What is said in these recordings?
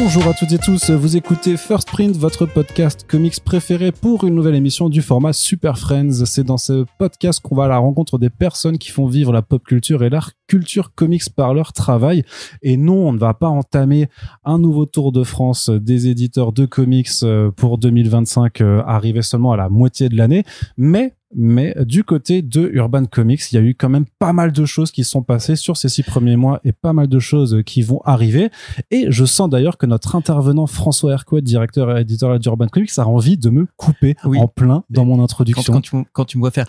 Bonjour à toutes et tous, vous écoutez First Print, votre podcast comics préféré pour une nouvelle émission du format Super Friends. C'est dans ce podcast qu'on va à la rencontre des personnes qui font vivre la pop culture et la culture comics par leur travail. Et non, on ne va pas entamer un nouveau tour de France des éditeurs de comics pour 2025, arrivé seulement à la moitié de l'année, mais du côté de Urban Comics, il y a eu quand même pas mal de choses qui sont passées sur ces 6 premiers mois et pas mal de choses qui vont arriver. Et je sens d'ailleurs que notre intervenant François Hercouet, directeur et éditeur d'Urban Comics, a envie de me couper en plein dans mon introduction. Quand tu me vois faire...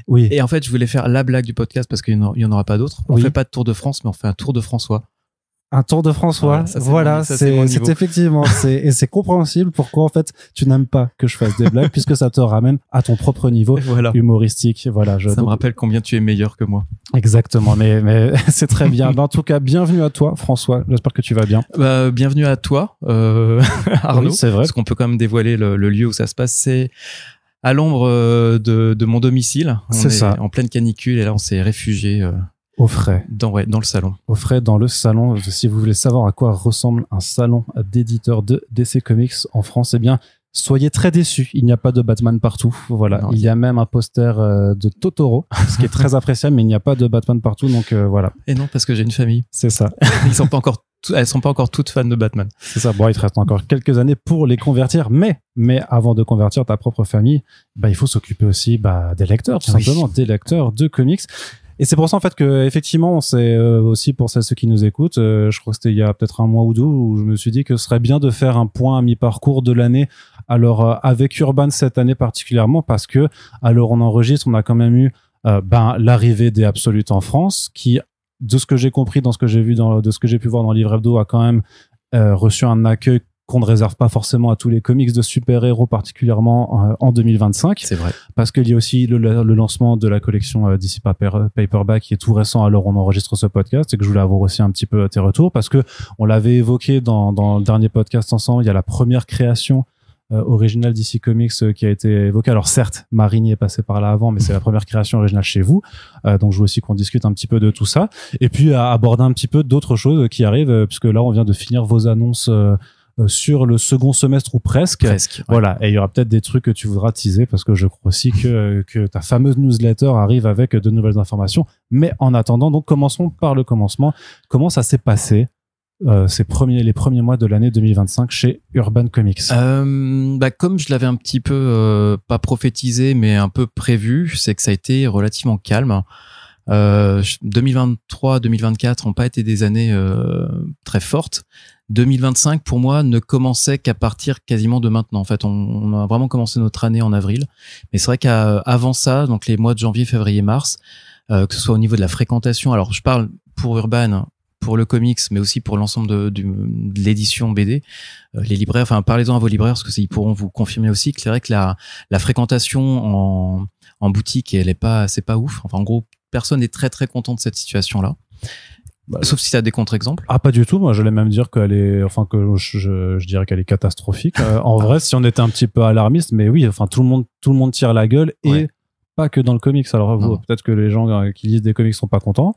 Oui. Et en fait, je voulais faire la blague du podcast parce qu'il n'y en aura pas d'autres. On fait pas de Tour de France, mais on fait un Tour de François. Un tour de François, c'est effectivement, c'est compréhensible pourquoi en fait tu n'aimes pas que je fasse des blagues puisque ça te ramène à ton propre niveau humoristique. Voilà, ça me rappelle combien tu es meilleur que moi. Exactement, mais c'est très bien. En tout cas, bienvenue à toi, François. J'espère que tu vas bien. Bienvenue à toi, Arnaud. Oui, c'est vrai. Parce qu'on peut quand même dévoiler le lieu où ça se passe. C'est à l'ombre de mon domicile. C'est ça. En pleine canicule et là on s'est réfugié. Au frais. Dans le salon. Au frais, dans le salon. Si vous voulez savoir à quoi ressemble un salon d'éditeurs de DC Comics en France, eh bien, soyez très déçus. Il n'y a pas de Batman partout. Voilà. Non, il y a même un poster de Totoro, ce qui est très appréciable, mais il n'y a pas de Batman partout, donc voilà. Et non, parce que j'ai une famille. C'est ça. Elles sont pas encore toutes fans de Batman. C'est ça. Bon, il te reste encore quelques années pour les convertir, mais avant de convertir ta propre famille, il faut s'occuper aussi, des lecteurs, tout simplement, des lecteurs de comics. Et c'est pour ça en fait que effectivement c'est aussi pour ceux qui nous écoutent, je crois que c'était il y a peut-être un mois ou deux où je me suis dit que ce serait bien de faire un point à mi-parcours de l'année. Alors avec Urban cette année particulièrement parce que alors on enregistre, on a quand même eu l'arrivée des Absolutes en France qui, de ce que j'ai compris, dans ce que j'ai vu de ce que j'ai pu voir dans le livre hebdo, a quand même reçu un accueil qu'on ne réserve pas forcément à tous les comics de super-héros, particulièrement en 2025. C'est vrai. Parce qu'il y a aussi le lancement de la collection DC Paperback qui est tout récent alors on enregistre ce podcast et que je voulais avoir aussi un petit peu tes retours parce que on l'avait évoqué dans le dernier podcast ensemble. Il y a la première création originale DC Comics qui a été évoquée. Alors certes, Marigny est passé par là avant, mais c'est la première création originale chez vous. Donc je veux aussi qu'on discute un petit peu de tout ça. Et puis à aborder un petit peu d'autres choses qui arrivent, puisque là on vient de finir vos annonces sur le second semestre ou presque. Voilà. Et il y aura peut-être des trucs que tu voudras teaser parce que je crois aussi que ta fameuse newsletter arrive avec de nouvelles informations. Mais en attendant, donc commençons par le commencement. Comment ça s'est passé les premiers mois de l'année 2025 chez Urban Comics? Comme je l'avais un petit peu pas prophétisé mais un peu prévu, c'est que ça a été relativement calme. 2023-2024 n'ont pas été des années très fortes. 2025 pour moi ne commençait qu'à partir quasiment de maintenant. En fait, on a vraiment commencé notre année en avril, mais c'est vrai qu'avant ça, donc les mois de janvier, février, mars, que ce soit au niveau de la fréquentation. Alors je parle pour Urban, pour le comics, mais aussi pour l'ensemble de l'édition BD. Les libraires, enfin parlez-en à vos libraires parce que ils pourront vous confirmer aussi que c'est vrai que la fréquentation en boutique, c'est pas ouf. Enfin en gros, personne n'est très très content de cette situation-là. Sauf si tu as des contre-exemples. Ah, pas du tout. Moi, j'allais même dire que je dirais qu'elle est catastrophique. En vrai, si on était un petit peu alarmiste, mais oui, enfin, tout le monde tire la gueule et pas que dans le comics. Alors, peut-être que les gens qui lisent des comics sont pas contents.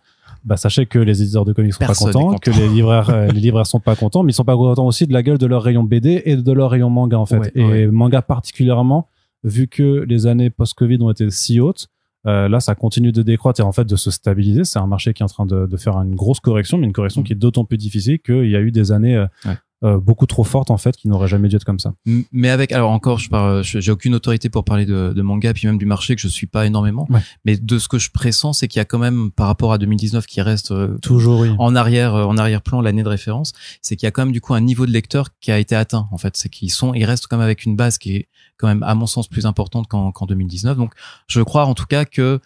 Sachez que les éditeurs de comics sont pas contents, que les libraires sont pas contents, mais ils sont pas contents aussi de la gueule de leur rayon BD et de leur rayon manga, en fait. Manga particulièrement, vu que les années post-Covid ont été si hautes. Là, ça continue de décroître et en fait de se stabiliser. C'est un marché qui est en train de faire une grosse correction, mais une correction qui est d'autant plus difficile qu'il y a eu des années beaucoup trop fortes en fait qui n'auraient jamais dû être comme ça. Mais alors encore, j'ai aucune autorité pour parler de manga puis même du marché que je suis pas énormément. Mais de ce que je pressens, c'est qu'il y a quand même par rapport à 2019 qui reste toujours en arrière-plan l'année de référence, c'est qu'il y a quand même du coup un niveau de lecteur qui a été atteint. En fait, c'est ils restent quand même avec une base qui est quand même à mon sens plus importante qu'en 2019. Donc je crois en tout cas que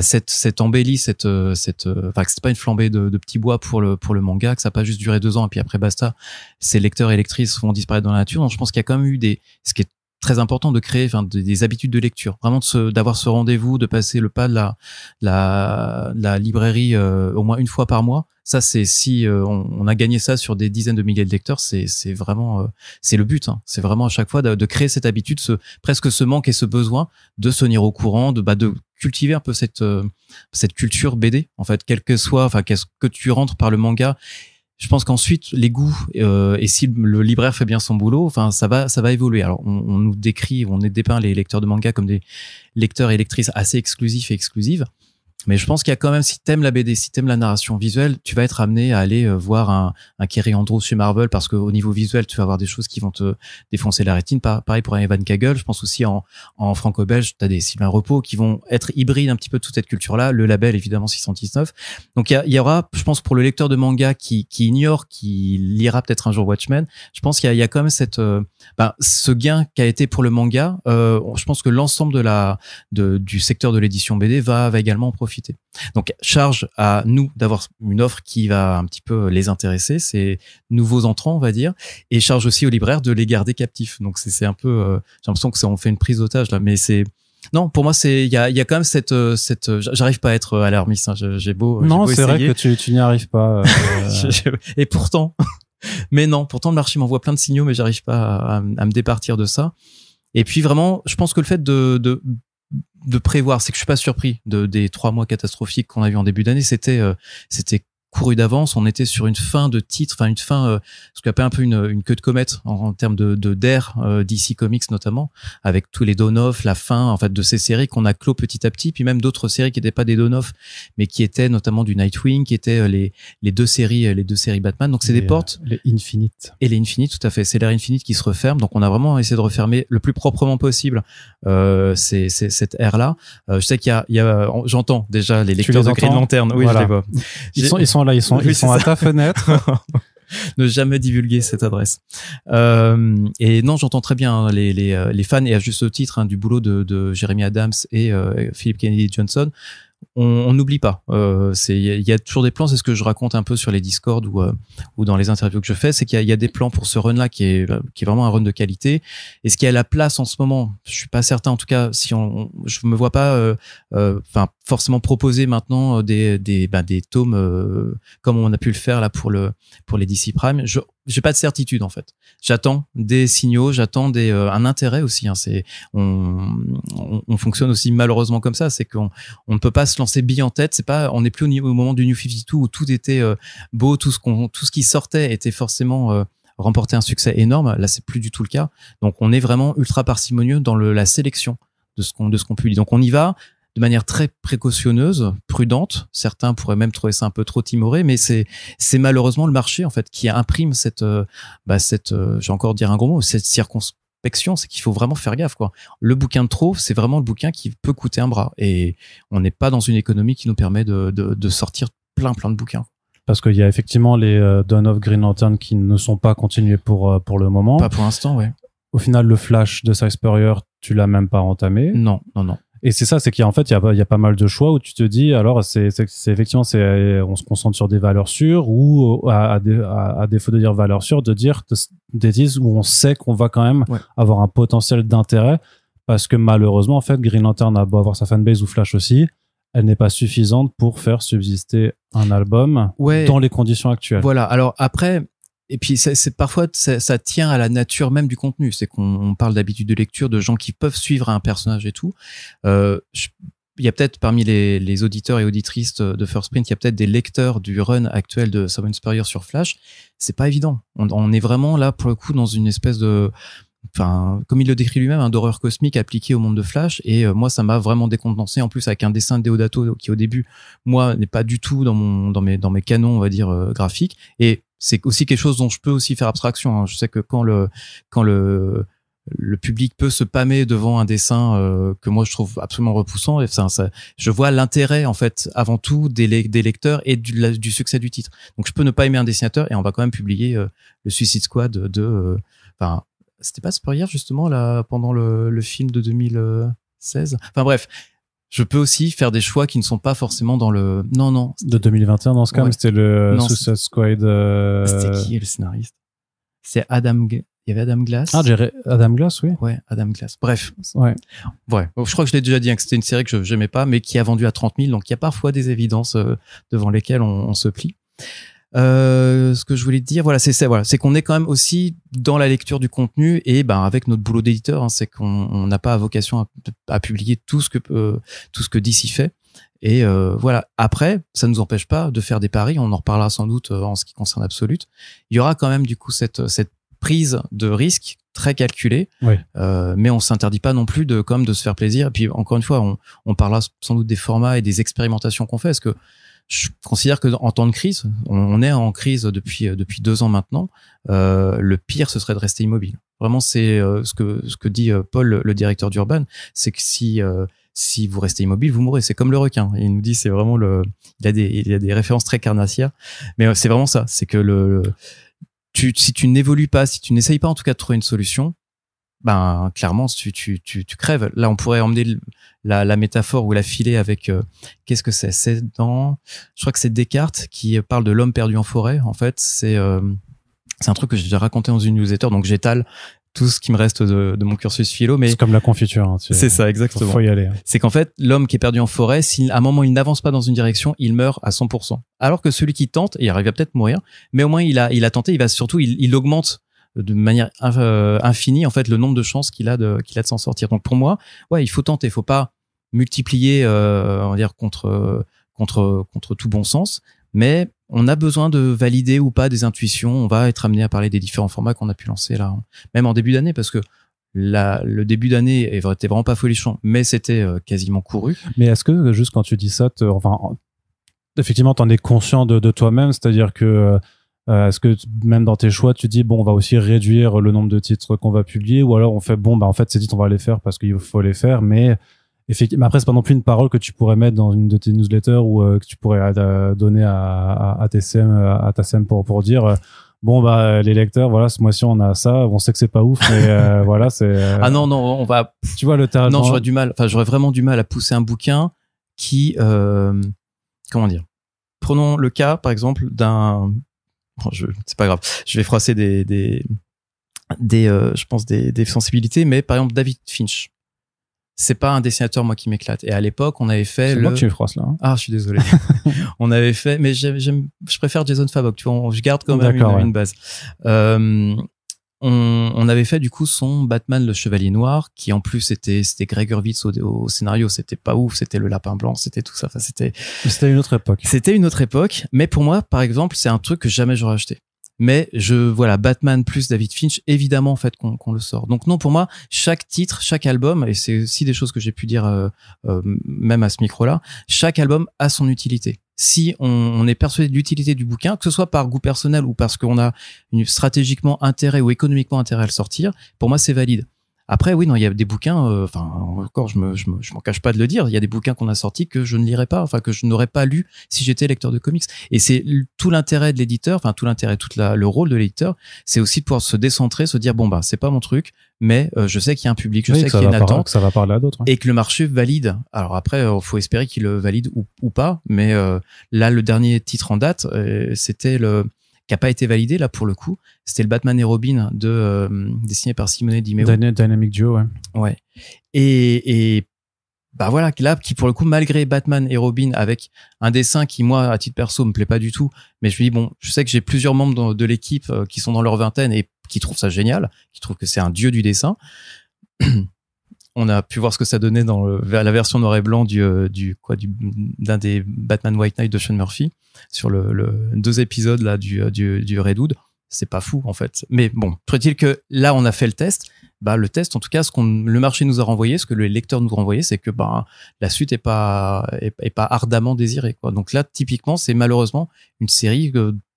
cette embellie, que c'est pas une flambée de petits bois pour le manga, que ça n'a pas juste duré 2 ans et puis après basta, ces lecteurs et lectrices vont disparaître dans la nature. Donc je pense qu'il y a quand même eu ce qui est très important de créer des habitudes de lecture, vraiment d'avoir ce rendez-vous, de passer le pas de la librairie au moins une fois par mois. Ça, c'est on a gagné ça sur des dizaines de milliers de lecteurs, c'est vraiment c'est le but. C'est vraiment à chaque fois de créer cette habitude, presque ce manque et ce besoin de se tenir au courant, de cultiver un peu cette culture BD en fait, quel que soit, qu'est-ce que tu rentres par le manga. je pense qu'ensuite les goûts et si le libraire fait bien son boulot, enfin ça va évoluer. Alors on nous décrit, on est dépeint les lecteurs de manga comme des lecteurs et lectrices assez exclusifs et exclusives. Mais je pense qu'il y a quand même, si t'aimes la BD, si t'aimes la narration visuelle, tu vas être amené à aller voir un Kerry Andrews chez Marvel parce qu'au niveau visuel, tu vas avoir des choses qui vont te défoncer la rétine. Pareil pour un Evan Kagel. Je pense aussi en franco-belge, t'as des Sylvain Repos qui vont être hybrides un petit peu de toute cette culture-là. Le label, évidemment, 619. Donc, il y aura, je pense, pour le lecteur de manga qui ignore, qui lira peut-être un jour Watchmen, je pense qu'il y a quand même ce gain qui a été pour le manga. Je pense que l'ensemble du secteur de l'édition BD va également en profiter. Donc, charge à nous d'avoir une offre qui va un petit peu les intéresser, ces nouveaux entrants, on va dire, et charge aussi aux libraires de les garder captifs. Donc, c'est un peu, j'ai l'impression que on fait une prise d'otage là, mais non, pour moi, il y a quand même cette, j'arrive pas à être alarmiste, hein, j'ai beau c'est vrai que tu n'y arrives pas. Et pourtant, pourtant le marché m'envoie plein de signaux, mais j'arrive pas à me départir de ça. Et puis vraiment, je pense que le fait de prévoir, c'est que je suis pas surpris des 3 mois catastrophiques qu'on a vu en début d'année. C'était couru d'avance. On était sur une fin de titre, enfin une fin, ce qu'on appelle un peu une queue de comète en termes d'ère DC Comics notamment, avec tous les don-off, la fin en fait de ces séries qu'on a clos petit à petit, puis même d'autres séries qui n'étaient pas des don-off, mais qui étaient notamment du Nightwing, qui étaient les deux séries Batman. Donc c'est des portes. Les Infinite. Et les Infinite, tout à fait. C'est l'ère Infinite qui se referme. Donc on a vraiment essayé de refermer le plus proprement possible cette ère-là. Je sais qu'il y a j'entends déjà les lecteurs de Green Lantern. Oui, voilà. Je les vois. Ils sont là, ils sont à ta fenêtre. Ne jamais divulguer cette adresse. Et non, j'entends très bien hein, les fans et à juste titre hein, du boulot de Jeremy Adams et Philip Kennedy Johnson. On n'oublie pas. Il y a toujours des plans. C'est ce que je raconte un peu sur les Discord ou dans les interviews que je fais, c'est qu'il y a des plans pour ce run-là qui est vraiment un run de qualité. Et ce qui est à la place en ce moment, je suis pas certain. En tout cas, si je me vois pas, forcément proposer maintenant des tomes comme on a pu le faire là pour les DC Prime. J'ai pas de certitude en fait. J'attends des signaux, j'attends un intérêt aussi. Hein. On fonctionne aussi malheureusement comme ça, c'est qu'on ne peut pas se lancer bille en tête. On n'est plus au moment du New 52 où tout était beau, tout ce qui sortait était forcément remporté un succès énorme. Là, c'est plus du tout le cas. Donc, on est vraiment ultra parcimonieux dans la sélection de ce qu'on publie. Donc, on y va de manière très précautionneuse, prudente. Certains pourraient même trouver ça un peu trop timoré, mais c'est malheureusement le marché en fait qui imprime cette je vais encore dire un gros mot, cette circonspection, c'est qu'il faut vraiment faire gaffe quoi. Le bouquin de trop, c'est vraiment le bouquin qui peut coûter un bras et on n'est pas dans une économie qui nous permet de sortir plein de bouquins. Parce qu'il y a effectivement les Dawn of Green Lantern qui ne sont pas continués pour le moment. Pas pour l'instant, ouais. Au final, le Flash de Cy Spurrier, tu l'as même pas entamé. Non. Et c'est ça, c'est qu'il y a pas mal de choix où tu te dis, alors c'est effectivement, on se concentre sur des valeurs sûres ou à défaut de dire valeurs sûres, de dire des titres où on sait qu'on va quand même avoir un potentiel d'intérêt parce que malheureusement, en fait, Green Lantern a beau avoir sa fanbase ou Flash aussi, elle n'est pas suffisante pour faire subsister un album dans les conditions actuelles. Voilà. Alors après, et puis parfois ça tient à la nature même du contenu, c'est qu'on parle d'habitude de lecture de gens qui peuvent suivre un personnage et tout. Il y a peut-être parmi les auditeurs et auditrices de First Print, il y a peut-être des lecteurs du run actuel de Simon Spurrier sur Flash. C'est pas évident. On est vraiment là pour le coup dans une espèce de comme il le décrit lui-même, d'horreur cosmique appliquée au monde de Flash. Et moi, ça m'a vraiment décontenancé. En plus, avec un dessin de Deodato qui, au début, moi, n'est pas du tout dans mes canons, on va dire, graphiques. Et c'est aussi quelque chose dont je peux aussi faire abstraction. Hein. Je sais que quand le public peut se pâmer devant un dessin que moi je trouve absolument repoussant, et je vois l'intérêt en fait avant tout des lecteurs et du succès du titre. Donc je peux ne pas aimer un dessinateur et on va quand même publier le Suicide Squad c'était pas Spurrier justement là pendant le film de 2016. Enfin bref, je peux aussi faire des choix qui ne sont pas forcément dans le non de 2021 dans ce cas, c'était le Suicide Squad. C'était qui le scénariste? C'est Adam. Il y avait Adam Glass. Adam Glass, oui. Ouais, Adam Glass. Bref. Ouais. Je crois que je l'ai déjà dit, hein, que c'était une série que je n'aimais pas, mais qui a vendu à 30 000. Donc, il y a parfois des évidences devant lesquelles on se plie. Ce que je voulais te dire, c'est qu'on est quand même aussi dans la lecture du contenu et avec notre boulot d'éditeur, hein, c'est qu'on n'a pas vocation à publier tout ce que DC fait. Et voilà. Après, ça nous empêche pas de faire des paris. On en reparlera sans doute en ce qui concerne Absolute. Il y aura quand même du coup cette prise de risque très calculée, oui. Mais on s'interdit pas non plus de se faire plaisir. Et puis encore une fois, on parlera sans doute des formats et des expérimentations qu'on fait. Parce que je considère que en temps de crise, on est en crise depuis 2 ans maintenant. Le pire, ce serait de rester immobile. Vraiment, c'est ce que dit Paul, le directeur d'Urban, c'est que si vous restez immobile, vous mourrez. C'est comme le requin. Il nous dit, c'est vraiment il y a des références très carnassières, mais c'est vraiment ça. C'est que si tu n'évolues pas, si tu n'essayes pas en tout cas de trouver une solution, ben clairement tu crèves. Là, on pourrait emmener la métaphore ou la filer avec qu'est-ce que c'est je crois que c'est Descartes qui parle de l'homme perdu en forêt. En fait, c'est un truc que j'ai déjà raconté dans une newsletter, donc j'étale tout ce qui me reste de mon cursus philo, mais c'est comme la confiture, hein, c'est ça, exactement. Faut y aller. C'est qu'en fait, l'homme qui est perdu en forêt, si à un moment il n'avance pas dans une direction, il meurt à 100%. Alors que celui qui tente, il arrive à peut-être mourir, mais au moins il a tenté, il va surtout, il augmente de manière infinie en fait le nombre de chances qu'il a de s'en sortir. Donc pour moi, ouais, il faut tenter, il faut pas multiplier, on va dire contre tout bon sens, mais on a besoin de valider ou pas des intuitions. On va être amené à parler des différents formats qu'on a pu lancer là, même en début d'année, parce que le début d'année était vraiment pas folichon, mais c'était quasiment couru. Mais est-ce que juste quand tu dis ça, effectivement, t'en es conscient de toi-même, c'est-à-dire que est-ce que même dans tes choix, tu dis bon, on va aussi réduire le nombre de titres qu'on va publier, ou alors on fait bon, bah en fait ces titres on va les faire parce qu'il faut les faire, mais effectivement, après c'est pas non plus une parole que tu pourrais mettre dans une de tes newsletters ou que tu pourrais donner à ta CM pour dire bon bah les lecteurs, voilà, ce mois-ci on a ça, on sait que c'est pas ouf, mais voilà, c'est ah non, on va, tu vois le terrain. Non, j'aurais vraiment du mal à pousser un bouquin qui comment dire, prenons le cas par exemple d'un c'est pas grave, je vais froisser des je pense des sensibilités, mais par exemple David Finch, c'est pas un dessinateur moi qui m'éclate, et à l'époque on avait fait moi que tu froisses là, hein. Ah, je suis désolé. On avait fait, mais je préfère Jason Fabok, tu vois, je garde quand même une base. On avait fait du coup son Batman le Chevalier Noir, qui en plus c'était Greg Hurwitz au scénario, c'était pas ouf, c'était le Lapin Blanc, c'était tout ça, enfin c'était une autre époque. C'était une autre époque, mais pour moi par exemple, c'est un truc que jamais j'aurais acheté. Mais voilà, Batman plus David Finch, évidemment en fait qu'on le sort. Donc non, pour moi, chaque titre, chaque album, et c'est aussi des choses que j'ai pu dire même à ce micro-là, chaque album a son utilité. Si on est persuadé de l'utilité du bouquin, que ce soit par goût personnel ou parce qu'on a stratégiquement intérêt ou économiquement intérêt à le sortir, pour moi c'est valide. Après, oui, non, il y a des bouquins, encore, je m'en cache pas de le dire, il y a des bouquins qu'on a sortis que je ne lirais pas, enfin, que je n'aurais pas lu si j'étais lecteur de comics. Et c'est tout l'intérêt de l'éditeur, enfin, tout l'intérêt, le rôle de l'éditeur, c'est aussi de pouvoir se décentrer, se dire, bon, bah, c'est pas mon truc, mais je sais qu'il y a un public, je sais qu'il y a une attente. Que ça va parler à d'autres. Hein. Et que le marché valide. Alors après, faut espérer qu'il le valide ou pas, mais là, le dernier titre en date, c'était qui a pas été validé là pour le coup, c'était le Batman et Robin dessiné par Simone Di Meo. Dynamic Duo, ouais. Ouais. Et bah voilà, là qui pour le coup, malgré Batman et Robin avec un dessin qui moi à titre perso me plaît pas du tout, mais je me dis bon, je sais que j'ai plusieurs membres de l'équipe qui sont dans leur vingtaine et qui trouvent ça génial, qui trouvent que c'est un dieu du dessin. On a pu voir ce que ça donnait dans la version noir et blanc d'un des Batman White Knight de Sean Murphy sur le 2 épisodes là du Redwood. C'est pas fou en fait. Mais bon, faut-il que là on a fait le test. Bah le test en tout cas, le marché nous a renvoyé, ce que le lecteur nous renvoyait, c'est que la suite est pas ardemment désirée quoi. Donc là typiquement c'est malheureusement une série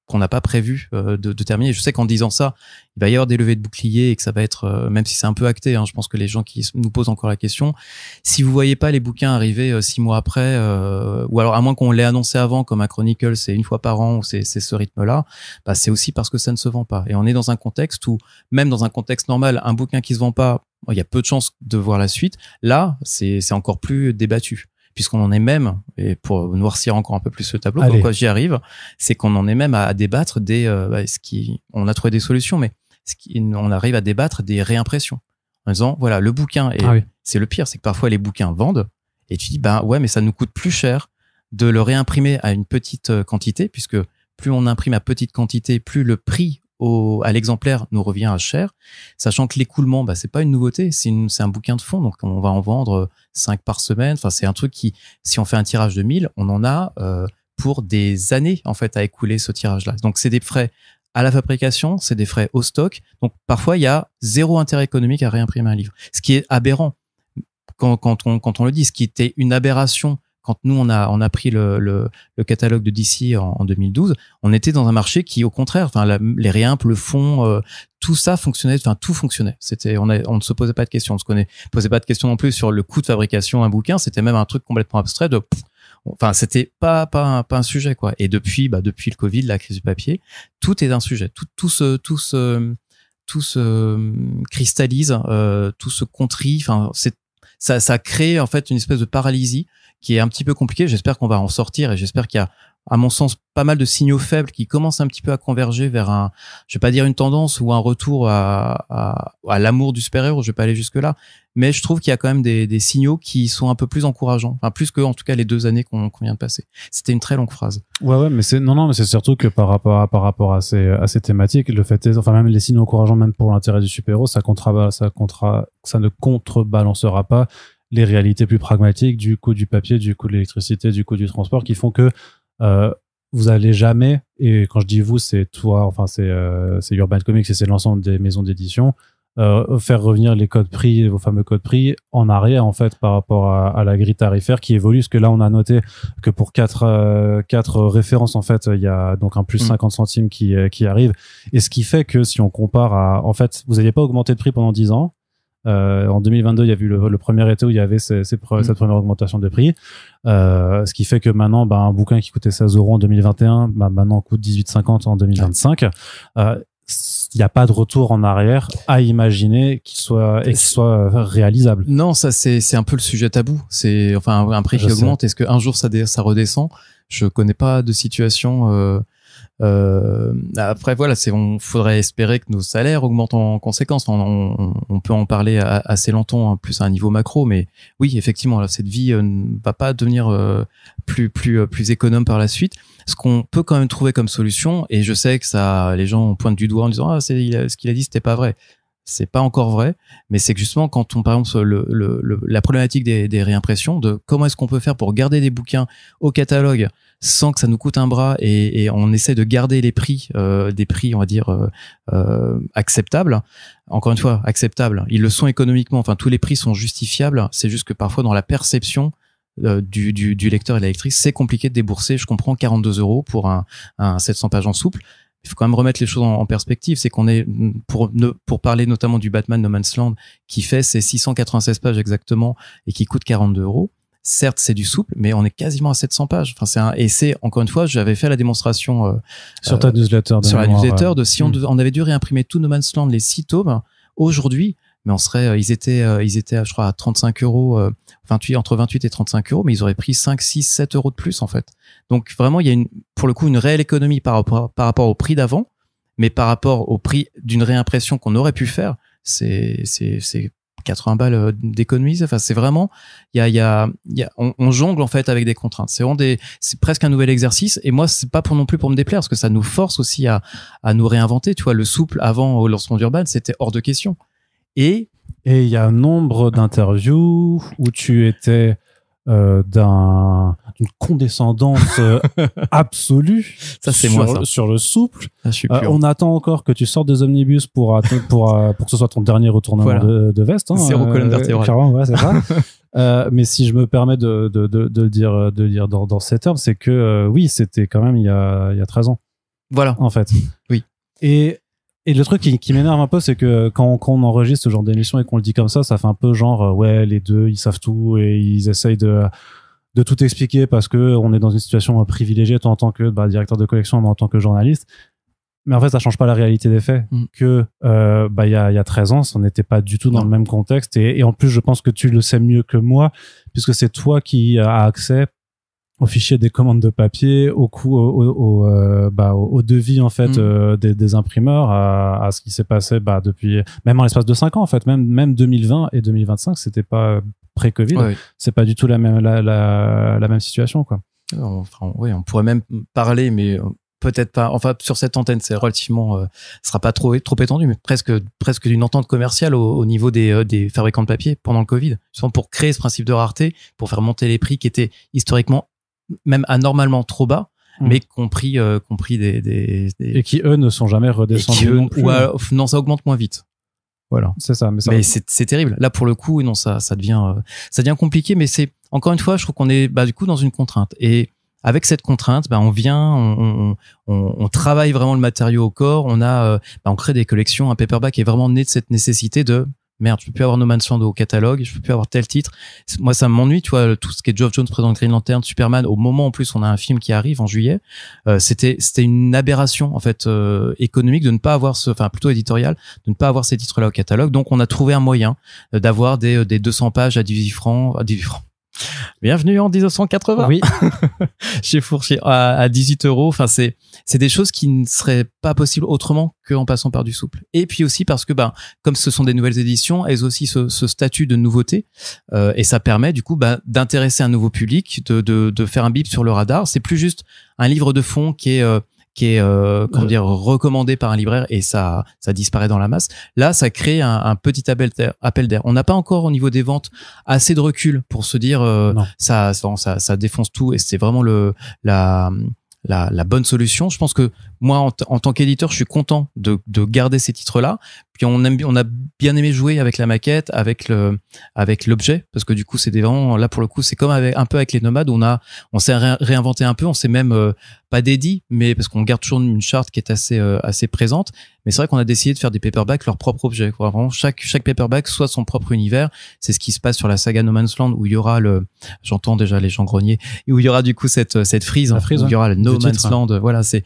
qu'on n'a pas prévu de terminer. Je sais qu'en disant ça, il va y avoir des levées de boucliers et que ça va être, même si c'est un peu acté, hein, je pense que les gens qui nous posent encore la question, si vous voyez pas les bouquins arriver 6 mois après, ou alors à moins qu'on l'ait annoncé avant, comme un Chronicle, c'est 1 fois par an, ou c'est ce rythme-là, bah c'est aussi parce que ça ne se vend pas. Et on est dans un contexte où, même dans un contexte normal, un bouquin qui se vend pas, il y a peu de chances de voir la suite. Là, c'est encore plus débattu. Puisqu'on en est même, et pour noircir encore un peu plus le tableau, pourquoi j'y arrive, c'est qu'on en est même à débattre on a trouvé des solutions, mais on arrive à débattre des réimpressions. En disant, voilà, le bouquin, c'est le pire, c'est que parfois les bouquins vendent, et tu dis, ouais, mais ça nous coûte plus cher de le réimprimer à une petite quantité, puisque plus on imprime à petite quantité, plus le prix à l'exemplaire nous revient à cher, sachant que l'écoulement, bah, c'est pas une nouveauté, c'est un bouquin de fond, donc on va en vendre 5 par semaine. Enfin, c'est un truc qui, si on fait un tirage de 1000, on en a pour des années en fait à écouler ce tirage-là. Donc c'est des frais à la fabrication, c'est des frais au stock. Donc parfois il y a zéro intérêt économique à réimprimer un livre, ce qui est aberrant quand on le dit, ce qui était une aberration. Quand nous, on a pris le catalogue de DC en 2012, on était dans un marché qui, au contraire, enfin, les réimps, le fond, tout ça fonctionnait, enfin, tout fonctionnait. On ne se posait pas de questions. On ne se posait pas de questions non plus sur le coût de fabrication d'un bouquin. C'était même un truc complètement abstrait enfin, c'était pas un sujet, quoi. Et depuis le Covid, la crise du papier, tout est un sujet. Tout se cristallise, tout se contrit. Enfin, ça crée, en fait, une espèce de paralysie qui est un petit peu compliqué. J'espère qu'on va en sortir et j'espère qu'il y a, à mon sens, pas mal de signaux faibles qui commencent un petit peu à converger vers je vais pas dire une tendance ou un retour à l'amour du super-héros, je vais pas aller jusque là, mais je trouve qu'il y a quand même des signaux qui sont un peu plus encourageants, enfin plus que en tout cas les 2 années qu'on vient de passer. C'était une très longue phrase. Ouais, mais mais c'est surtout que par rapport à ces thématiques, le fait est, enfin même les signaux encourageants, même pour l'intérêt du super-héros, ça ne contrebalancera pas les réalités plus pragmatiques du coût du papier, du coût de l'électricité, du coût du transport, qui font que vous allez jamais, et quand je dis vous, c'est toi, enfin c'est Urban Comics et c'est l'ensemble des maisons d'édition, faire revenir les codes prix, vos fameux codes prix en arrière en fait par rapport à la grille tarifaire qui évolue, parce que là on a noté que pour quatre références en fait il y a donc un plus 50 centimes qui arrive, et ce qui fait que si on compare en fait vous n'aviez pas augmenté de prix pendant 10 ans. En 2022, il y a eu le premier été où il y avait cette première augmentation de prix, ce qui fait que maintenant, un bouquin qui coûtait 16 € en 2021, maintenant coûte 18,50 en 2025. Il n'y a pas de retour en arrière à imaginer qu'il soit réalisable. Non, ça c'est un peu le sujet tabou. C'est enfin un prix qui augmente. Est-ce qu'un jour ça redescend? Je connais pas de situation. Après voilà, faudrait espérer que nos salaires augmentent en conséquence. On peut en parler assez longtemps, plus à un niveau macro, mais oui, effectivement, là, cette vie ne va pas devenir plus économe par la suite. Ce qu'on peut quand même trouver comme solution, et je sais que ça, les gens pointent du doigt en disant ce qu'il a dit, c'était pas vrai. C'est pas encore vrai, mais c'est que justement quand on, par exemple, la problématique des réimpressions, de comment est-ce qu'on peut faire pour garder des bouquins au catalogue sans que ça nous coûte un bras, et on essaie de garder les prix, des prix, on va dire, acceptables. Encore une fois, acceptables. Ils le sont économiquement. Enfin, tous les prix sont justifiables. C'est juste que parfois, dans la perception du lecteur et de la lectrice, c'est compliqué de débourser. Je comprends 42 € pour un 700 pages en souple. Il faut quand même remettre les choses en perspective. C'est qu'on est, pour parler notamment du Batman No Man's Land, qui fait ses 696 pages exactement et qui coûte 42 €. Certes, c'est du souple, mais on est quasiment à 700 pages. Enfin, et c'est, encore une fois, j'avais fait la démonstration sur ta newsletter, la newsletter de si on avait dû réimprimer tout No Man's Land, les 6 tomes, aujourd'hui, mais on serait, ils étaient, je crois, à 35 €, entre 28 et 35 €, mais ils auraient pris 5, 6, 7 € de plus, en fait. Donc, vraiment, il y a pour le coup, une réelle économie par rapport au prix d'avant, mais par rapport au prix d'une réimpression qu'on aurait pu faire, c'est 80 balles d'économise. Enfin, c'est vraiment, on jongle, en fait, avec des contraintes. C'est presque un nouvel exercice. Et moi, c'est pas non plus pour me déplaire, parce que ça nous force aussi à nous réinventer. Tu vois, le souple avant, au lancement d'Urban, c'était hors de question. Et il y a un nombre d'interviews où tu étais d'une condescendance absolue. Ça, c'est moi, ça. Sur le souple. Ça, je suis on attend encore que tu sortes des omnibus pour que ce soit ton dernier retournement de veste. Zéro colonne vertébrale. Clairement, ouais, c'est ça. Mais si je me permets de le dire dans ces termes, c'est que oui, c'était quand même il y a 13 ans. Voilà. En fait. Oui. Et le truc qui m'énerve un peu, c'est que quand on enregistre ce genre d'émission et qu'on le dit comme ça fait un peu genre ouais, les deux ils savent tout et ils essayent de tout expliquer parce que on est dans une situation privilégiée, toi en tant que directeur de collection, moi en tant que journaliste. Mais en fait, ça change pas la réalité des faits. Que il y a 13 ans, on n'était pas du tout dans le même contexte, et en plus, je pense que tu le sais mieux que moi, puisque c'est toi qui as accès au fichier des commandes de papier, au coût, au devis en fait des imprimeurs, à ce qui s'est passé depuis même en l'espace de 5 ans en fait, même 2020 et 2025, c'était pas pré-Covid, c'est pas du tout la même situation quoi. Enfin, oui, on pourrait même parler, mais peut-être pas. Enfin, sur cette antenne, c'est relativement, sera pas trop étendu, mais presque d'une entente commerciale au niveau des fabricants de papier pendant le Covid, justement pour créer ce principe de rareté, pour faire monter les prix qui étaient historiquement même anormalement trop bas. Mais compris des et qui eux ne sont jamais redescendus non plus. Non, ça augmente moins vite. Voilà. C'est ça. Mais c'est terrible. Là, pour le coup, non, ça devient compliqué, mais c'est, encore une fois, je trouve qu'on est, du coup, dans une contrainte. Et avec cette contrainte, on travaille vraiment le matériau au corps. On crée des collections. Un paperback est vraiment né de cette nécessité de, merde, je peux plus avoir No Man's Land au catalogue, je peux plus avoir tel titre. Moi, ça m'ennuie, tu vois, tout ce qui est Geoff Jones présent Green Lantern, Superman. Au moment, en plus, on a un film qui arrive en juillet. C'était une aberration, en fait, économique de ne pas avoir plutôt éditorial, de ne pas avoir ces titres-là au catalogue. Donc, on a trouvé un moyen d'avoir des 200 pages à 18 francs. Bienvenue en 1980. Oui. Chez Fourchier à 18 €. Enfin, c'est des choses qui ne seraient pas possibles autrement qu'en passant par du souple. Et puis aussi parce que, comme ce sont des nouvelles éditions, elles ont aussi ce statut de nouveauté, et ça permet, du coup, d'intéresser un nouveau public, de faire un bip sur le radar. C'est plus juste un livre de fond qui est recommandé par un libraire et ça disparaît dans la masse. Là, ça crée un petit appel d'air. On n'a pas encore au niveau des ventes assez de recul pour se dire ça défonce tout et c'est vraiment la bonne solution. Je pense que moi, en tant qu'éditeur, je suis content de garder ces titres-là. Puis on a bien aimé jouer avec la maquette, avec l'objet, parce que du coup, c'est vraiment, là pour le coup, c'est comme un peu avec les nomades, on s'est réinventé un peu, on s'est même pas dédié, mais parce qu'on garde toujours une charte qui est assez présente. Mais c'est vrai qu'on a décidé de faire des paperbacks leur propre objet. Vraiment, chaque paperback soit son propre univers. C'est ce qui se passe sur la saga No Man's Land où il y aura j'entends déjà les gens grogner, où il y aura du coup cette frise, où il y aura le No Man's Land. Voilà, c'est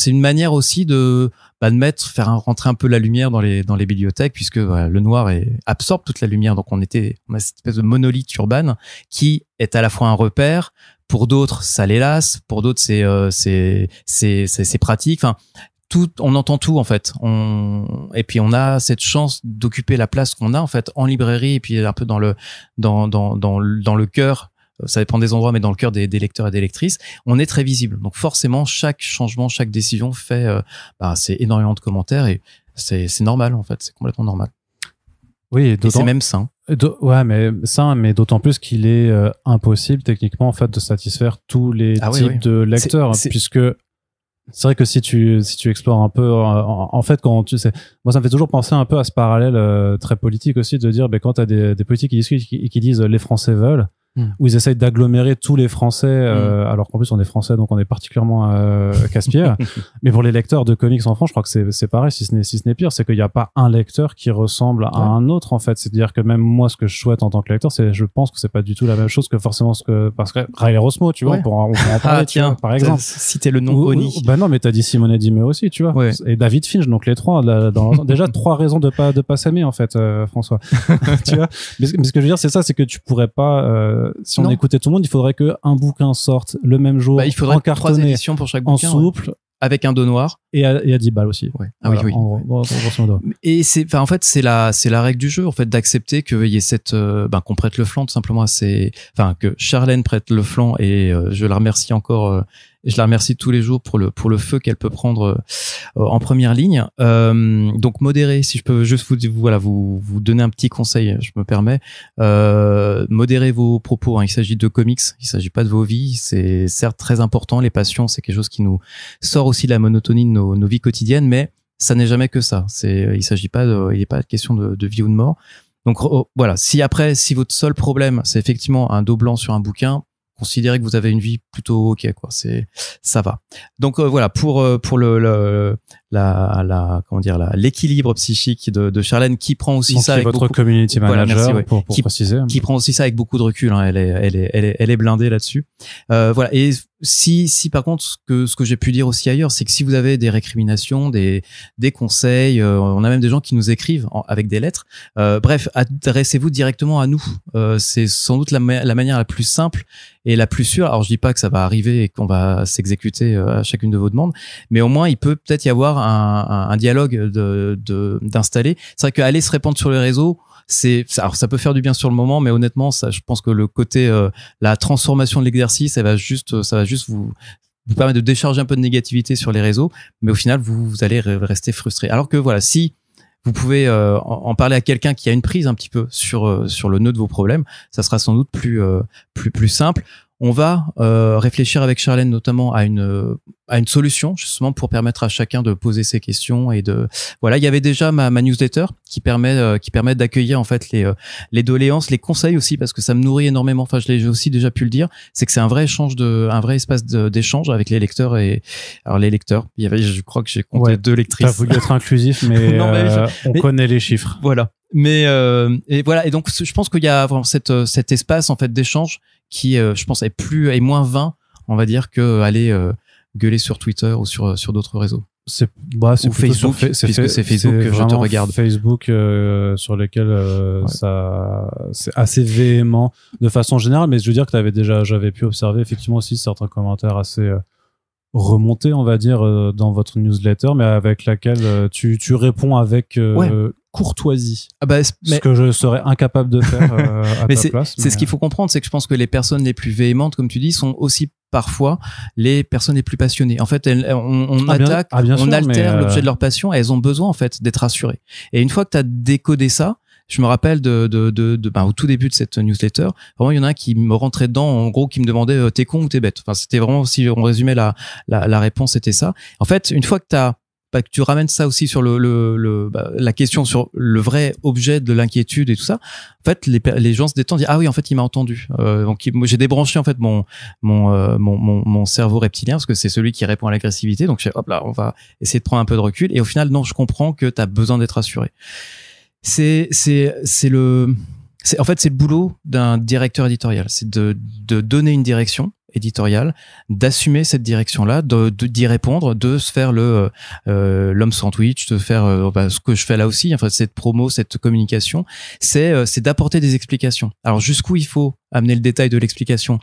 une manière aussi de faire rentrer un peu la lumière dans les bibliothèques, puisque le noir absorbe toute la lumière. Donc on a cette espèce de monolithe urbaine qui est à la fois un repère. Pour d'autres, ça les lasse. Pour d'autres, c'est pratique. Enfin, on entend tout en fait. Et puis on a cette chance d'occuper la place qu'on a en fait en librairie et puis un peu dans le cœur. Ça dépend des endroits, mais dans le cœur des lecteurs et des lectrices, on est très visible. Donc forcément, chaque changement, chaque décision fait, c'est énormément de commentaires et c'est normal en fait. C'est complètement normal. Oui, et c'est même sain. Mais d'autant plus qu'il est impossible techniquement en fait de satisfaire tous les types de lecteurs, puisque c'est vrai que si tu explores un peu, en fait, moi ça me fait toujours penser un peu à ce parallèle très politique aussi, de dire, quand t'as des politiques qui discutent et qui disent les Français veulent, où ils essayent d'agglomérer tous les Français, alors qu'en plus on est Français, donc on est particulièrement casse-pied. Mais pour les lecteurs de comics en France, je crois que c'est pareil, si ce n'est pire, c'est qu'il n'y a pas un lecteur qui ressemble à un autre en fait. C'est-à-dire que même moi, ce que je souhaite en tant que lecteur, je pense que c'est pas du tout la même chose que forcément parce que Riley Rosmo, tu vois, on pourra en parler, tiens, par exemple. Citer le nom Oni. Non, mais t'as dit Simone Dimé aussi, tu vois. Ouais. Et David Finch, donc les trois, déjà 3 raisons de pas s'aimer en fait, François. Tu vois. Mais ce que je veux dire, c'est ça, c'est que tu pourrais pas, si on écoutait tout le monde, il faudrait que un bouquin sorte le même jour, il faudrait en cartonné, 3 éditions pour chaque bouquin, en souple, avec un dos noir et à 10 balles aussi. Ouais. Ah voilà, oui. En gros, et en fait, c'est la règle du jeu, en fait, d'accepter qu'il y ait qu'on prête le flanc tout simplement que Charlène prête le flanc et je la remercie encore. Et je la remercie tous les jours pour le feu qu'elle peut prendre en première ligne. Donc modérer, si je peux juste vous donner un petit conseil, je me permets. Modérez vos propos. Il s'agit de comics, il s'agit pas de vos vies. C'est certes très important. Les passions, c'est quelque chose qui nous sort aussi de la monotonie de nos vies quotidiennes, mais ça n'est jamais que ça. Il n'est pas question de vie ou de mort. Donc si votre seul problème, c'est effectivement un dos blanc sur un bouquin, considérez que vous avez une vie plutôt ok, quoi. Ça va. Donc pour l'équilibre psychique de Charlène, qui prend aussi ça avec votre community manager, pour préciser, qui prend aussi ça avec beaucoup de recul. Elle est blindée là-dessus. Et si par contre ce que j'ai pu dire aussi ailleurs, c'est que si vous avez des récriminations, des conseils, on a même des gens qui nous écrivent avec des lettres. Bref, adressez-vous directement à nous. C'est sans doute la manière la plus simple et la plus sûre. Alors je dis pas que ça va arriver et qu'on va s'exécuter à chacune de vos demandes, mais au moins il peut peut-être y avoir un dialogue d'installer. C'est vrai qu'aller se répandre sur les réseaux, alors ça peut faire du bien sur le moment, mais honnêtement, je pense que le côté la transformation de l'exercice, ça va juste vous permettre de décharger un peu de négativité sur les réseaux, mais au final, vous allez rester frustré. Alors que voilà, si vous pouvez en parler à quelqu'un qui a une prise un petit peu sur le nœud de vos problèmes, ça sera sans doute plus simple. On va réfléchir avec Charlène notamment à une solution justement pour permettre à chacun de poser ses questions et voilà, il y avait déjà ma newsletter qui permet d'accueillir en fait les doléances, les conseils aussi, parce que ça me nourrit énormément. Enfin, j'ai aussi déjà pu le dire, c'est que c'est un vrai espace d'échange avec les lecteurs. Alors les lecteurs, je crois que j'ai compté 2 lectrices. T'as voulu être inclusif, mais, non, on connaît les chiffres. Voilà. Mais et voilà, et donc je pense qu'il y a vraiment cet espace en fait d'échange qui je pense est moins vain, on va dire, que aller gueuler sur Twitter ou sur d'autres réseaux. C'est ou Facebook, puisque c'est Facebook que je te regarde. Facebook sur lequel ça c'est assez véhément de façon générale, mais je veux dire que j'avais pu observer effectivement aussi certains commentaires assez remontés, on va dire, dans votre newsletter, mais avec laquelle tu réponds avec courtoisie. Ce que je serais incapable de faire à ta place. C'est ce qu'il faut comprendre, c'est que je pense que les personnes les plus véhémentes, comme tu dis, sont aussi parfois les personnes les plus passionnées. En fait, on altère l'objet de leur passion et elles ont besoin en fait d'être rassurées. Et une fois que tu as décodé ça, je me rappelle au tout début de cette newsletter, vraiment il y en a un qui me rentrait dedans, en gros, qui me demandait t'es con ou t'es bête. Enfin, c'était vraiment, si on résumait la réponse, c'était ça. En fait, une fois que que tu ramènes ça aussi sur la question sur le vrai objet de l'inquiétude et tout ça, en fait les gens se détendent, disent ah oui, en fait il m'a entendu. Donc j'ai débranché en fait mon cerveau reptilien, parce que c'est celui qui répond à l'agressivité. Donc je fais, hop là, on va essayer de prendre un peu de recul, et au final non, je comprends que tu as besoin d'être rassuré. C'est le boulot d'un directeur éditorial, c'est de donner une direction éditoriale, d'assumer cette direction-là, d'y répondre, de se faire l'homme sandwich, de faire ce que je fais là aussi, enfin cette promo, cette communication, c'est d'apporter des explications. Alors jusqu'où il faut amener le détail de l'explication?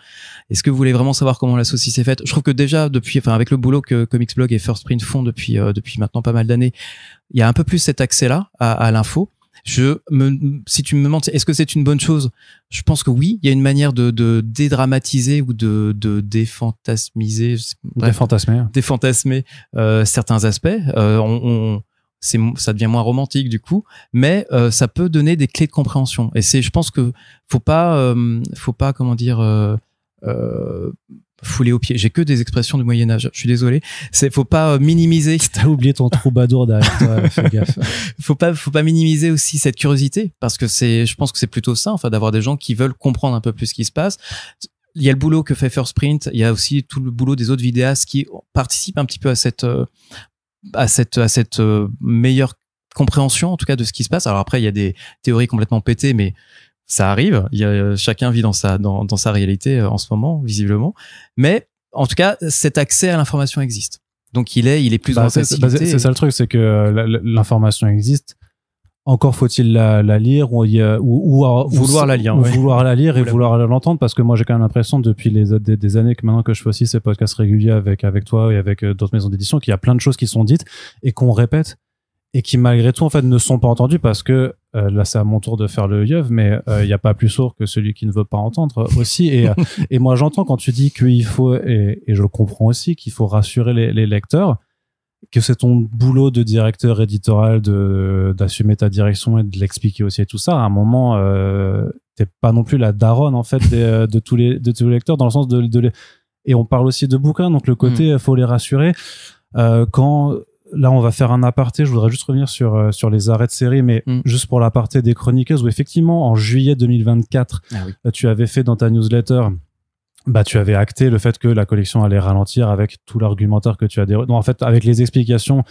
Est-ce que vous voulez vraiment savoir comment la saucisse est faite? Je trouve que déjà avec le boulot que Comicsblog et First Print font depuis maintenant pas mal d'années, il y a un peu plus cet accès-là à l'info. Si tu me demandes est-ce que c'est une bonne chose, je pense que oui, il y a une manière de dédramatiser ou de défantasmiser, défantasmer certains aspects. Ça devient moins romantique du coup, mais ça peut donner des clés de compréhension. Et je pense que faut pas fouler aux pieds. J'ai que des expressions du Moyen-Âge. Je suis désolé. Faut pas minimiser. T'as oublié ton troubadour derrière toi. Fais gaffe. Faut pas minimiser aussi cette curiosité, parce que je pense que c'est plutôt ça, enfin, d'avoir des gens qui veulent comprendre un peu plus ce qui se passe. Il y a le boulot que fait First Print. Il y a aussi tout le boulot des autres vidéastes qui participent un petit peu à cette meilleure compréhension, en tout cas, de ce qui se passe. Alors après, il y a des théories complètement pétées, mais ça arrive. Chacun vit dans sa réalité en ce moment, visiblement. Mais en tout cas, cet accès à l'information existe. Donc il est plus en facilité. C'est ça le truc, c'est que l'information existe. Encore faut-il la lire ou vouloir la lire, vouloir la lire et vouloir l'entendre, parce que moi j'ai quand même l'impression depuis des années que maintenant que je fais aussi ces podcasts réguliers avec toi et avec d'autres maisons d'édition, qu'il y a plein de choses qui sont dites et qu'on répète, et qui malgré tout en fait ne sont pas entendus, parce que là c'est à mon tour de faire le yeuve, mais il y a pas plus sourd que celui qui ne veut pas entendre aussi. Et moi j'entends quand tu dis qu'il faut, et je le comprends aussi, qu'il faut rassurer les lecteurs, que c'est ton boulot de directeur éditorial d'assumer ta direction et de l'expliquer aussi et tout ça. À un moment t'es pas non plus la daronne en fait de tous les lecteurs, dans le sens et on parle aussi de bouquins, donc le côté faut les rassurer quand. Là, on va faire un aparté. Je voudrais juste revenir sur les arrêts de série, mais juste pour l'aparté des chroniqueuses, où effectivement, en juillet 2024, tu avais fait dans ta newsletter, tu avais acté le fait que la collection allait ralentir avec tout l'argumentaire que tu as non, en fait, avec les explications,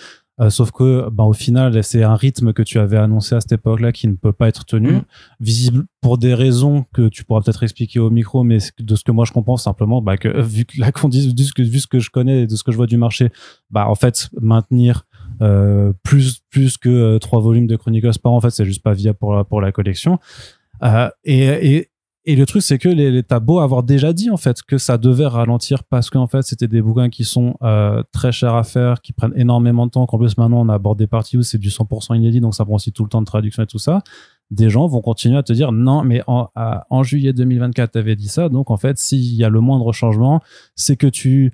sauf que, au final, c'est un rythme que tu avais annoncé à cette époque-là qui ne peut pas être tenu, visible pour des raisons que tu pourras peut-être expliquer au micro, mais de ce que moi je comprends, simplement, que vu que vu ce que je connais et de ce que je vois du marché, en fait, maintenir plus que 3 volumes de Chronicles par an, en fait, c'est juste pas viable pour la collection. Et le truc, c'est que t'as beau avoir déjà dit en fait que ça devait ralentir, parce qu'en fait c'était des bouquins qui sont très chers à faire, qui prennent énormément de temps, qu'en plus maintenant on aborde des parties où c'est du 100% inédit, donc ça prend aussi tout le temps de traduction et tout ça. Des gens vont continuer à te dire non, mais en juillet 2024 t'avais dit ça, donc en fait s'il y a le moindre changement, c'est que tu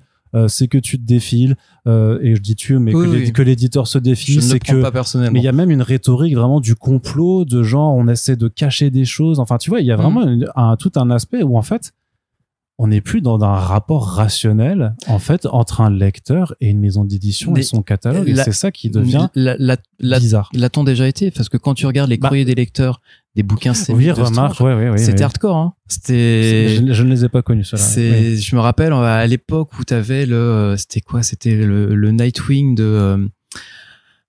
c'est que tu te défiles, et je dis tu, mais que l'éditeur se défile, c'est que pas personnellement. Mais il y a même une rhétorique vraiment du complot, de genre on essaie de cacher des choses. Enfin, tu vois, il y a vraiment tout un aspect où en fait, on n'est plus dans un rapport rationnel en fait entre un lecteur et une maison d'édition et son catalogue. Et c'est ça qui devient bizarre. L'a-t-on déjà été? Parce que quand tu regardes les courriers des lecteurs, des bouquins, c'était hardcore. Hein. Je ne les ai pas connus, ceux-là. Je me rappelle à l'époque où t'avais c'était le Nightwing de.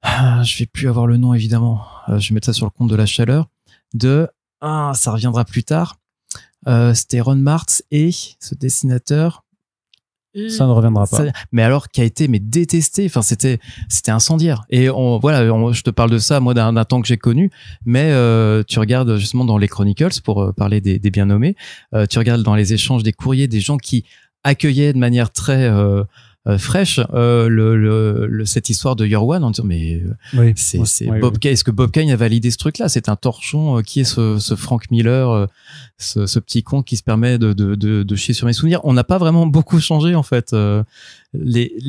Je vais plus avoir le nom évidemment. Je vais mettre ça sur le compte de la chaleur. Ça reviendra plus tard. C'était Ron Martz et ce dessinateur. Ça ne reviendra pas. Mais alors, qui a été détesté. Enfin, c'était incendiaire. Et je te parle de ça, moi, d'un temps que j'ai connu. Mais tu regardes justement dans les Chronicles, pour parler des bien nommés. Tu regardes dans les échanges des courriers des gens qui accueillaient de manière très fraîche cette histoire de Year One en disant est-ce que Bob Kane a validé ce truc-là? C'est un torchon. Qui est ce Frank Miller, ce petit con qui se permet de chier sur mes souvenirs? On n'a pas vraiment beaucoup changé en fait,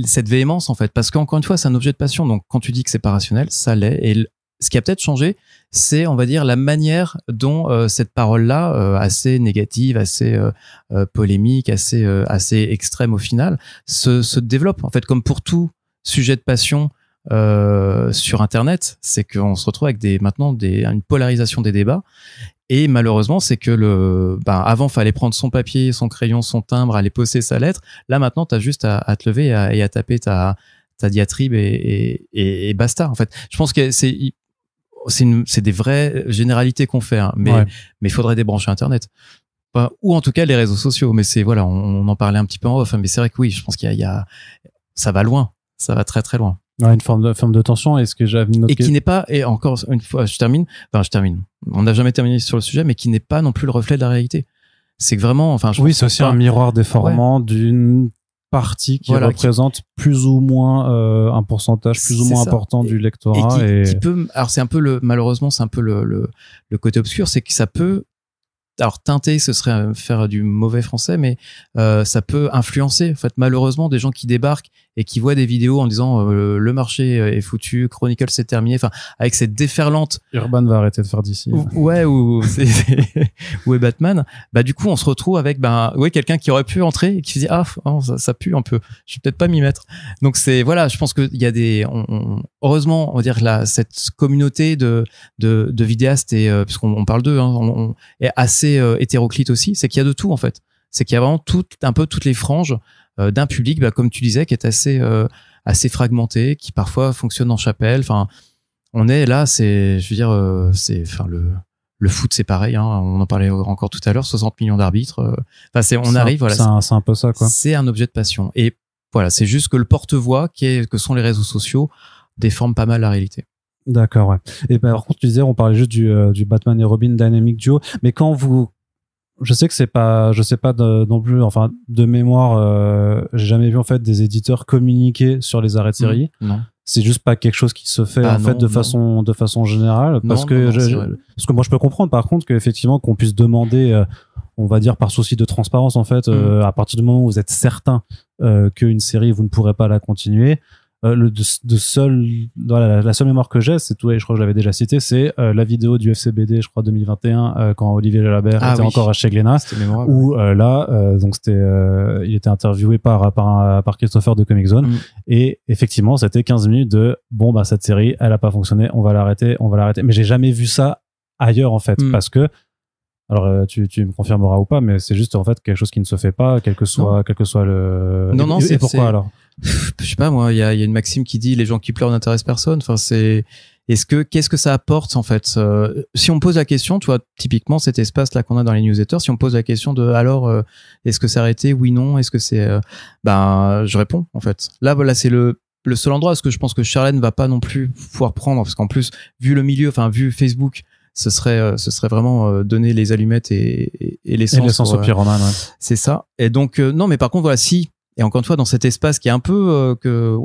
cette véhémence en fait, parce qu'encore une fois c'est un objet de passion. Donc quand tu dis que c'est pas rationnel, ça l'est. Et ce qui a peut-être changé, c'est, on va dire, la manière dont cette parole-là, assez négative, assez polémique, assez extrême au final, se développe. En fait, comme pour tout sujet de passion sur Internet, c'est qu'on se retrouve avec maintenant une polarisation des débats. Et malheureusement, c'est que avant, fallait prendre son papier, son crayon, son timbre, aller poster sa lettre. Là, maintenant, t'as juste à te lever et à taper ta diatribe et basta. En fait, je pense que c'est des vraies généralités qu'on fait, hein, mais il faudrait débrancher Internet, ou en tout cas les réseaux sociaux. Mais on en parlait un petit peu en off, mais c'est vrai que oui, je pense ça va loin, ça va très très loin. Une forme de tension. Et ce que j'avais noté, et qui n'est pas, et encore une fois, je termine. On n'a jamais terminé sur le sujet, mais qui n'est pas non plus le reflet de la réalité. C'est que vraiment, c'est aussi un miroir déformant d'une partie qui représente plus ou moins un pourcentage plus ou moins important du lectorat, qui peut, alors c'est un peu malheureusement c'est un peu le côté obscur, c'est que ça peut, alors teinter, ce serait faire du mauvais français, mais ça peut influencer en fait malheureusement des gens qui débarquent et qui voient des vidéos en disant le marché est foutu, Chronicle c'est terminé, enfin avec cette déferlante. Urban va arrêter de faire d'ici. Ou est Batman. Du coup on se retrouve avec quelqu'un qui aurait pu entrer et qui se dit ça pue un peu, je vais peut-être pas m'y mettre. Donc je pense que il y a heureusement on va dire cette communauté de vidéastes, et puisqu'on parle d'eux, est assez hétéroclite aussi, c'est qu'il y a de tout en fait. C'est qu'il y a vraiment un peu toutes les franges d'un public, comme tu disais, qui est assez fragmenté, qui parfois fonctionne en chapelle. Enfin, on est là, le foot, c'est pareil, hein, on en parlait encore tout à l'heure, 60 millions d'arbitres. C'est un peu ça, quoi. C'est un objet de passion. Et voilà, c'est juste que le porte-voix que sont les réseaux sociaux déforme pas mal la réalité. D'accord, ouais. Et par contre, tu disais, on parlait juste du Batman et Robin Dynamic Duo, mais quand je sais pas non plus, de mémoire, j'ai jamais vu en fait des éditeurs communiquer sur les arrêts de série. Non. C'est juste pas quelque chose qui se fait de façon générale, parce que moi je peux comprendre par contre qu'effectivement qu'on puisse demander, on va dire par souci de transparence en fait, à partir du moment où vous êtes certain qu'une série vous ne pourrez pas la continuer. La seule mémoire que j'ai, c'est tout, et je crois que je l'avais déjà cité, c'est la vidéo du FCBD, je crois 2021, quand Olivier Jalabert était encore à chez Glénat, où donc il était interviewé par Christopher de Comic Zone, et effectivement c'était 15 minutes de cette série elle a pas fonctionné, on va l'arrêter, mais j'ai jamais vu ça ailleurs en fait, parce que alors tu me confirmeras ou pas, mais c'est juste en fait quelque chose qui ne se fait pas, quel que soit le. Non, et pourquoi alors? Je sais pas, moi, il y a une maxime qui dit les gens qui pleurent n'intéressent personne. Enfin, qu'est-ce que ça apporte en fait? Si on pose la question, tu vois, typiquement cet espace là qu'on a dans les newsletters, si on pose la question de est-ce que c'est arrêté? Oui, non. Est-ce que c'est je réponds en fait. Là, voilà, c'est le seul endroit, parce que je pense que Charlène va pas non plus pouvoir prendre, parce qu'en plus, vu le milieu, vu Facebook, ce serait vraiment donner les allumettes et l'essence au pyromane. Ouais. C'est ça. Et donc non, mais par contre voilà, si, et encore une fois dans cet espace qui est un peu comment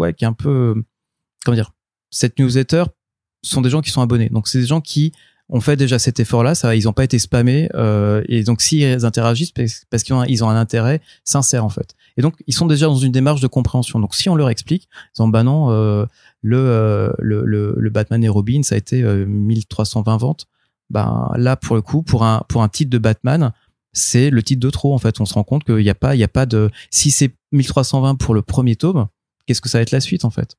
dire, cette newsletter sont des gens qui sont abonnés. Donc c'est des gens qui ont fait déjà cet effort-là, ils n'ont pas été spammés, et donc s'ils interagissent, parce qu'ils ont un intérêt sincère en fait. Et donc ils sont déjà dans une démarche de compréhension. Donc si on leur explique, ils disent bah non, le Batman et Robin, ça a été 1320 ventes. Ben là pour le coup, pour un titre de Batman, c'est le titre de trop en fait. On se rend compte qu'il y a pas de, si c'est 1320 pour le premier tome, qu'est-ce que ça va être la suite en fait?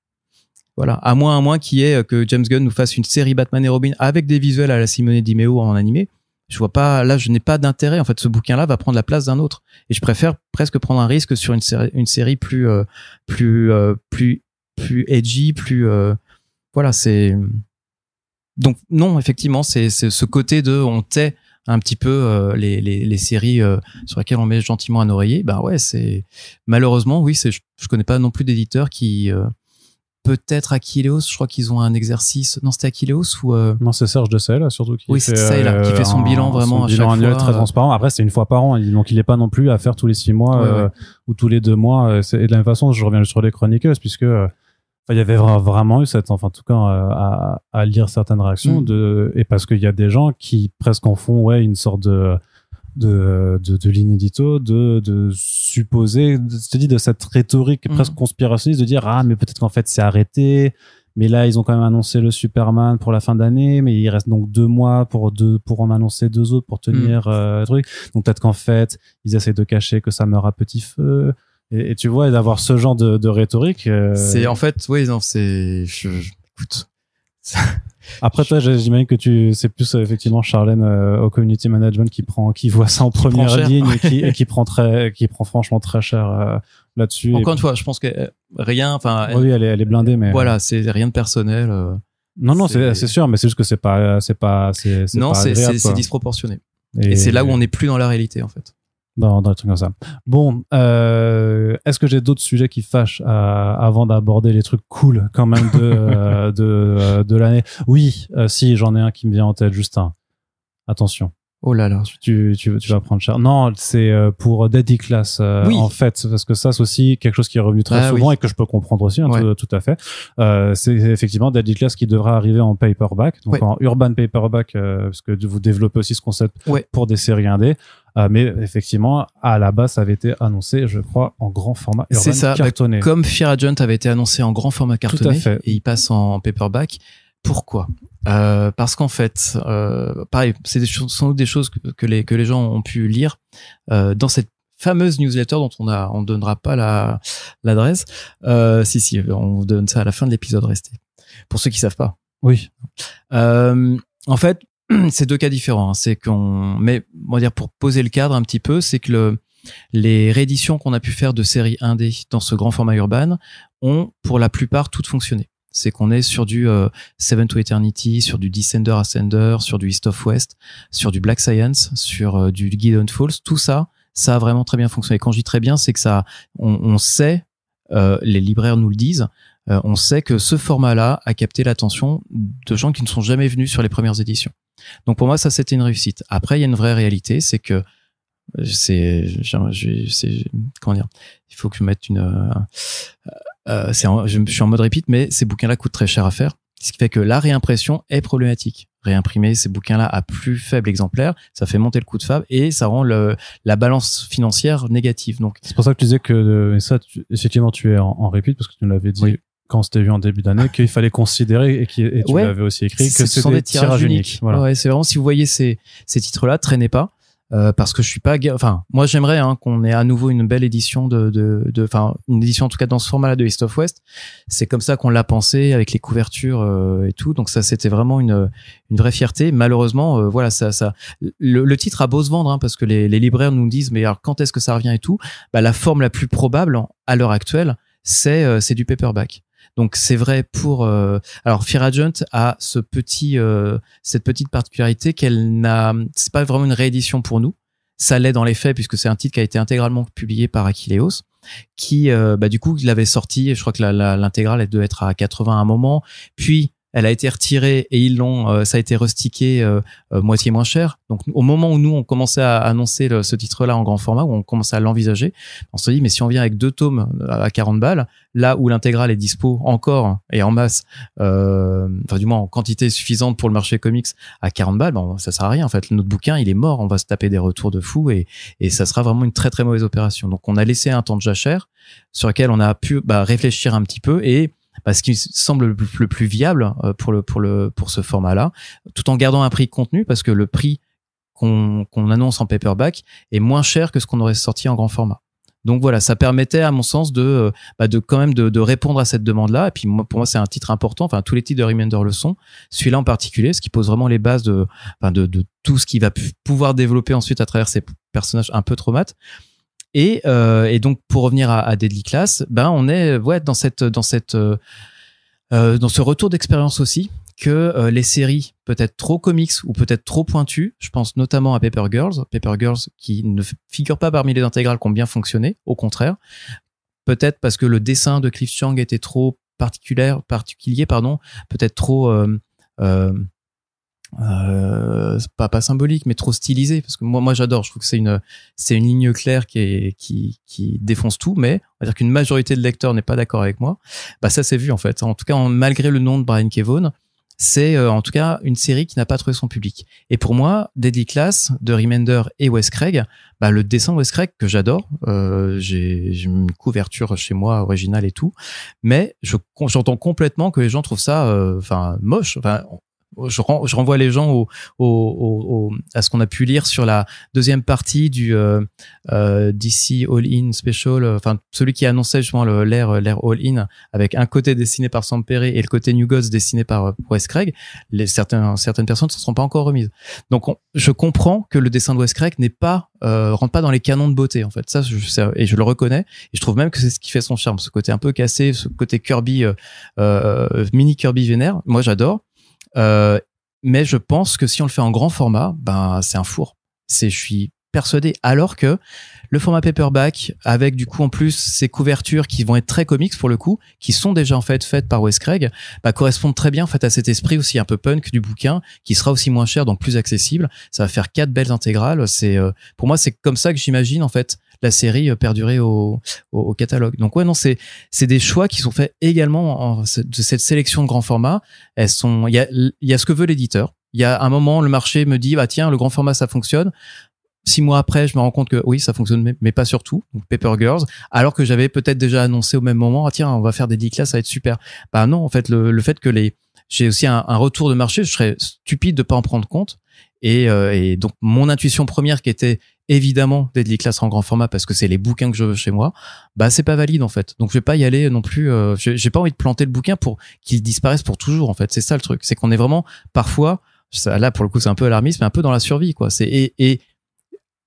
Voilà, à moins qu'il y ait que James Gunn nous fasse une série Batman et Robin avec des visuels à la Simone Di Meo en animé. Je vois pas, là, je n'ai pas d'intérêt. En fait, ce bouquin-là va prendre la place d'un autre. Et je préfère presque prendre un risque sur une série plus edgy, voilà, c'est, donc, non, effectivement, c'est ce côté de, on tait un petit peu les séries sur lesquelles on met gentiment un oreiller. Ben ouais, c'est, malheureusement, oui, je connais pas non plus d'éditeurs qui, peut-être Achilleos, je crois qu'ils ont un exercice. Non, c'était Achilleos ou Non, c'est Serge de Sel, surtout qui oui, c'est ça, là, qui fait son bilan vraiment son bilan à chaque annuel fois, très transparent. Après, c'est une fois par an, donc il est pas non plus à faire tous les 6 mois ouais. ou tous les 2 mois. Et de la même façon, je reviens sur les Chronicles, puisque il y avait vraiment eu en tout cas à lire certaines réactions et parce qu'il y a des gens qui presque en font une sorte de l'inédito, de supposer, je te dis, de cette rhétorique presque conspirationniste, de dire mais peut-être qu'en fait c'est arrêté, mais là ils ont quand même annoncé le Superman pour la fin d'année, mais il reste donc 2 mois pour en annoncer 2 autres pour tenir le truc, donc peut-être qu'en fait ils essaient de cacher que ça meurt à petit feu, et tu vois, et d'avoir ce genre de rhétorique, c'est en fait, oui, non, c'est, écoute. Après toi, j'imagine que c'est plus effectivement Charlène au community management qui voit ça en première ligne et qui prend franchement très cher là-dessus. Encore une fois, je pense que rien, oui, elle est blindée, mais voilà, c'est rien de personnel. Non, c'est sûr, mais c'est juste que c'est pas non, pas agréable, c'est disproportionné. Et c'est là où on n'est plus dans la réalité en fait. Dans des trucs comme ça. Bon, est-ce que j'ai d'autres sujets qui fâchent avant d'aborder les trucs cool quand même de l'année? Oui, si, j'en ai un qui me vient en tête, Justin. Attention. Oh là là. Tu vas prendre cher. Non, c'est pour Deadly Class, oui. en fait, parce que ça, c'est aussi quelque chose qui est revenu très souvent et que je peux comprendre aussi, tout à fait. C'est effectivement Deadly Class qui devra arriver en paperback, donc en urban paperback, parce que vous développez aussi ce concept pour des séries indées. Mais effectivement, à la base, ça avait été annoncé, je crois, en grand format urban c'est ça, cartonné. Comme Fear Agent avait été annoncé en grand format cartonné, tout à fait. Et il passe en paperback. Pourquoi? Parce qu'en fait, pareil, c'est sans doute des choses que les gens ont pu lire dans cette fameuse newsletter dont on donnera pas l'adresse. Si, on vous donne ça à la fin de l'épisode resté. Pour ceux qui savent pas. Oui. En fait, c'est 2 cas différents. C'est mais on va dire pour poser le cadre un petit peu, c'est que les rééditions qu'on a pu faire de séries indé dans ce grand format urban ont pour la plupart toutes fonctionné. C'est qu'on est sur du Seven to Eternity, sur du Descender Ascender, sur du East of West, sur du Black Science, sur du Gideon Falls. Tout ça a vraiment très bien fonctionné. Quand je dis très bien, c'est que on sait, les libraires nous le disent, on sait que ce format-là a capté l'attention de gens qui ne sont jamais venus sur les premières éditions. Donc pour moi, ça, c'était une réussite. Après, il y a une vraie réalité, c'est que comment dire, il faut que je mette je suis en mode repeat, mais ces bouquins-là coûtent très cher à faire, ce qui fait que la réimpression est problématique. Réimprimer ces bouquins-là à plus faible exemplaire, ça fait monter le coût de fab et ça rend la balance financière négative. Donc c'est pour ça que tu disais que ça, effectivement, tu es en repeat parce que tu nous l'avais dit. Oui. Quand on s'était vu en début d'année, qu'il fallait considérer et tu l'avais aussi écrit que c'était des tirages uniques. Voilà. Ouais, c'est vraiment, si vous voyez ces titres-là, traînez pas. Parce que je suis pas, moi j'aimerais qu'on ait à nouveau une belle édition une édition en tout cas dans ce format-là de East of West. C'est comme ça qu'on l'a pensé avec les couvertures et tout. Donc ça, c'était vraiment une vraie fierté. Malheureusement, voilà, le titre a beau se vendre, parce que les libraires nous disent, mais alors quand est-ce que ça revient et tout. Bah la forme la plus probable à l'heure actuelle, c'est du paperback. Donc c'est vrai pour alors Fear Agent a cette petite particularité c'est pas vraiment une réédition pour nous. Ça l'est dans les faits puisque c'est un titre qui a été intégralement publié par Achilleos, qui du coup il avait sorti, je crois que l'intégrale elle devait être à 80 à un moment, puis elle a été retirée et ils l'ont, ça a été restické moitié moins cher. Donc au moment où nous on commençait à annoncer ce titre-là en grand format, où on commençait à l'envisager, on se dit mais si on vient avec 2 tomes à 40 balles, là où l'intégrale est dispo encore et en masse, enfin du moins en quantité suffisante pour le marché comics à 40 balles, bon, ça sert à rien en fait. Notre bouquin il est mort, on va se taper des retours de fou et ça sera vraiment une très très mauvaise opération. Donc on a laissé un temps de jachère sur lequel on a pu réfléchir un petit peu et ce qui semble le plus viable pour ce format-là, tout en gardant un prix contenu parce que le prix qu'on annonce en paperback est moins cher que ce qu'on aurait sorti en grand format. Donc voilà, ça permettait à mon sens de quand même de répondre à cette demande-là. Et puis pour moi c'est un titre important. Enfin tous les titres de Remender le sont. Celui-là en particulier, ce qui pose vraiment les bases de tout ce qu'il va pouvoir développer ensuite à travers ces personnages un peu traumates. Et donc pour revenir à Deadly Class, on est dans ce retour d'expérience aussi que les séries peut-être trop comics ou peut-être trop pointues, je pense notamment à Paper Girls qui ne figure pas parmi les intégrales qui ont bien fonctionné, au contraire, peut-être parce que le dessin de Cliff Chiang était trop particulier, peut-être trop pas symbolique mais trop stylisé, parce que moi j'adore, je trouve que c'est une ligne claire qui défonce tout, mais on va dire qu'une majorité de lecteurs n'est pas d'accord avec moi. Ça s'est vu en fait, en tout cas malgré le nom de Brian K. Vaughan, c'est en tout cas une série qui n'a pas trouvé son public. Et pour moi, Deadly Class de Remender et Wes Craig, le dessin de Wes Craig que j'adore, j'ai une couverture chez moi originale et tout, mais j'entends complètement que les gens trouvent ça moche. Je renvoie les gens à ce qu'on a pu lire sur la deuxième partie du DC All-In Special, celui qui annonçait justement l'ère All-In, avec un côté dessiné par Sam Perret et le côté New Gods dessiné par Wes Craig. Certaines personnes ne se sont pas encore remises. Donc je comprends que le dessin de Wes Craig rentre pas dans les canons de beauté en fait. Ça et je le reconnais, et je trouve même que c'est ce qui fait son charme, ce côté un peu cassé, ce côté Kirby, mini Kirby vénère. Moi j'adore. Mais je pense que si on le fait en grand format, c'est un four. Je suis persuadé. Alors que le format paperback, avec du coup en plus ces couvertures qui vont être très comics pour le coup, qui sont déjà en fait faites par Wes Craig, correspondent très bien en fait à cet esprit aussi un peu punk du bouquin, qui sera aussi moins cher, donc plus accessible. Ça va faire 4 belles intégrales. Pour moi c'est comme ça que j'imagine en fait la série perdurer au catalogue. Donc ouais, non, c'est des choix qui sont faits également de cette sélection de grand format. Il y a ce que veut l'éditeur. Il y a un moment, le marché me dit tiens, le grand format ça fonctionne. 6 mois après, je me rends compte que oui, ça fonctionne, mais pas sur tout. Donc Paper Girls, alors que j'avais peut-être déjà annoncé au même moment, tiens, on va faire des Deadly Class, ça va être super. Non, en fait, le fait que j'ai aussi un retour de marché, je serais stupide de pas en prendre compte. Et donc mon intuition première, qui était évidemment Deadly Class en grand format parce que c'est les bouquins que je veux chez moi, c'est pas valide en fait. Donc je vais pas y aller non plus. J'ai pas envie de planter le bouquin pour qu'il disparaisse pour toujours en fait. C'est ça le truc, c'est qu'on est vraiment parfois, là pour le coup c'est un peu alarmiste, mais un peu dans la survie quoi. Et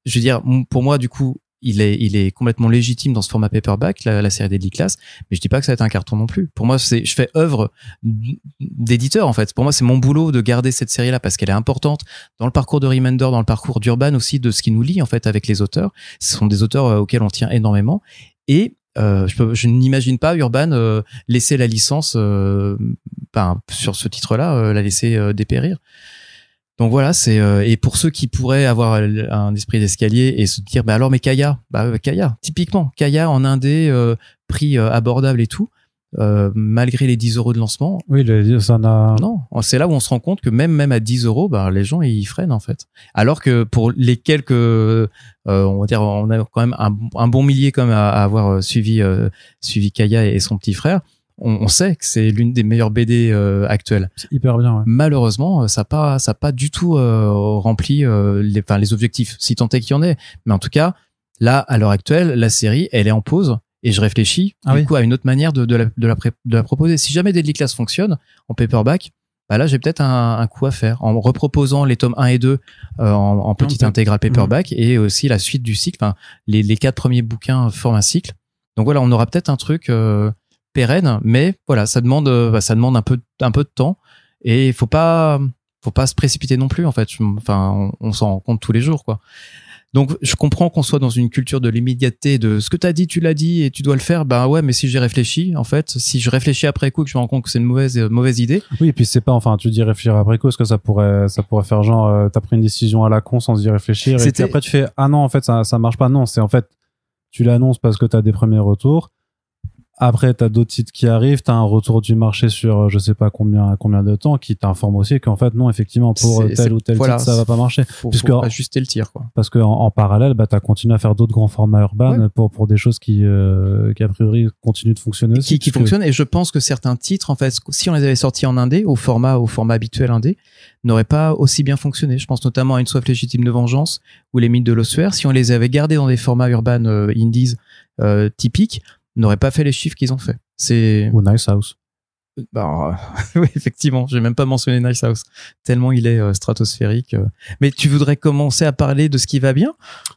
je veux dire, pour moi du coup il est complètement légitime dans ce format paperback, la série Deadly Class, mais je dis pas que ça va être un carton non plus. Pour moi, je fais œuvre d'éditeur, en fait. Pour moi, c'est mon boulot de garder cette série-là parce qu'elle est importante dans le parcours de Remender, dans le parcours d'Urban aussi, de ce qui nous lie, en fait, avec les auteurs. Ce sont des auteurs auxquels on tient énormément. Et, je n'imagine pas Urban laisser la licence, sur ce titre-là, la laisser dépérir. Donc voilà, et pour ceux qui pourraient avoir un esprit d'escalier et se dire mais Kaya, typiquement Kaya en indé, prix abordable et tout, malgré les 10 € de lancement. Oui, ça n'a. Non, c'est là où on se rend compte que même à 10 €, les gens ils freinent en fait. Alors que pour les quelques, on va dire, on a quand même un bon millier comme à avoir suivi Kaya et son petit frère. On sait que c'est l'une des meilleures BD actuelles. C'est hyper bien. Ouais. Malheureusement, ça a pas du tout rempli les objectifs, si tant est qu'il y en ait. Mais en tout cas, là, à l'heure actuelle, la série, elle est en pause et je réfléchis du coup à une autre manière de la proposer. Si jamais Deadly Class fonctionne en paperback, là, j'ai peut-être un coup à faire en reproposant les tomes 1 et 2 en petite intégrale paperback et aussi la suite du cycle. Les 4 premiers bouquins forment un cycle. Donc voilà, on aura peut-être un truc pérenne, mais voilà, ça demande un peu de temps et il faut pas se précipiter non plus en fait. On s'en rend compte tous les jours quoi. Donc je comprends qu'on soit dans une culture de l'immédiateté, de ce que t'as dit, tu l'as dit et tu dois le faire. Bah ouais, mais si j'ai réfléchi, en fait, si je réfléchis après coup, que je me rends compte que c'est une mauvaise idée. Oui, et puis c'est pas, enfin, tu dis réfléchir après coup, parce que ça pourrait faire genre, t'as pris une décision à la con sans y réfléchir, et puis après tu fais, ah non, en fait, ça marche pas. Non, c'est en fait, tu l'annonces parce que t'as des premiers retours. Après, t'as d'autres sites qui arrivent, t'as un retour du marché sur je sais pas combien de temps qui t'informe aussi qu'en fait non, effectivement pour tel ou tel voilà, site ça va pas marcher. Faut ajuster le tir quoi. Parce que en parallèle, bah t'as continué à faire d'autres grands formats urbains pour des choses qui a priori continuent de fonctionner aussi. Qui fonctionnent, et je pense que certains titres en fait, si on les avait sortis en indé au format habituel indé, n'auraient pas aussi bien fonctionné. Je pense notamment à Une soif légitime de vengeance ou Les mythes de l'ossuaire. Si on les avait gardés dans des formats urbains indies typiques, n'aurait pas fait les chiffres qu'ils ont fait. Ou Nice House. Bah, oui, effectivement, j'ai même pas mentionné Nice House tellement il est stratosphérique. Mais tu voudrais commencer à parler de ce qui va bien?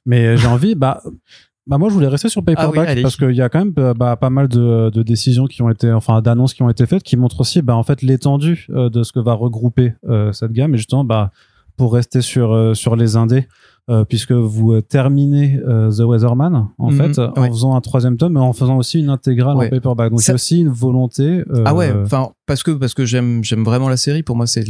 Mais j'ai envie, moi je voulais rester sur Paperback parce qu'il y a quand même pas mal de décisions qui ont été, enfin d'annonces qui ont été faites qui montrent aussi en fait l'étendue de ce que va regrouper cette gamme, et justement pour rester sur les indés. Puisque vous terminez The Weatherman en fait en faisant un 3e tome, mais en faisant aussi une intégrale en paperback. Donc il y a aussi une volonté. Enfin parce que j'aime vraiment la série. Pour moi c'est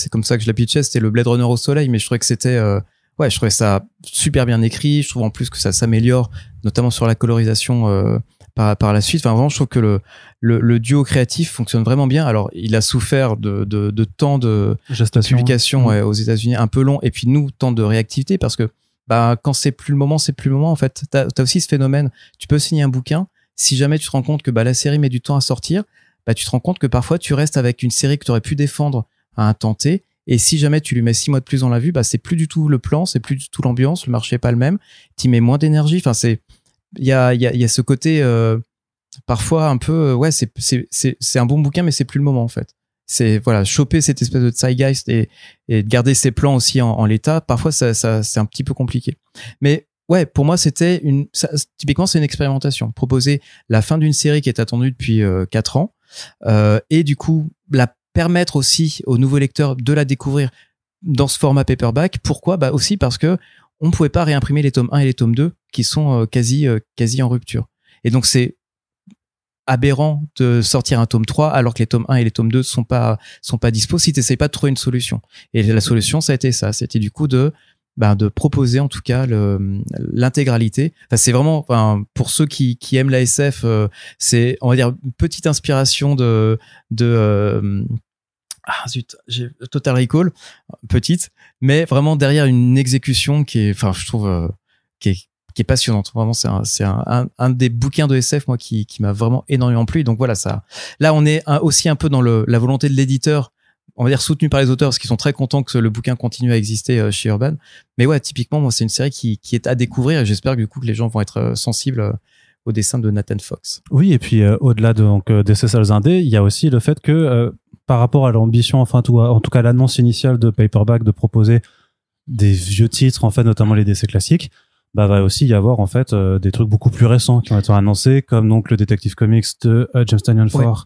comme ça que je la pitchais. C'était le Blade Runner au soleil, mais je trouvais que c'était je trouvais ça super bien écrit. Je trouve en plus que ça s'améliore, notamment sur la colorisation par la suite. Enfin vraiment, je trouve que le duo créatif fonctionne vraiment bien. Alors il a souffert de temps de publication aux États-Unis un peu long, et puis nous temps de réactivité, parce que quand c'est plus le moment en fait. T'as aussi ce phénomène, tu peux signer un bouquin, si jamais tu te rends compte que la série met du temps à sortir, tu te rends compte que parfois tu restes avec une série que tu aurais pu défendre à un temps T, et si jamais tu lui mets 6 mois de plus dans la vue, c'est plus du tout le plan, c'est plus du tout l'ambiance, le marché est pas le même, t'y mets moins d'énergie. Enfin il y a ce côté parfois un peu c'est un bon bouquin, mais c'est plus le moment en fait. C'est choper cette espèce de zeitgeist et de garder ses plans aussi en l'état, parfois ça c'est un petit peu compliqué. Mais pour moi c'était typiquement c'est une expérimentation, proposer la fin d'une série qui est attendue depuis 4 ans et du coup la permettre aussi aux nouveaux lecteurs de la découvrir dans ce format paperback. Pourquoi? Aussi parce que on pouvait pas réimprimer les tomes 1 et les tomes 2 qui sont quasi en rupture. Et donc c'est aberrant de sortir un tome 3 alors que les tomes 1 et les tomes 2 sont pas dispo si t'essayes pas de trouver une solution. Et la solution, ça a été ça. C'était du coup de proposer en tout cas l'intégralité. Enfin, c'est vraiment, pour ceux qui aiment la SF, c'est, on va dire, une petite inspiration j'ai Total Recall, petite, mais vraiment derrière une exécution qui est, je trouve, qui est passionnante. Vraiment, c'est un des bouquins de SF, moi, qui m'a vraiment énormément plu. Donc voilà, là, on est aussi un peu dans la volonté de l'éditeur, on va dire soutenu par les auteurs, parce qu'ils sont très contents que le bouquin continue à exister chez Urban. Mais typiquement, moi, c'est une série qui est à découvrir, et j'espère que du coup, que les gens vont être sensibles au dessin de Nathan Fox. Oui, et puis au-delà de ces seuls indés, il y a aussi le fait que par rapport à l'ambition, en tout cas l'annonce initiale de Paperback de proposer des vieux titres, en fait, notamment les DC classiques, va aussi y avoir en fait des trucs beaucoup plus récents qui vont être annoncés, comme donc le Detective Comics de James Tynion Ford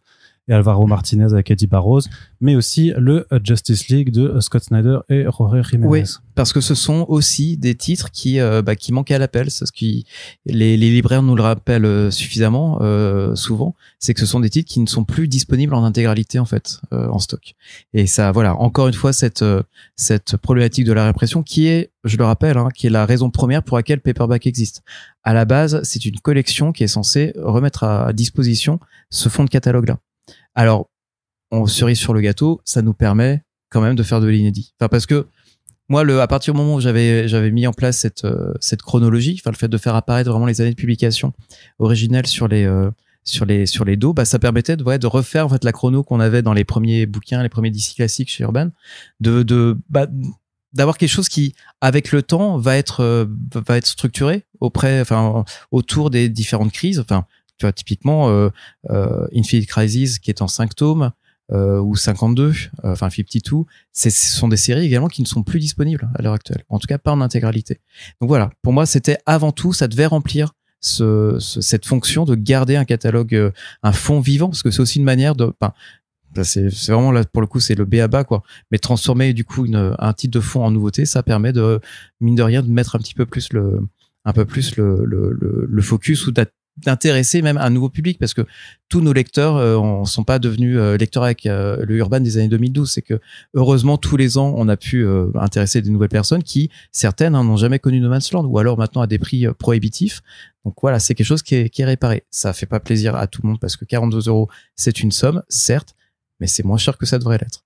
et Alvaro Martinez avec Eddie Barrows, mais aussi le Justice League de Scott Snyder et Jorge Jiménez. Oui, parce que ce sont aussi des titres qui manquaient à l'appel. C'est ce qui les libraires nous le rappellent suffisamment souvent, c'est que ce sont des titres qui ne sont plus disponibles en intégralité en fait en stock. Et ça, encore une fois cette problématique de la réimpression qui est, je le rappelle, qui est la raison première pour laquelle Paperback existe. À la base, c'est une collection qui est censée remettre à disposition ce fonds de catalogue-là. Alors, on cerise sur le gâteau, ça nous permet quand même de faire de l'inédit. Parce que moi, à partir du moment où j'avais mis en place cette chronologie, le fait de faire apparaître vraiment les années de publication originelles sur les dos, ça permettait de refaire en fait la chrono qu'on avait dans les premiers bouquins, les premiers DC classiques chez Urban, d'avoir quelque chose qui, avec le temps, va être structuré autour des différentes crises. Tu vois, typiquement, Infinite Crisis, qui est en 5 tomes, ou 52, 52, ce sont des séries également qui ne sont plus disponibles à l'heure actuelle. En tout cas, pas en intégralité. Donc voilà, pour moi, c'était avant tout, ça devait remplir cette fonction de garder un catalogue, un fond vivant, parce que c'est aussi une manière c'est vraiment là pour le coup c'est le b.a.-ba quoi. Mais transformer du coup un titre de fond en nouveauté, ça permet de mine de rien de mettre un peu plus le focus ou d'intéresser même un nouveau public, parce que tous nos lecteurs ne sont pas devenus lecteurs avec le Urban des années 2012. C'est que heureusement tous les ans on a pu intéresser des nouvelles personnes qui, certaines n'ont jamais connu No Man's Land, ou alors maintenant à des prix prohibitifs. Donc voilà, c'est quelque chose qui est réparé. Ça fait pas plaisir à tout le monde parce que 42 € c'est une somme, certes, mais c'est moins cher que ça devrait l'être.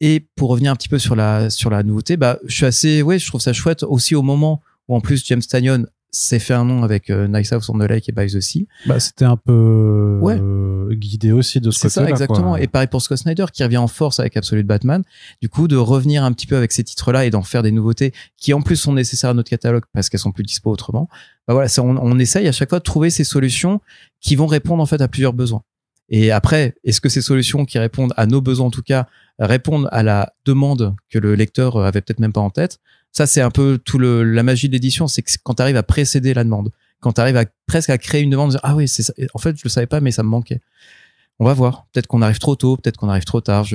Et pour revenir un petit peu sur la nouveauté, je trouve ça chouette aussi au moment où en plus James Tynion s'est fait un nom avec Nice House on the Lake et By the Sea. C'était un peu guidé aussi de ce côté-là. C'est ça, exactement. Quoi. Et pareil pour Scott Snyder qui revient en force avec Absolute Batman. Du coup, de revenir un petit peu avec ces titres-là et d'en faire des nouveautés qui en plus sont nécessaires à notre catalogue parce qu'elles sont plus dispo autrement. Voilà, on essaye à chaque fois de trouver ces solutions qui vont répondre en fait à plusieurs besoins. Et après, est-ce que ces solutions qui répondent à nos besoins en tout cas répondent à la demande que le lecteur avait peut-être même pas en tête? Ça, c'est un peu la magie de l'édition, c'est que quand tu arrives à précéder la demande, quand tu arrives presque à créer une demande, ah oui, c'est ça. En fait, je le savais pas, mais ça me manquait. On va voir. Peut-être qu'on arrive trop tôt, peut-être qu'on arrive trop tard.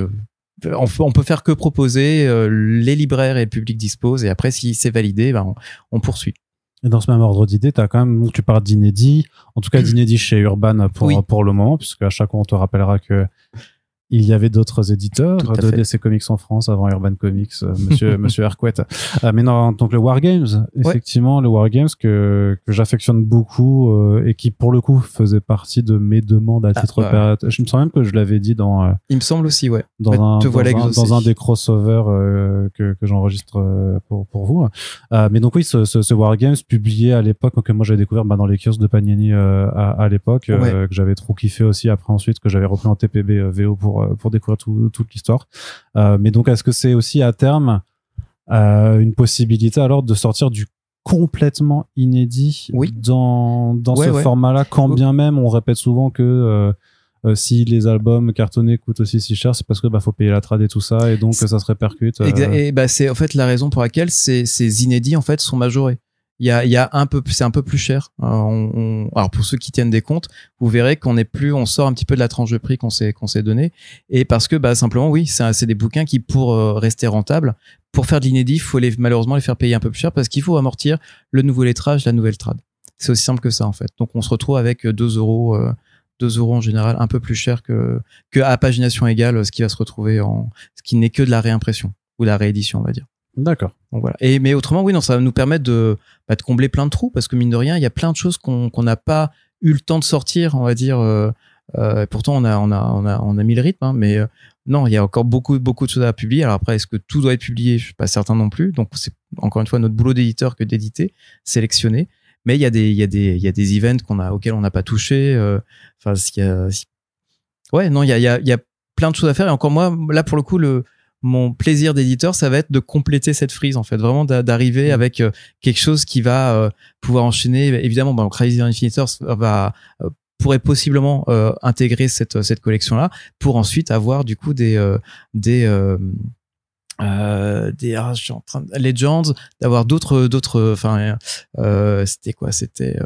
On peut faire que proposer, les libraires et le public disposent, et après, si c'est validé, on poursuit. Et dans ce même ordre d'idée, t'as quand même, donc tu parles d'inédit, en tout cas d'inédit chez Urban pour le moment, puisque à chaque fois on te rappellera que il y avait d'autres éditeurs de DC Comics en France avant Urban Comics, monsieur Hercouet. Mais non, donc le Wargames, effectivement, le Wargames que j'affectionne beaucoup et qui pour le coup faisait partie de mes demandes à titre opérateur. Je me sens même que je l'avais dit dans. Il me semble aussi, ouais. Dans un des crossovers que j'enregistre pour vous. Mais donc oui, ce Wargames publié à l'époque que moi j'avais découvert dans les kiosques de Panini à l'époque, que j'avais trop kiffé aussi après ensuite, que j'avais repris en TPB VO pour découvrir toute l'histoire. Mais donc, est-ce que c'est aussi à terme une possibilité alors de sortir du complètement inédit dans ce format-là, quand bien même on répète souvent que si les albums cartonnés coûtent aussi si cher, c'est parce que faut payer la trad et tout ça, et donc ça se répercute. Et c'est en fait la raison pour laquelle ces inédits en fait sont majorés. Il y a c'est un peu plus cher. Alors pour ceux qui tiennent des comptes, vous verrez on sort un petit peu de la tranche de prix qu'on s'est donné. Et parce que, simplement, oui, c'est des bouquins qui, pour rester rentables, pour faire de l'inédit, il faut malheureusement les faire payer un peu plus cher parce qu'il faut amortir le nouveau lettrage, la nouvelle trad. C'est aussi simple que ça, en fait. Donc, on se retrouve avec 2 € en général, un peu plus cher que à pagination égale, ce qui va se retrouver ce qui n'est que de la réimpression ou de la réédition, on va dire. D'accord. Donc voilà. Mais autrement, oui, non, ça va nous permettre de combler plein de trous parce que mine de rien, il y a plein de choses qu'on n'a pas eu le temps de sortir, on va dire. Pourtant, on a mis le rythme, hein, mais non, il y a encore beaucoup de choses à publier. Alors après, est-ce que tout doit être publié? Je suis pas certain non plus. Donc c'est encore une fois notre boulot d'éditeur que d'éditer, sélectionner. Mais il y a des events auxquels on n'a pas touché. Enfin, il y a plein de choses à faire. Et encore moi, là pour le coup, mon plaisir d'éditeur, ça va être de compléter cette frise, en fait, vraiment d'arriver avec quelque chose qui va pouvoir enchaîner. Évidemment, Crazy Infinitor pourrait possiblement intégrer cette collection-là pour ensuite avoir du coup des je suis en train Legends, d'avoir d'autres c'était quoi, c'était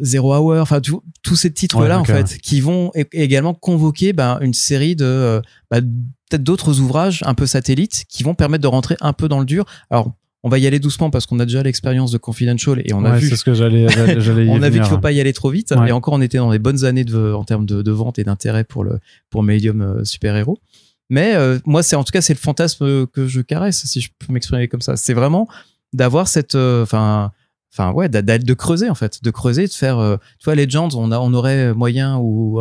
Zero Hour, enfin tous ces titres-là en fait qui vont également convoquer une série de peut-être d'autres ouvrages un peu satellites qui vont permettre de rentrer un peu dans le dur. Alors on va y aller doucement parce qu'on a déjà l'expérience de Confidential et on a vu c'est ce que j'allais on a vu qu'il faut pas y aller trop vite, et encore on était dans les bonnes années en termes de vente et d'intérêt pour Medium super-héros. Mais moi c'est le fantasme que je caresse, si je peux m'exprimer comme ça. C'est vraiment d'avoir cette de creuser en fait, de faire tu vois, Legends, on aurait moyen ou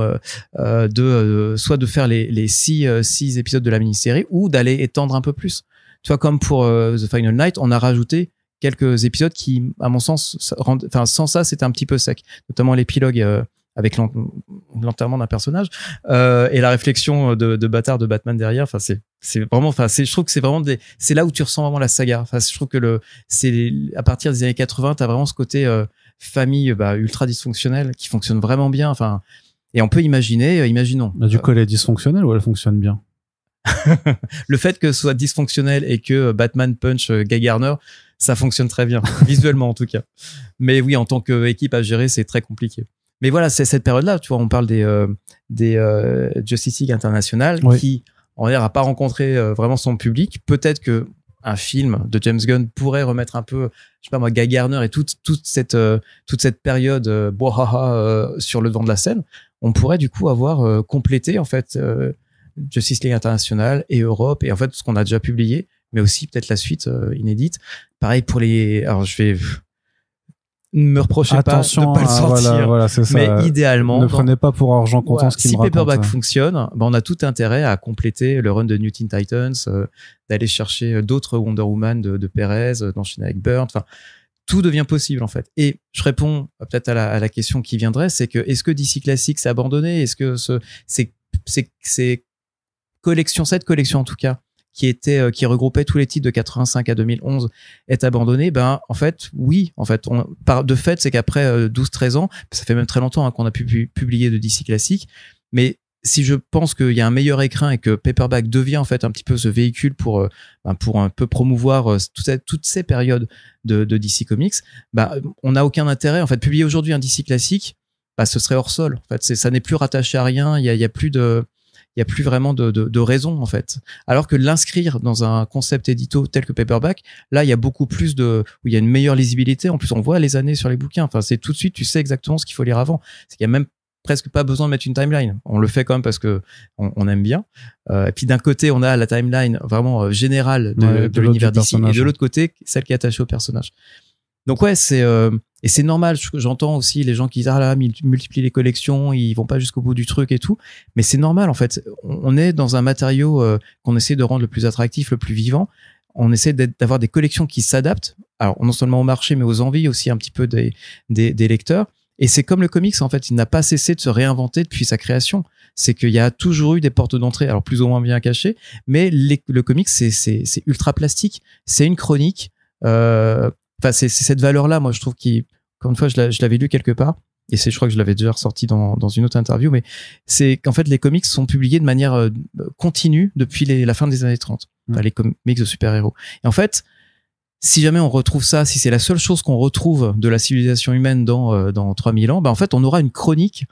soit de faire les 6 épisodes de la mini-série ou d'aller étendre un peu plus. Tu vois, comme pour The Final Night, on a rajouté quelques épisodes qui, à mon sens, sans ça, c'était un petit peu sec, notamment l'épilogue avec l'enterrement d'un personnage et la réflexion de bâtard de Batman derrière. Enfin, c'est vraiment, je trouve que c'est vraiment c'est là où tu ressens vraiment la saga. Enfin, je trouve que c'est à partir des années 80, t'as vraiment ce côté famille ultra dysfonctionnelle qui fonctionne vraiment bien. Enfin, et on peut imaginons. Du coup, elle est dysfonctionnelle ou elle fonctionne bien? Le fait que ce soit dysfonctionnel et que Batman punch Guy Garner, ça fonctionne très bien, visuellement en tout cas. Mais oui, en tant qu'équipe à gérer, c'est très compliqué. Mais voilà, c'est cette période-là, tu vois, on parle des Justice League International qui, en l'air, a pas rencontré vraiment son public. Peut-être que un film de James Gunn pourrait remettre un peu, je sais pas moi, Guy Garner et toute cette période sur le devant de la scène. On pourrait du coup avoir complété en fait Justice League International et Europe et en fait ce qu'on a déjà publié, mais aussi peut-être la suite inédite. Pareil pour les. Alors je vais. Ne me reprochez Attention, pas de pas le sortir. Voilà, c'est ça. Mais idéalement, ne prenez pas pour argent comptant ce qu'il me raconte. Si Paperback fonctionne, on a tout intérêt à compléter le run de New Teen Titans, d'aller chercher d'autres Wonder Woman de Perez, d'enchaîner avec Byrne. Enfin, tout devient possible en fait. Et je réponds peut-être à la question qui viendrait, c'est que est-ce que DC Classics s'est abandonné? Est-ce que cette collection en tout cas, qui regroupait tous les titres de 85 à 2011 est abandonné, ben en fait oui, en fait de fait c'est qu'après 12-13 ans, ça fait même très longtemps qu'on a pu publier de DC Classic, mais si je pense qu'il y a un meilleur écrin et que Paperback devient en fait un petit peu ce véhicule pour un peu promouvoir toutes ces périodes de DC Comics, on n'a aucun intérêt en fait publier aujourd'hui un DC Classic, ce serait hors sol en fait, ça n'est plus rattaché à rien, il y a plus vraiment de raison en fait. Alors que l'inscrire dans un concept édito tel que Paperback, là il y a beaucoup plus où il y a une meilleure lisibilité. En plus on voit les années sur les bouquins. Enfin c'est tout de suite, tu sais exactement ce qu'il faut lire avant. C'est qu'il y a même presque pas besoin de mettre une timeline. On le fait quand même parce que on aime bien. Et puis d'un côté on a la timeline vraiment générale de l'univers d'ici, et de l'autre côté celle qui est attachée au personnage. Donc ouais, et c'est normal. J'entends aussi les gens qui disent multiplient les collections, ils vont pas jusqu'au bout du truc et tout. Mais c'est normal en fait. On est dans un matériau qu'on essaie de rendre le plus attractif, le plus vivant. On essaie d'avoir des collections qui s'adaptent. Alors non seulement au marché, mais aux envies aussi un petit peu des lecteurs. Et c'est comme le comics en fait, il n'a pas cessé de se réinventer depuis sa création. C'est qu'il y a toujours eu des portes d'entrée, alors plus ou moins bien cachées, mais le comics c'est ultra plastique. C'est une chronique. Enfin, c'est cette valeur-là, moi, je trouve encore une fois, je l'avais lu quelque part, et je crois que je l'avais déjà ressorti dans une autre interview, mais c'est qu'en fait, les comics sont publiés de manière continue depuis la fin des années 30. Enfin, les comics de super-héros. Et en fait, si jamais on retrouve ça, si c'est la seule chose qu'on retrouve de la civilisation humaine dans 3000 ans, en fait, on aura une chronique,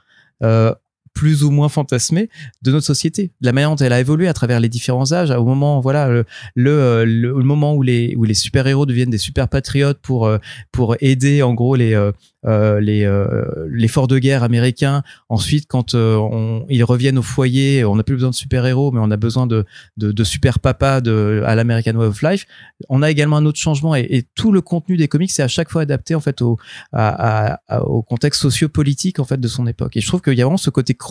plus ou moins fantasmée de notre société, de la manière dont elle a évolué à travers les différents âges, au moment le moment où les super-héros deviennent des super patriotes pour aider en gros l'effort de guerre américain. Ensuite, quand ils reviennent au foyer, on n'a plus besoin de super-héros, mais on a besoin de super papa à l'American Way of Life. On a également un autre changement, et tout le contenu des comics c'est à chaque fois adapté en fait au contexte socio-politique en fait de son époque. Et je trouve qu'il y a vraiment ce côté chronique.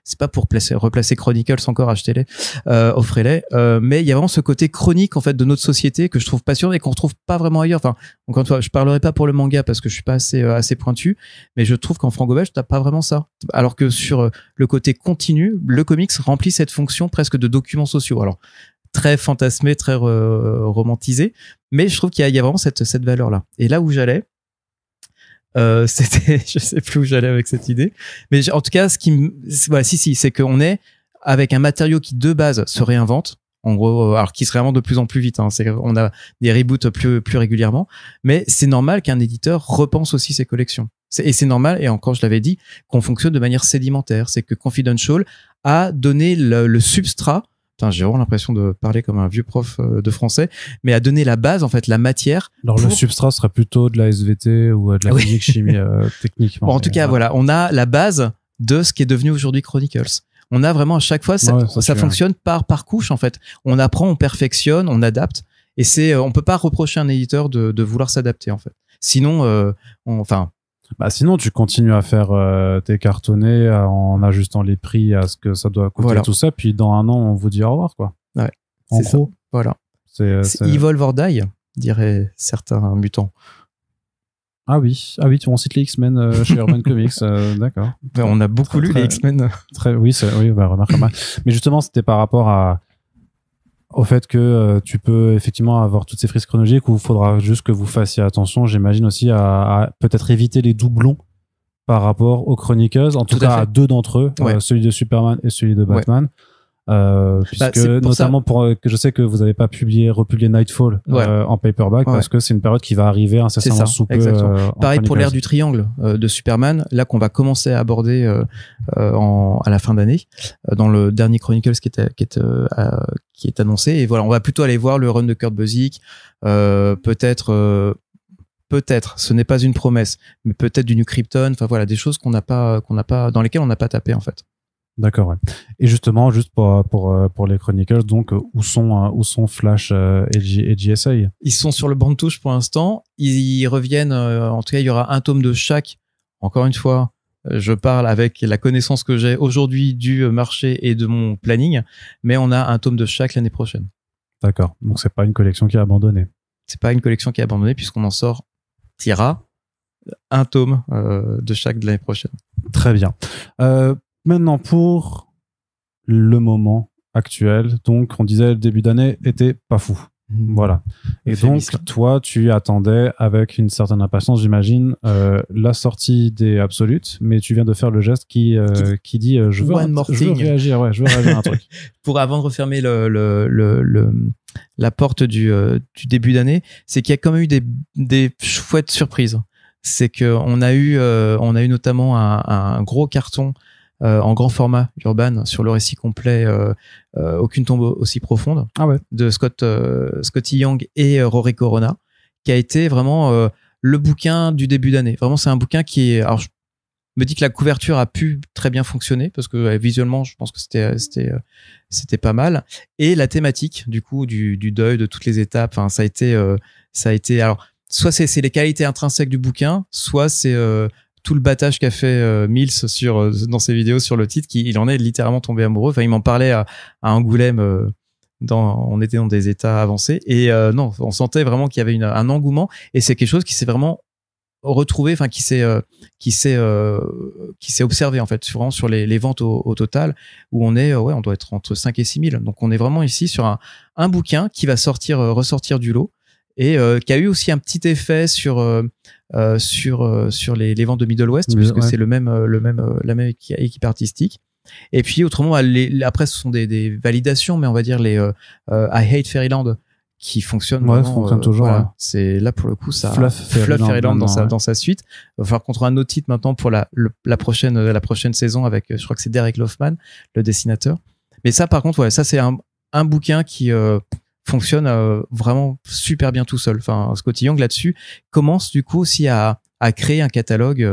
C'est pas pour replacer Chronicles encore, achetez-les, offrez-les, mais il y a vraiment ce côté chronique en fait de notre société que je trouve passionnant et qu'on retrouve pas vraiment ailleurs. Enfin, encore une fois, je parlerai pas pour le manga parce que je suis pas assez pointu, mais je trouve qu'en franco-belge t'as pas vraiment ça. Alors que sur le côté continu, le comics remplit cette fonction presque de documents sociaux. Alors très fantasmé, très romantisé, mais je trouve qu'il y a vraiment cette valeur là. Et là où j'allais, c'était, je sais plus où j'allais avec cette idée, mais en tout cas, c'est qu'on est avec un matériau qui de base se réinvente, en gros, alors qui se réinvente de plus en plus vite. On a des reboots plus régulièrement, mais c'est normal qu'un éditeur repense aussi ses collections. Et c'est normal, et encore je l'avais dit, qu'on fonctionne de manière sédimentaire. C'est que Confidential a donné le substrat. J'ai vraiment l'impression de parler comme un vieux prof de français, mais à donner la base, en fait, la matière. Alors le substrat serait plutôt de la SVT ou de la physique chimie techniquement. Bon, en tout cas, voilà, on a la base de ce qui est devenu aujourd'hui Chronicles. On a vraiment à chaque fois, ça fonctionne par couche en fait. On apprend, on perfectionne, on adapte, et on peut pas reprocher à un éditeur de vouloir s'adapter en fait. Sinon, sinon, tu continues à faire tes cartonnés en ajustant les prix à ce que ça doit coûter, tout ça. Puis dans un an, on vous dit au revoir, quoi. Ouais. En gros. Ça. Voilà. C'est Evolve or Die, diraient certains mutants. Ah oui, on cite les X-Men chez Urban Comics, d'accord. On a beaucoup lu les X-Men. Remarque. Mais justement, c'était par rapport au fait que tu peux effectivement avoir toutes ces frises chronologiques, où il faudra juste que vous fassiez attention, j'imagine aussi, à peut-être éviter les doublons par rapport aux Chronicles, en tout cas à deux d'entre eux, celui de Superman et celui de Batman. puisque notamment que je sais que vous n'avez pas republié Nightfall en paperback parce que c'est une période qui va arriver incessamment sous peu. Pareil pour l'ère du triangle de Superman, là qu'on va commencer à aborder à la fin d'année dans le dernier Chronicles qui est annoncé. Et voilà, on va plutôt aller voir le run de Kurt Busiek, peut-être, ce n'est pas une promesse, mais peut-être du New Krypton. Enfin voilà, des choses dans lesquelles on n'a pas tapé en fait. D'accord. Ouais. Et justement, juste pour les Chronicles, donc où sont Flash et JSA? Ils sont sur le banc de touche pour l'instant. Ils reviennent. En tout cas, il y aura un tome de chaque. Encore une fois, je parle avec la connaissance que j'ai aujourd'hui du marché et de mon planning, mais on a un tome de chaque l'année prochaine. D'accord. Donc c'est pas une collection qui est abandonnée. C'est pas une collection qui est abandonnée puisqu'on en sortira un tome de chaque de l'année prochaine. Très bien. Maintenant, pour le moment actuel, donc on disait le début d'année était pas fou. Voilà. Et donc, toi, tu attendais avec une certaine impatience, j'imagine, la sortie des Absolutes, mais tu viens de faire le geste qui dit je veux réagir à un truc. Avant de refermer la porte du début d'année, c'est qu'il y a quand même eu des chouettes surprises. C'est qu'on a eu notamment un gros carton en grand format Urban sur le récit complet Aucune tombe aussi profonde de Scotty Young et Rory Corona, qui a été vraiment le bouquin du début d'année. Vraiment, c'est un bouquin qui est... Alors, je me dis que la couverture a pu très bien fonctionner parce que visuellement, je pense que c'était pas mal. Et la thématique du coup du deuil, de toutes les étapes, enfin ça a été alors soit c'est les qualités intrinsèques du bouquin, soit c'est tout le battage qu'a fait Mills dans ses vidéos sur le titre, il en est littéralement tombé amoureux. Enfin, il m'en parlait à Angoulême. On était dans des états avancés et non, on sentait vraiment qu'il y avait un engouement et c'est quelque chose qui s'est vraiment retrouvé, enfin qui s'est observé en fait sur les ventes au total, où on doit être entre 5 et 6 000. Donc on est vraiment ici sur un bouquin qui va ressortir du lot et qui a eu aussi un petit effet sur les ventes de Middle West, puisque c'est la même équipe artistique. Et puis autrement, après ce sont des validations, mais on va dire les I Hate Fairyland qui fonctionnent vraiment, fonctionne toujours. Voilà. C'est là pour le coup ça Fluff Fairyland dans sa suite. Il va falloir qu'on trouve un autre titre maintenant pour la prochaine saison avec, je crois que c'est Derek Loffman, le dessinateur. Mais ça par contre, ça c'est un bouquin qui fonctionne vraiment super bien tout seul. Enfin, Scotty Young là-dessus commence du coup aussi à créer un catalogue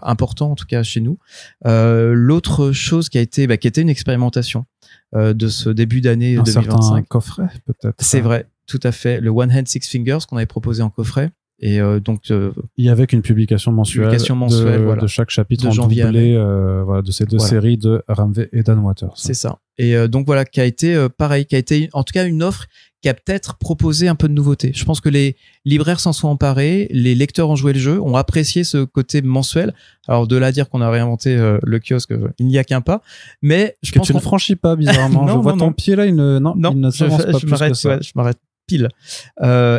important en tout cas chez nous. L'autre chose qui a été une expérimentation de ce début d'année 2025. Un certain coffret peut-être. C'est vrai, tout à fait. Le One Hand Six Fingers qu'on avait proposé en coffret. Et donc il y avait une publication mensuelle de chaque chapitre de en janvier doublé de ces deux séries de Ramvé et Dan Waters. C'est ça. Et donc voilà, qui a été en tout cas une offre qui a peut-être proposé un peu de nouveauté. Je pense que les libraires s'en sont emparés, les lecteurs ont joué le jeu, ont apprécié ce côté mensuel. Alors de là à dire qu'on a réinventé le kiosque, il n'y a qu'un pas. Mais je pense que tu ne franchis pas bizarrement. Non, je vois ton pied là, il ne s'avance pas plus que ça. Je m'arrête pile.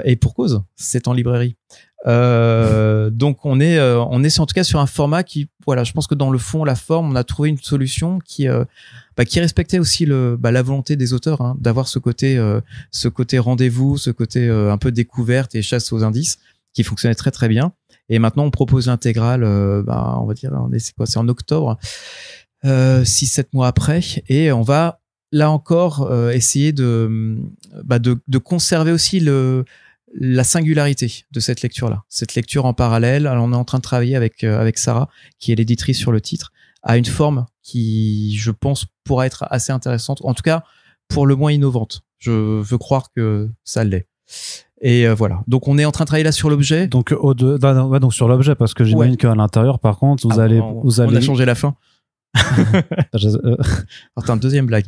Et pour cause, c'est en librairie. Donc on est en tout cas sur un format qui, je pense que dans le fond, la forme, on a trouvé une solution qui respectait aussi la volonté des auteurs, hein, d'avoir ce côté rendez-vous, ce côté un peu découverte et chasse aux indices qui fonctionnait très très bien. Et maintenant on propose l'intégrale, on va dire, c'est en octobre, 6-7 mois après, et on va là encore essayer de conserver aussi la singularité de cette lecture-là. Cette lecture en parallèle, alors on est en train de travailler avec Sarah, qui est l'éditrice sur le titre, à une forme qui, je pense, pourra être assez intéressante, en tout cas pour le moins innovante. Je veux croire que ça l'est. Et voilà. Donc on est en train de travailler là sur l'objet. Donc donc sur l'objet, parce que j'imagine qu'à l'intérieur, par contre, vous allez. On a changé la fin. Alors t'as une deuxième blague.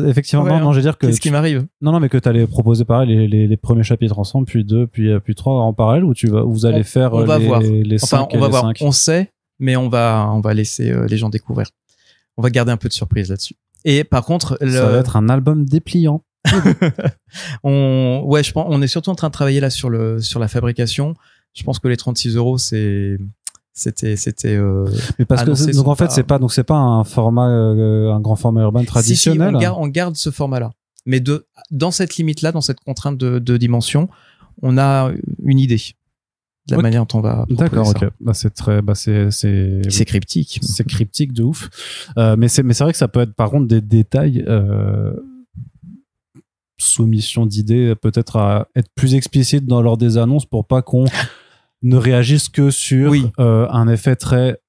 Effectivement, non, je veux dire que. Qu'est-ce qui m'arrive? Non, mais que tu allais proposer pareil les premiers chapitres ensemble, puis 2, puis 3 en parallèle, ou vous allez faire on va voir. Les 5 enfin, on va voir. 5. On sait, mais on va laisser les gens découvrir. On va garder un peu de surprise là-dessus. Et par contre, ça va être un album dépliant. Je pense, on est surtout en train de travailler là sur la fabrication. Je pense que les 36 €, C'était Mais parce annoncé que donc son en fait pas- c'est pas un format un grand format urbain traditionnel. Si, on garde ce format-là. Mais dans cette limite-là, dans cette contrainte de dimension, on a une idée de la manière dont on va proposer D'accord, ça. ok. Bah, C'est cryptique. C'est cryptique de ouf. Mais c'est vrai que ça peut être par contre des détails soumission d'idées peut-être à être plus explicite lors des annonces pour pas qu'on ne réagisse que sur un effet très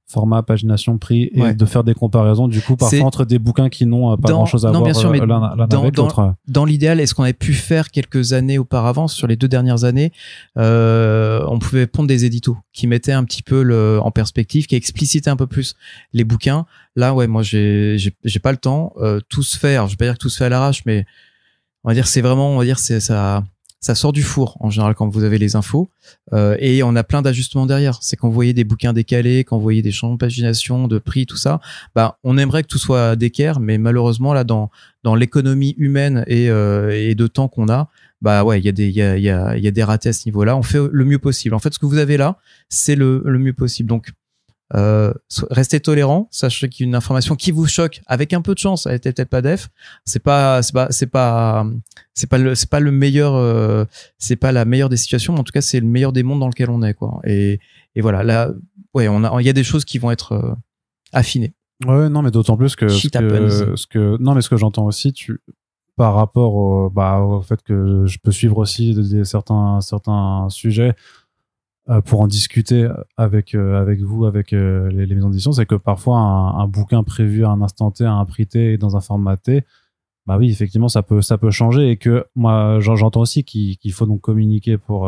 format, pagination, prix et de faire des comparaisons du coup parfois entre des bouquins qui n'ont pas grand chose à voir bien sûr, mais l'un avec l'autre. Dans l'idéal, est-ce qu'on avait pu faire quelques années auparavant, sur les 2 dernières années, on pouvait pondre des éditos qui mettaient un petit peu en perspective, qui explicitaient un peu plus les bouquins. Là, moi j'ai pas le temps. Tout se fait, alors je vais pas dire que tout se fait à l'arrache, mais on va dire ça sort du four en général quand vous avez les infos, et on a plein d'ajustements derrière. C'est quand vous voyez des bouquins décalés, quand vous voyez des changements de pagination, de prix, tout ça, on aimerait que tout soit d'équerre, mais malheureusement là dans l'économie humaine et de temps qu'on a, il y a des ratés à ce niveau-là. On fait le mieux possible. En fait, ce que vous avez là, c'est le mieux possible. Donc restez tolérant, sachez qu'il y a une information qui vous choque avec un peu de chance, elle était peut-être pas def, c'est pas le meilleur, c'est pas la meilleure des situations, mais en tout cas c'est le meilleur des mondes dans lequel on est, quoi. Et voilà, là il y a des choses qui vont être affinées. Ouais, non, mais d'autant plus que ce que j'entends aussi, par rapport au fait que je peux suivre aussi certains sujets pour en discuter avec vous, avec les maisons d'édition, c'est que parfois un bouquin prévu à un instant T, à un prix T et dans un format T, oui, effectivement, ça peut changer, et que moi, j'entends aussi qu'il faut donc communiquer pour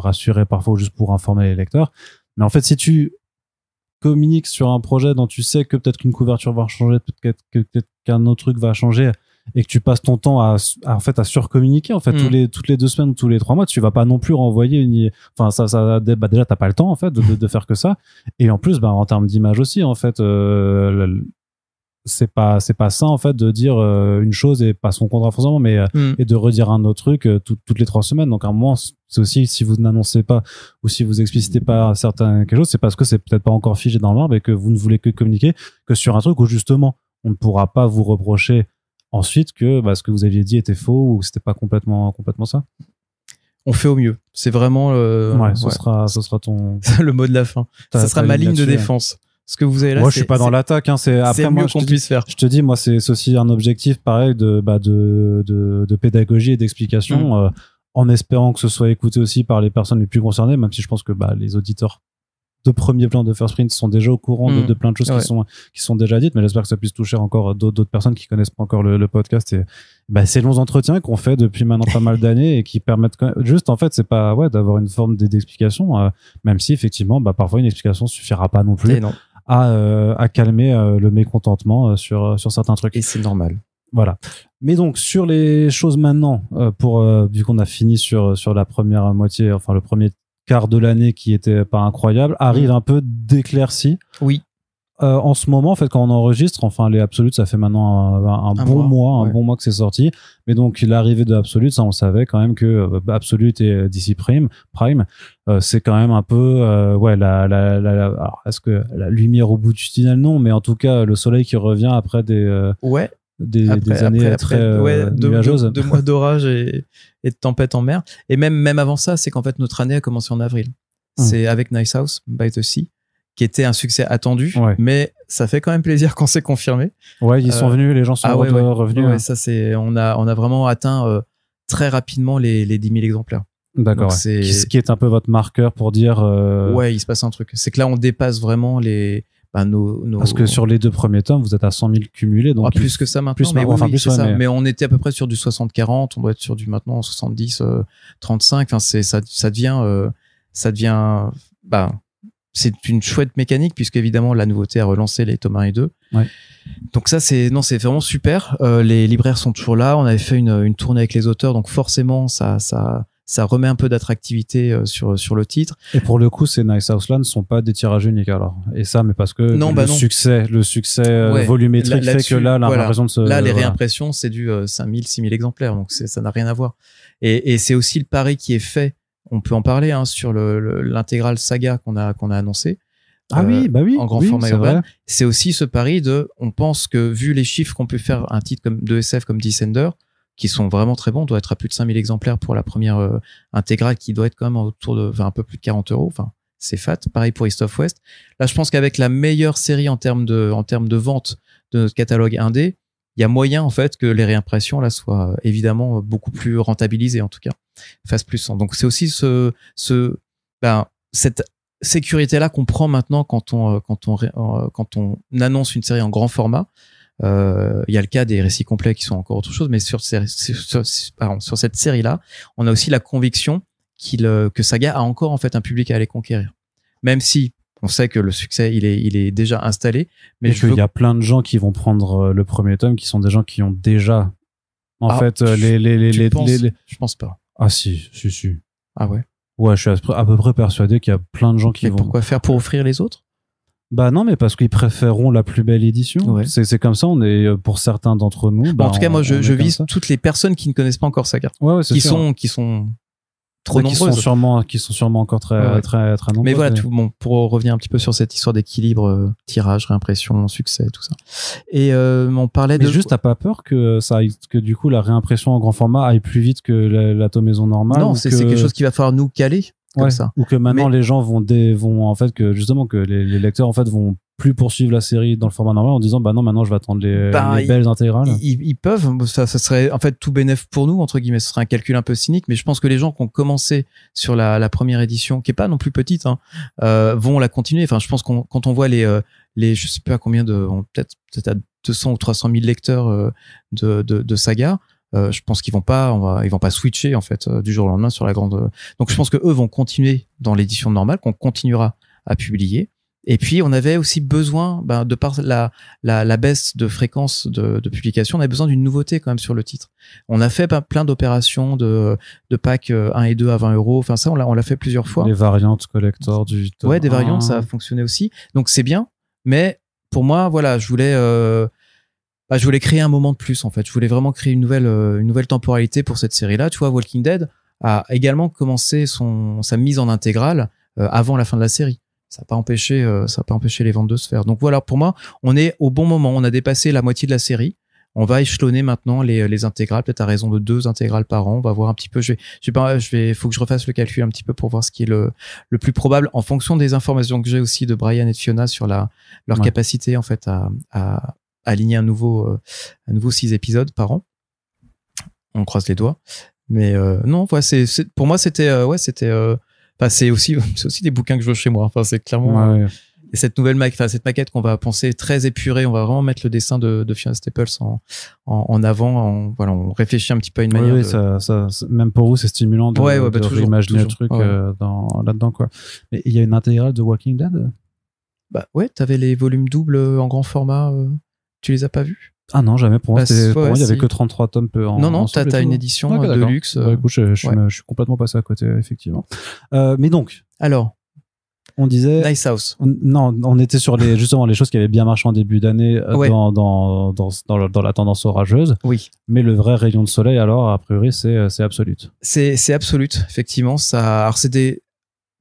rassurer parfois, ou juste pour informer les lecteurs. Mais en fait, si tu communiques sur un projet dont tu sais que peut-être qu'une couverture va changer, peut-être qu'un autre truc va changer, et que tu passes ton temps à surcommuniquer en fait toutes les 2 semaines ou tous les 3 mois, tu vas pas non plus renvoyer déjà t'as pas le temps en fait de faire que ça, et en plus en termes d'image aussi en fait c'est pas ça en fait de dire une chose et pas son contraire forcément, mais et de redire un autre truc toutes les 3 semaines. Donc à un moment, c'est aussi, si vous n'annoncez pas ou si vous explicitez pas quelque chose, c'est parce que c'est peut-être pas encore figé dans le marbre et que vous ne voulez que communiquer que sur un truc où justement on ne pourra pas vous reprocher ensuite que ce que vous aviez dit était faux ou que c'était pas complètement ça. On fait au mieux. C'est vraiment ce sera ton le mot de la fin. Ça sera ma ligne de défense. Ce que vous avez là, moi, je suis pas dans l'attaque, hein, c'est après moi qu'on puisse faire. Je te dis, moi, c'est aussi un objectif pareil de pédagogie et d'explication, en espérant que ce soit écouté aussi par les personnes les plus concernées, même si je pense que les auditeurs de premier plan de First Print sont déjà au courant de plein de choses qui sont déjà dites, mais j'espère que ça puisse toucher encore d'autres personnes qui connaissent pas encore le podcast et ces longs entretiens qu'on fait depuis maintenant pas mal d'années et qui permettent juste, en fait, c'est pas d'avoir une forme d'explication, même si effectivement parfois une explication suffira pas non plus à calmer le mécontentement sur certains trucs, et c'est normal. Voilà. Mais donc sur les choses maintenant, vu qu'on a fini sur la première moitié, enfin le premier quart de l'année qui était pas incroyable, arrive un peu d'éclaircie. Oui. En ce moment, en fait, quand on enregistre, enfin les Absolutes, ça fait maintenant un bon mois que c'est sorti. Mais donc l'arrivée de Absolute, ça on le savait quand même que Absolute et DC Prime, c'est quand même un peu alors, est-ce que la lumière au bout du tunnel, non, mais en tout cas le soleil qui revient après des années très nuageuses, 2 mois d'orage et de tempête en mer. Et même avant ça, c'est qu'en fait notre année a commencé en avril. C'est avec Nice House by the Sea, qui était un succès attendu, mais ça fait quand même plaisir quand c'est confirmé. Ouais, ils sont venus, les gens sont revenus. Ouais, ça c'est, on a vraiment atteint très rapidement les 10 000 exemplaires. D'accord. Ce qui est un peu votre marqueur pour dire. Ouais, il se passe un truc. C'est que là, on dépasse vraiment les. Parce que sur les 2 premiers tomes, vous êtes à 100 000 cumulés. Donc plus que ça maintenant. Mais on était à peu près sur du 60-40. On doit être sur du maintenant 70-35. Enfin, ça devient. C'est une chouette mécanique puisque évidemment la nouveauté a relancé les tomes 1 et 2. Ouais. Donc ça c'est vraiment super. Les libraires sont toujours là. On avait fait une tournée avec les auteurs, donc forcément ça remet un peu d'attractivité sur le titre. Et pour le coup, ces Nice House Land ne sont pas des tirages uniques alors. Et ça, mais parce que le succès volumétrique fait que là, on a raison de se. Là, les réimpressions, c'est du 5000, 6000 exemplaires, donc ça n'a rien à voir. Et c'est aussi le pari qui est fait. On peut en parler sur l'intégrale saga qu'on a annoncé. Ah oui, bah oui, en grand oui, format c'est urbain. vrai. C'est aussi ce pari de, on pense que vu les chiffres qu'on peut faire un titre comme de SF comme Descender, qui sont vraiment très bons, on doit être à plus de 5000 exemplaires pour la première intégrale, qui doit être quand même autour de un peu plus de 40 euros. Enfin, c'est fat. Pareil pour East of West. Là, je pense qu'avec la meilleure série en termes de vente de notre catalogue indé, il y a moyen en fait que les réimpressions là soient évidemment beaucoup plus rentabilisées, en tout cas fassent plus sens. Donc c'est aussi cette sécurité là qu'on prend maintenant quand on annonce une série en grand format. Il y a le cas des récits complets qui sont encore autre chose, mais sur cette série là, on a aussi la conviction que Saga a encore en fait un public à aller conquérir, même si on sait que le succès il est déjà installé, mais il y a plein de gens qui vont prendre le premier tome qui sont des gens qui ont déjà je pense pas. Ah si. Ah ouais. Ouais, je suis à peu près persuadé qu'il y a plein de gens qui mais vont. Pourquoi faire pour offrir les autres? Bah non, mais parce qu'ils préféreront la plus belle édition. Ouais. C'est comme ça, on est pour certains d'entre nous. En tout cas, moi, je vise toutes les personnes qui ne connaissent pas encore Saga. Ouais, qui sont trop nombreuses. Qui sont sûrement encore très nombreuses. Mais voilà, pour revenir un petit peu sur cette histoire d'équilibre, tirage, réimpression, succès, tout ça. Et on parlait mais juste, t'as pas peur que du coup la réimpression en grand format aille plus vite que l'atomaison normale? Non, c'est quelque chose qu'il va falloir nous caler. Comme ça. Ou que maintenant les gens vont en fait que justement que les lecteurs en fait vont plus poursuivre la série dans le format normal en disant bah non, maintenant je vais attendre les belles intégrales. Ils peuvent, ça serait en fait tout bénéf pour nous entre guillemets. Ce serait un calcul un peu cynique, mais je pense que les gens qui ont commencé sur la première édition, qui est pas non plus petite, vont la continuer. Enfin, je pense quand on voit les je sais pas combien peut-être à 200 ou 300 000 lecteurs de Saga. Je pense qu'ils vont pas switcher en fait du jour au lendemain sur la grande. Donc je pense que eux vont continuer dans l'édition normale, qu'on continuera à publier. Et puis on avait aussi besoin, de par la baisse de fréquence de publication, on avait besoin d'une nouveauté quand même sur le titre. On a fait plein d'opérations de packs 1 et 2 à 20 euros. Enfin ça, on l'a fait plusieurs fois. Les variantes collector du tome. Ouais, des variantes, ça a fonctionné aussi. Donc c'est bien, mais pour moi, voilà, je voulais créer un moment de plus, en fait. Je voulais vraiment créer une nouvelle temporalité pour cette série-là. Tu vois, Walking Dead a également commencé sa mise en intégrale avant la fin de la série. Ça n'a pas empêché les ventes de se faire. Donc voilà, pour moi, on est au bon moment. On a dépassé la moitié de la série. On va échelonner maintenant les intégrales, peut-être à raison de 2 intégrales par an. On va voir un petit peu. Faut que je refasse le calcul un petit peu pour voir ce qui est le plus probable en fonction des informations que j'ai aussi de Brian et de Fiona sur leur capacité, en fait, à aligner un nouveau 6 épisodes par an. On croise les doigts. Mais non, pour moi, c'était c'est aussi des bouquins que je veux chez moi. Enfin, c'est clairement. Ouais. Et cette maquette qu'on va penser très épurée, on va vraiment mettre le dessin de Fiona Staples en avant. On réfléchit un petit peu à une manière. Oui, ça, même pour vous, c'est stimulant de réimaginer le truc là-dedans, quoi. Mais il y a une intégrale de Walking Dead? Bah ouais, t'avais les volumes doubles en grand format. Tu les as pas vus? Ah non, jamais. Pour moi, il y avait que 33 tomes non, t'as une édition de luxe. Bah, écoute, je suis complètement passé à côté, effectivement. Mais donc. Alors. On disait. Nice House. Non, on était sur justement les choses qui avaient bien marché en début d'année dans la tendance orageuse. Oui. Mais le vrai rayon de soleil, alors, a priori, c'est Absolute. C'est Absolute, effectivement. Alors, c'est des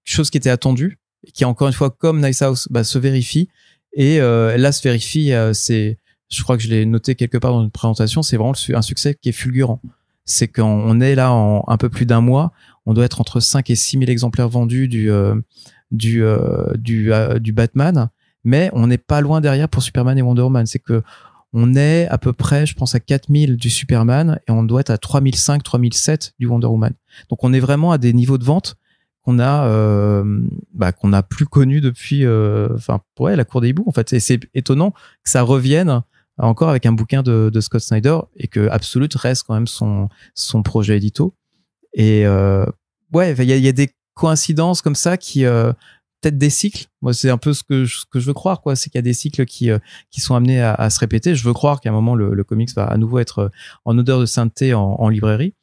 choses qui étaient attendues, qui, encore une fois, comme Nice House, se vérifient. Et là, se vérifie, je crois que je l'ai noté quelque part dans une présentation, c'est vraiment un succès qui est fulgurant. C'est qu'on est là en un peu plus d'un mois, on doit être entre 5 et 6 000 exemplaires vendus du Batman, mais on n'est pas loin derrière pour Superman et Wonder Woman. C'est que on est à peu près, je pense, à 4000 du Superman et on doit être à 3005, 3007 du Wonder Woman. Donc on est vraiment à des niveaux de vente qu'on n'a plus connu depuis la cour des hiboux, en fait. Et c'est étonnant que ça revienne encore avec un bouquin de Scott Snyder et que Absolute reste quand même son projet édito. Et il y a des coïncidences comme ça qui peut-être des cycles. Moi, c'est un peu ce que je veux croire, quoi. C'est qu'il y a des cycles qui sont amenés à se répéter. Je veux croire qu'à un moment le comics va à nouveau être en odeur de sainteté en librairie.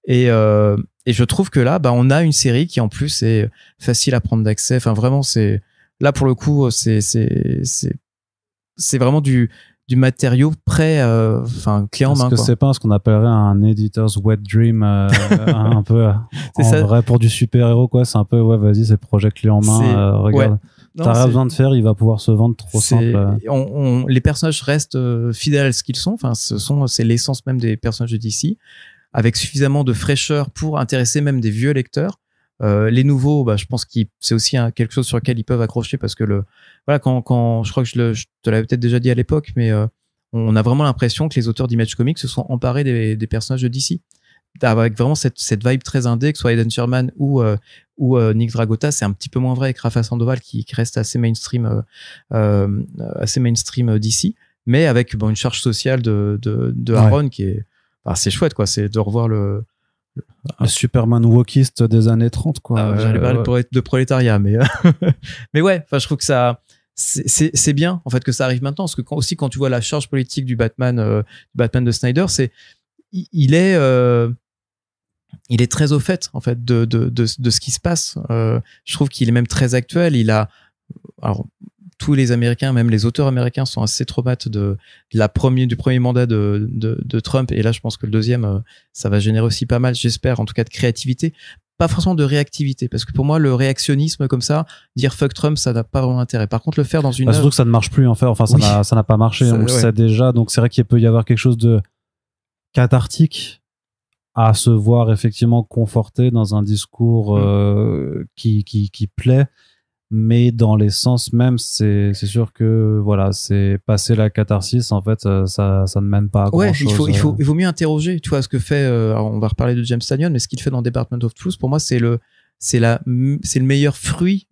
Et je trouve que là, on a une série qui en plus est facile à prendre d'accès. Enfin, vraiment, là pour le coup, c'est vraiment du du matériau prêt, clé en main. Est-ce que c'est pas ce qu'on appellerait un editor's wet dream, un peu c'est ça. vrai pour du super-héros, quoi. C'est un peu, ouais, vas-y, c'est projet clé en main, regarde. Ouais. T'as rien besoin de faire, il va pouvoir se vendre trop simple. Les personnages restent fidèles à ce qu'ils sont. Enfin, c'est l'essence même des personnages de DC, avec suffisamment de fraîcheur pour intéresser même des vieux lecteurs. Les nouveaux, je pense que c'est aussi quelque chose sur lequel ils peuvent accrocher parce que quand je crois que je te l'avais peut-être déjà dit à l'époque, mais on a vraiment l'impression que les auteurs d'Image Comics se sont emparés des personnages de DC. Avec vraiment cette vibe très indé, que ce soit Eden Sherman ou Nick Dragotta. C'est un petit peu moins vrai avec Rafa Sandoval qui reste assez mainstream DC, mais avec une charge sociale de Aaron qui est c'est chouette, quoi. C'est de revoir le Superman wokiste des années 30, quoi. J'allais parler de prolétariat, mais mais ouais, je trouve que ça c'est bien en fait que ça arrive maintenant, parce que quand tu vois la charge politique du Batman de Snyder, il est très au fait en fait de ce qui se passe. Je trouve qu'il est même très actuel. Alors tous les Américains, même les auteurs américains, sont assez traumates du premier mandat de Trump, et là je pense que le deuxième ça va générer aussi pas mal, j'espère, en tout cas de créativité, pas forcément de réactivité, parce que pour moi le réactionnisme comme ça, dire fuck Trump, ça n'a pas vraiment intérêt. Par contre le faire dans une surtout que ça ne marche plus en fait, ça n'a pas marché, on le sait déjà, donc c'est vrai qu'il peut y avoir quelque chose de cathartique à se voir effectivement conforté dans un discours qui plaît, mais dans l'essence même, c'est sûr que voilà, c'est passer la catharsis, en fait, ça ne mène pas à grand chose. Il vaut mieux interroger, tu vois, ce que fait, alors on va reparler de James Tynion, mais ce qu'il fait dans Department of Truth, pour moi, c'est le meilleur fruit.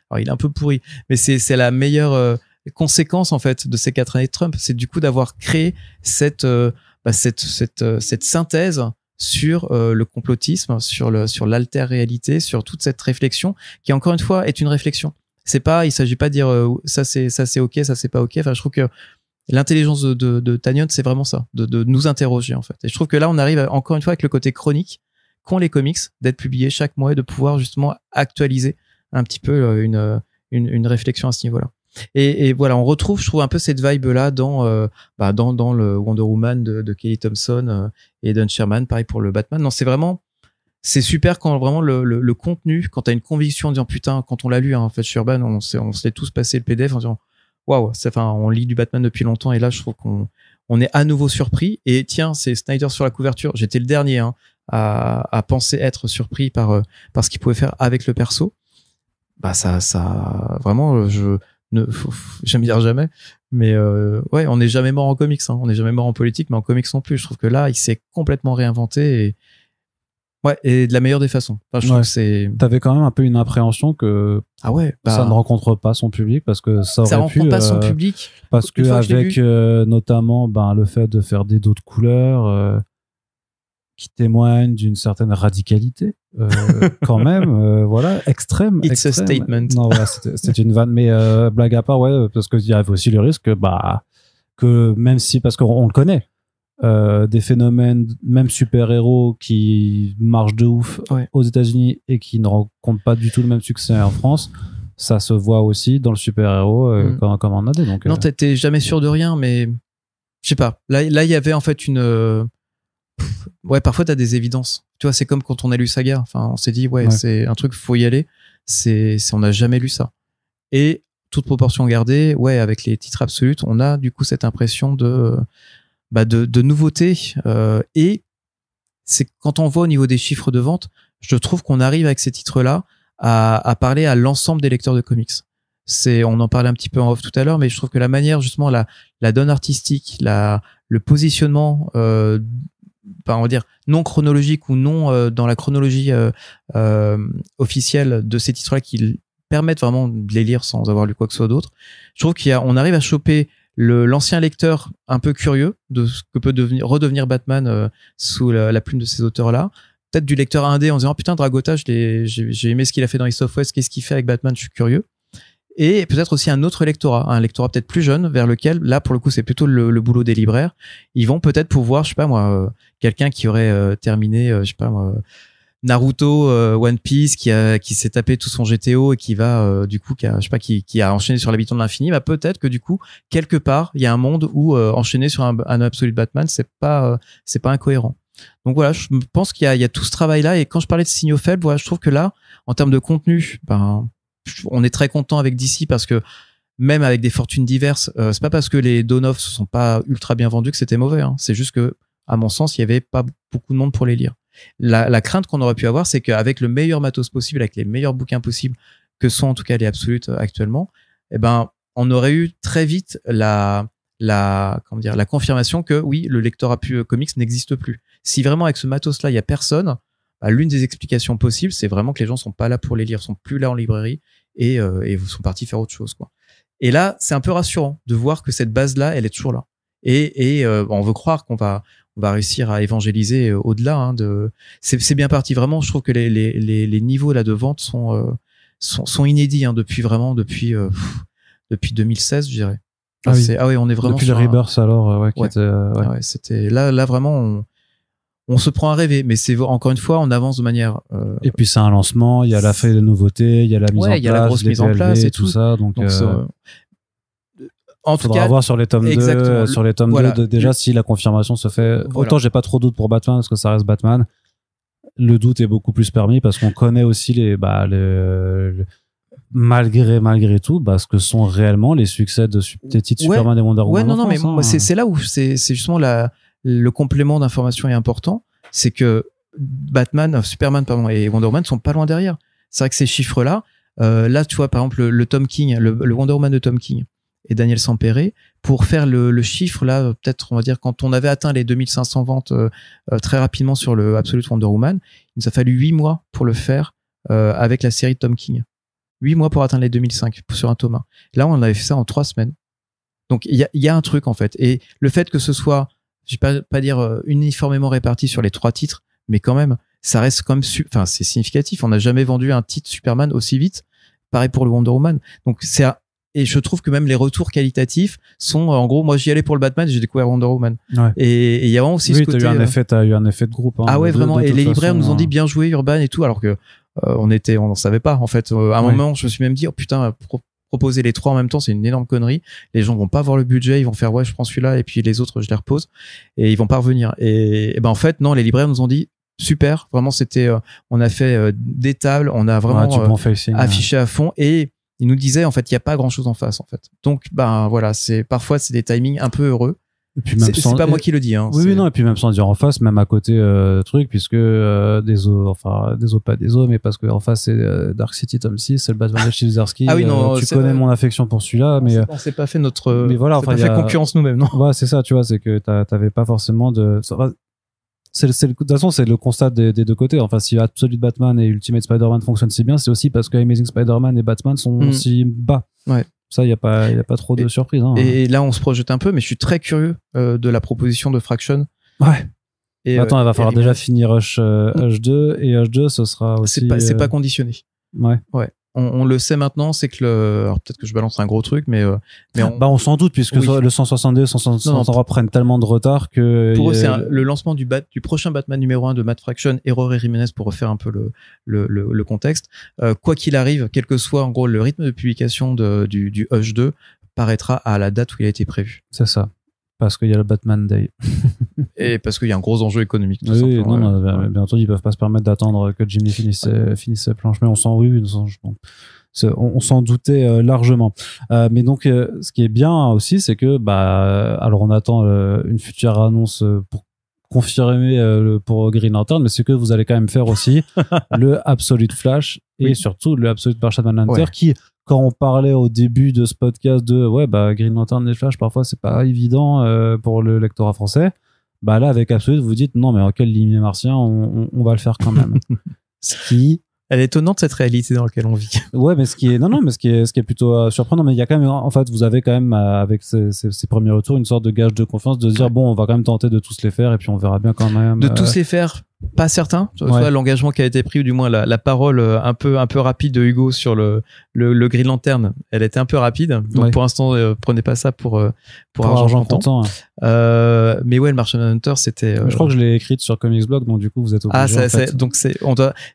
Alors il est un peu pourri, mais c'est la meilleure conséquence en fait de ces 4 années de Trump, c'est du coup d'avoir créé cette synthèse sur le complotisme, sur l'alter-réalité, sur toute cette réflexion qui, encore une fois, est une réflexion. Il s'agit pas de dire ça c'est ok, ça c'est pas ok. Enfin, je trouve que l'intelligence de Tynion, c'est vraiment ça, de nous interroger en fait. Et je trouve que là, on arrive encore une fois avec le côté chronique qu'ont les comics, d'être publiés chaque mois et de pouvoir justement actualiser un petit peu une réflexion à ce niveau-là. Et voilà, on retrouve, je trouve, un peu cette vibe-là dans le Wonder Woman de Kelly Thompson et Don Sherman, pareil pour le Batman. Non, c'est super quand vraiment le contenu, quand t'as une conviction en disant putain, quand on l'a lu, en fait, Sherman, on s'est tous passé le PDF en disant waouh, on lit du Batman depuis longtemps, et là, je trouve qu'on est à nouveau surpris. Et tiens, c'est Snyder sur la couverture. J'étais le dernier à penser être surpris par ce qu'il pouvait faire avec le perso. Ça vraiment, j'aime dire jamais, mais ouais, on n'est jamais mort en comics, on n'est jamais mort en politique, mais en comics non plus. Je trouve que là, il s'est complètement réinventé, et de la meilleure des façons. Enfin, je trouve que t'avais quand même un peu une appréhension que ça ne rencontre pas son public, parce que ça rencontre pas son public, parce que avec notamment le fait de faire des dos de couleurs qui témoignent d'une certaine radicalité quand même, voilà, extrême. It's a statement. Non, voilà, c'était une vanne, mais blague à part, ouais, parce qu'il y avait aussi le risque que même si, parce qu'on le connaît, des phénomènes, même super-héros qui marchent de ouf aux États-Unis et qui ne rencontrent pas du tout le même succès en France, ça se voit aussi dans le super-héros comme en AD. Donc, non, t'es jamais sûr de rien, mais je sais pas. Là, il y avait en fait parfois t'as des évidences. Tu vois, c'est comme quand on a lu Saga. Enfin, on s'est dit, c'est un truc, faut y aller. On n'a jamais lu ça. Et toute proportion gardée, avec les titres absolus, on a du coup cette impression de nouveauté. Et c'est quand on voit au niveau des chiffres de vente, je trouve qu'on arrive avec ces titres-là à parler à l'ensemble des lecteurs de comics. On en parlait un petit peu en off tout à l'heure, mais je trouve que la manière, justement, la donne artistique, le positionnement, on va dire non chronologique ou non dans la chronologie officielle de ces titres-là qui permettent vraiment de les lire sans avoir lu quoi que ce soit d'autre. Je trouve on arrive à choper l'ancien lecteur un peu curieux de ce que peut redevenir Batman sous la plume de ces auteurs-là. Peut-être du lecteur indé en disant putain, Dragotta, j'ai aimé ce qu'il a fait dans East of West, qu'est-ce qu'il fait avec Batman, je suis curieux. Et peut-être aussi un autre lectorat, un lectorat peut-être plus jeune, vers lequel, là, pour le coup, c'est plutôt le boulot des libraires. Ils vont peut-être pouvoir, je sais pas moi, quelqu'un qui aurait terminé, je sais pas moi, Naruto, One Piece, qui s'est tapé tout son GTO et qui va du coup, qui a enchaîné sur l'habitant de l'infini, bah peut-être que du coup quelque part il y a un monde où enchaîner sur un Absolute Batman, c'est pas incohérent. Donc voilà, je pense qu'il y a tout ce travail là, et quand je parlais de signaux faibles, voilà, je trouve que là, en termes de contenu, ben on est très content avec DC parce que même avec des fortunes diverses, c'est pas parce que les Dawn-of se sont pas ultra bien vendus que c'était mauvais, hein. C'est juste que, à mon sens, il y avait pas beaucoup de monde pour les lire. La crainte qu'on aurait pu avoir, c'est qu'avec le meilleur matos possible, avec les meilleurs bouquins possibles, que sont en tout cas les Absolutes actuellement, eh ben, on aurait eu très vite la confirmation que oui, le lectorat comics n'existe plus. Si vraiment avec ce matos-là, il y a personne, bah, l'une des explications possibles, c'est vraiment que les gens sont pas là pour les lire, sont plus là en librairie et vous sont partis faire autre chose, quoi. Et là, c'est un peu rassurant de voir que cette base-là, elle est toujours là. Et on veut croire qu'on va réussir à évangéliser au-delà, hein, c'est bien parti. Vraiment, je trouve que les niveaux là de vente sont inédits, hein, depuis 2016, je dirais. Ah oui. Ah oui, on est vraiment depuis le Rebirth alors, ouais, qui était, ouais. Ouais, c'était là vraiment on se prend à rêver, mais c'est encore une fois, on avance de manière. Et puis c'est un lancement, il y a la feuille de nouveauté, il y a la mise en place, il y a la grosse mise en place et tout ça, donc en tout faudra cas, voir sur les tomes 2, sur les tomes voilà. 2 déjà si la confirmation se fait. Voilà. Autant j'ai pas trop de doute pour Batman parce que ça reste Batman. Le doute est beaucoup plus permis parce qu'on connaît aussi malgré tout, ce que sont réellement les succès des titres Superman et Wonder Woman. Ouais, non, mais hein. moi, c'est là où c'est justement le complément d'information est important, c'est que Superman, et Wonder Woman sont pas loin derrière. C'est vrai que ces chiffres-là, là, tu vois, par exemple, le Tom King, le Wonder Woman de Tom King et Daniel Sampere, pour faire le chiffre, là, peut-être, on va dire, quand on avait atteint les 2500 ventes très rapidement sur le Absolute Wonder Woman, il nous a fallu 8 mois pour le faire avec la série de Tom King. 8 mois pour atteindre les 2005 sur un tome 1. Là, on avait fait ça en 3 semaines. Donc, il y a un truc, en fait. Et le fait que ce soit, je vais pas dire uniformément réparti sur les 3 titres, mais quand même, ça reste comme c'est significatif. On n'a jamais vendu un titre Superman aussi vite. Pareil pour le Wonder Woman. Donc, et je trouve que même les retours qualitatifs sont, en gros, moi, j'y allais pour le Batman, j'ai découvert Wonder Woman. Ouais. Et il y a vraiment aussi ce côté. T'as eu un effet de groupe, hein. Ah ouais, vraiment. Et les libraires nous ont dit bien joué, Urban et tout, alors que, on n'en savait pas, en fait. À un moment, je me suis même dit, oh putain, proposer les 3 en même temps, c'est une énorme connerie. Les gens vont pas avoir le budget, ils vont faire, ouais, je prends celui-là, et puis les autres, je les repose. Et ils vont pas revenir. Et ben, en fait, non, les libraires nous ont dit, super, vraiment, on a fait des tables, on a vraiment affiché à fond, et ils nous disaient, en fait, il y a pas grand chose en face, en fait. Donc, ben, voilà, parfois, c'est des timings un peu heureux. Et puis même c'est pas moi qui le dis, hein. Oui, non, et puis même sans dire en face, même à côté, puisque mais parce que en face, c'est Dark City Tome 6, c'est le Batman de Steve Zdarsky. Ah oui, non, tu connais mon affection pour celui-là, mais. On s'est pas fait notre. Mais voilà, enfin, fait concurrence nous-mêmes, non? Ouais, c'est ça, tu vois, c'est que t'avais pas forcément de. De toute façon, c'est le constat des deux côtés. Enfin, si Absolute Batman et Ultimate Spider-Man fonctionnent si bien, c'est aussi parce que Amazing Spider-Man et Batman sont si bas. Ouais. Ça, il y a pas trop de surprise, hein. Et là, on se projette un peu, mais je suis très curieux de la proposition de Fraction. Ouais. Et attends, il va falloir déjà finir H2, et H2, ce sera aussi. C'est pas conditionné. Ouais. Ouais. On le sait maintenant, c'est que alors peut-être que je balance un gros truc, mais on s'en doute, puisque le 162 163 prennent tellement de retard que pour eux c'est le lancement du prochain Batman numéro 1 de Matt Fraction et Rory Jiménez, pour refaire un peu le contexte. Quoi qu'il arrive, quel que soit en gros le rythme de publication du Hush 2, paraîtra à la date où il a été prévu. C'est ça. Parce qu'il y a le Batman Day. Et parce qu'il y a un gros enjeu économique, tout simplement. Non, bien entendu, ils peuvent pas se permettre d'attendre que Jim Lee finisse ses planches, mais on s'en doutait largement. Mais donc, ce qui est bien aussi, c'est que, alors on attend une future annonce pour confirmer pour Green Lantern, mais c'est que vous allez quand même faire aussi le Absolute Flash et surtout le Absolute Martian Manhunter, qui, quand on parlait au début de ce podcast de Green Lantern et Flash, parfois c'est pas évident pour le lectorat français, là avec Absolute vous dites non, mais en quel limier martien on va le faire quand même. Elle est étonnante, cette réalité dans laquelle on vit. Ouais, mais ce qui est plutôt surprenant, mais il y a quand même, en fait, vous avez quand même, avec ces premiers retours, une sorte de gage de confiance de se dire, bon, on va quand même tenter de tous les faire et puis on verra bien quand même. De tous les faire, pas certain. Tu vois, l'engagement qui a été pris, ou du moins la parole un peu rapide de Hugo sur le Green Lantern, elle était un peu rapide. Donc pour l'instant, prenez pas ça pour argent comptant. Mais ouais, le Martian Hunter, c'était. Je crois que je l'ai écrite sur Comics Blog, donc du coup vous êtes obligé.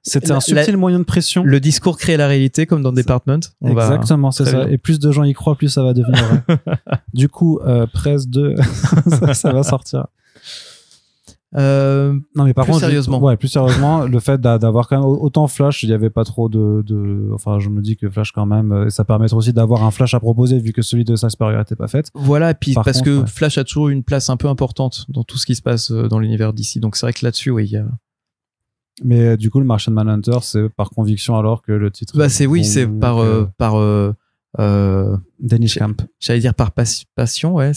C'était un subtil moyen de pression. Le discours crée la réalité, comme dans Department. Exactement, c'est ça. Et plus de gens y croient, plus ça va devenir vrai. Du coup, Presse 2, ça va sortir. Non mais par contre, plus sérieusement, le fait d'avoir quand même autant Flash, il y avait pas trop enfin je me dis que Flash quand même, ça permettra aussi d'avoir un Flash à proposer vu que celui de Superior n'était pas fait. Voilà, et puis parce que Flash a toujours une place un peu importante dans tout ce qui se passe dans l'univers d'ici, donc c'est vrai que là-dessus il y a. Mais du coup le Martian Manhunter, c'est par conviction alors que le titre. C'est par Dennis Camp. J'allais dire par passion, ouais.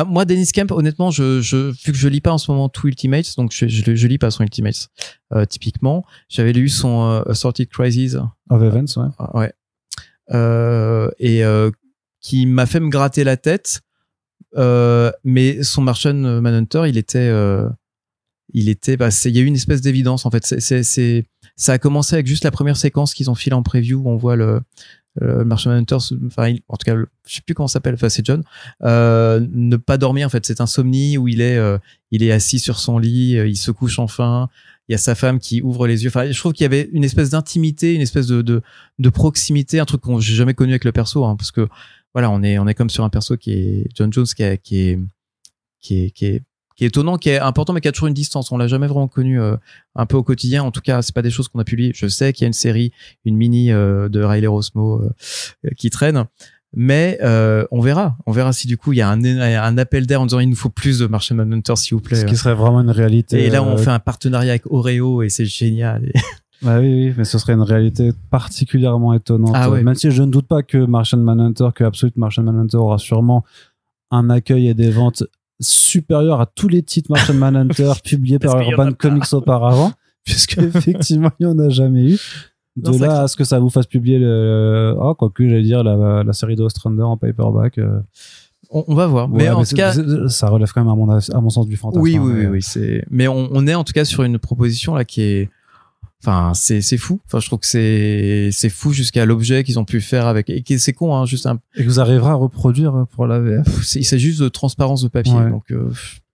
Moi Dennis Camp, honnêtement, vu que je lis pas en ce moment tout Ultimates, donc je lis pas son Ultimates. Typiquement, j'avais lu son Assorted Crises of Events, qui m'a fait me gratter la tête. Mais son Martian Manhunter, il y a eu une espèce d'évidence en fait. Ça a commencé avec juste la première séquence qu'ils ont filée en preview où on voit le Martian Manhunter, en tout cas, je sais plus comment ça s'appelle, c'est John, ne pas dormir, en fait, c'est insomnie où il est assis sur son lit, il se couche enfin, il y a sa femme qui ouvre les yeux. Je trouve qu'il y avait une espèce d'intimité, une espèce de proximité, un truc qu'on j'ai jamais connu avec le perso, hein, parce que voilà, on est comme sur un perso qui est John Jones, qui est étonnant, qui est important, mais qui a toujours une distance. On l'a jamais vraiment connu un peu au quotidien. En tout cas, c'est pas des choses qu'on a publiées. Je sais qu'il y a une série, une mini de Riley Rossmo qui traîne, mais on verra si du coup il y a un appel d'air en disant il nous faut plus de Martian Manhunter s'il vous plaît. Ce qui serait vraiment une réalité. Et là, on fait un partenariat avec Oreo et c'est génial. Bah oui, mais ce serait une réalité particulièrement étonnante. Même si je ne doute pas que Absolute Martian Manhunter aura sûrement un accueil et des ventes supérieur à tous les titres Martian Manhunter publiés par Urban Comics auparavant, puisque effectivement il n'y en a jamais eu. À ce que ça vous fasse publier quoique j'allais dire la série de Ostrander en paperback. On va voir. Mais en tout cas, ça relève quand même à mon sens du fantasme. Oui. Mais on est en tout cas sur une proposition là qui est. Enfin, c'est fou. Enfin, je trouve que c'est fou jusqu'à l'objet qu'ils ont pu faire avec. Et c'est con, hein, juste un. Et que vous arriverez à reproduire pour la VF. Il s'agit juste de transparence de papier. Ouais. Donc, je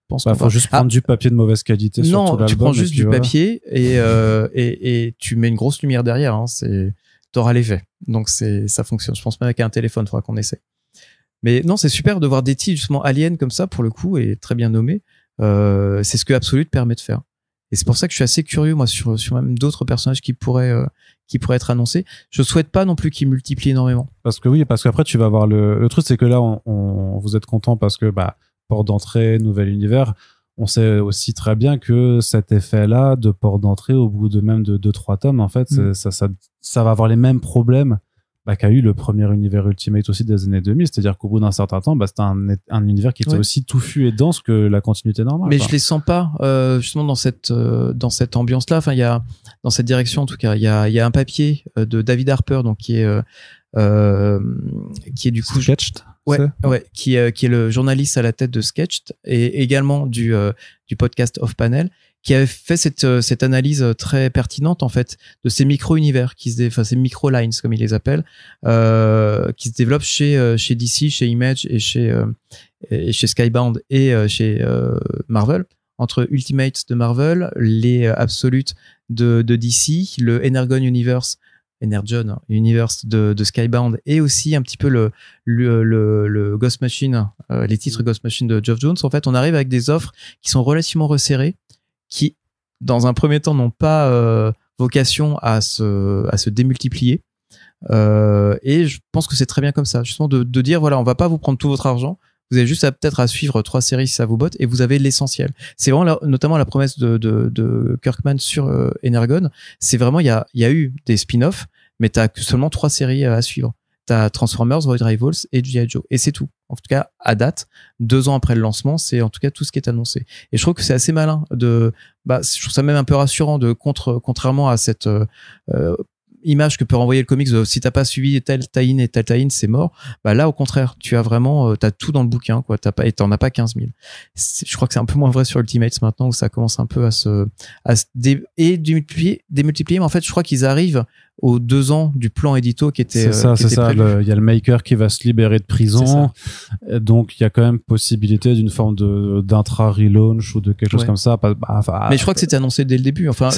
pense qu'il faut juste prendre du papier de mauvaise qualité. Non, sur tout tu prends juste du papier et tu mets une grosse lumière derrière. Hein, t'auras l'effet. Donc ça fonctionne. Je pense même avec un téléphone, faudra qu'on essaie. Mais non, c'est super de voir des titres justement aliens comme ça pour le coup et très bien nommés. C'est ce que Absolute permet de faire. Et c'est pour ça que je suis assez curieux, moi, sur même d'autres personnages qui pourraient être annoncés. Je souhaite pas non plus qu'ils multiplient énormément. Parce qu'après, tu vas voir le truc, c'est que là, vous êtes content parce que, porte d'entrée, nouvel univers. On sait aussi très bien que cet effet-là de porte d'entrée, au bout de même de 2-3 tomes, en fait, ça va avoir les mêmes problèmes qu'a eu le premier univers Ultimate aussi des années 2000, c'est-à-dire qu'au bout d'un certain temps, c'était un univers qui était aussi touffu et dense que la continuité normale. Mais je les sens pas justement dans cette ambiance-là. Enfin, il y a dans cette direction en tout cas, il y a un papier de David Harper, donc qui est du coup Sketched. Qui est le journaliste à la tête de Sketched et également du podcast Off Panel, qui avait fait cette analyse très pertinente en fait de ces micro-univers ces micro-lines comme ils les appellent, qui se développent chez DC, chez Image et chez Skybound et chez Marvel, entre Ultimates de Marvel, les Absolutes de DC, le Energon Universe de Skybound et aussi un petit peu le Ghost Machine, les titres Ghost Machine de Geoff Jones. En fait, on arrive avec des offres qui sont relativement resserrées, qui, dans un premier temps, n'ont pas vocation à se démultiplier. Et je pense que c'est très bien comme ça, justement de dire voilà, on va pas vous prendre tout votre argent, vous avez juste peut-être à suivre 3 séries si ça vous botte et vous avez l'essentiel. C'est vraiment notamment la promesse de Kirkman sur Energon. C'est vraiment il y a eu des spin-offs, mais t'as que seulement 3 séries à suivre. T'as Transformers, Void Rivals et G.I. Joe. Et c'est tout. En tout cas, à date, 2 ans après le lancement, c'est en tout cas tout ce qui est annoncé. Et je trouve que c'est assez malin je trouve ça même un peu rassurant contrairement à cette, image que peut renvoyer le comics, si t'as pas suivi tel tie-in et tel tie-in, c'est mort. Bah là, au contraire, tu as vraiment, t'as tout dans le bouquin, quoi. Et t'en as pas 15 000. Je crois que c'est un peu moins vrai sur Ultimates maintenant, où ça commence un peu à se démultiplier, mais en fait, je crois qu'ils arrivent aux 2 ans du plan édito qui était. C'est ça. Il y a le maker qui va se libérer de prison. Donc, il y a quand même possibilité d'une forme d'intra-relaunch ou de quelque chose comme ça. Mais je crois que c'était annoncé dès le début. Enfin,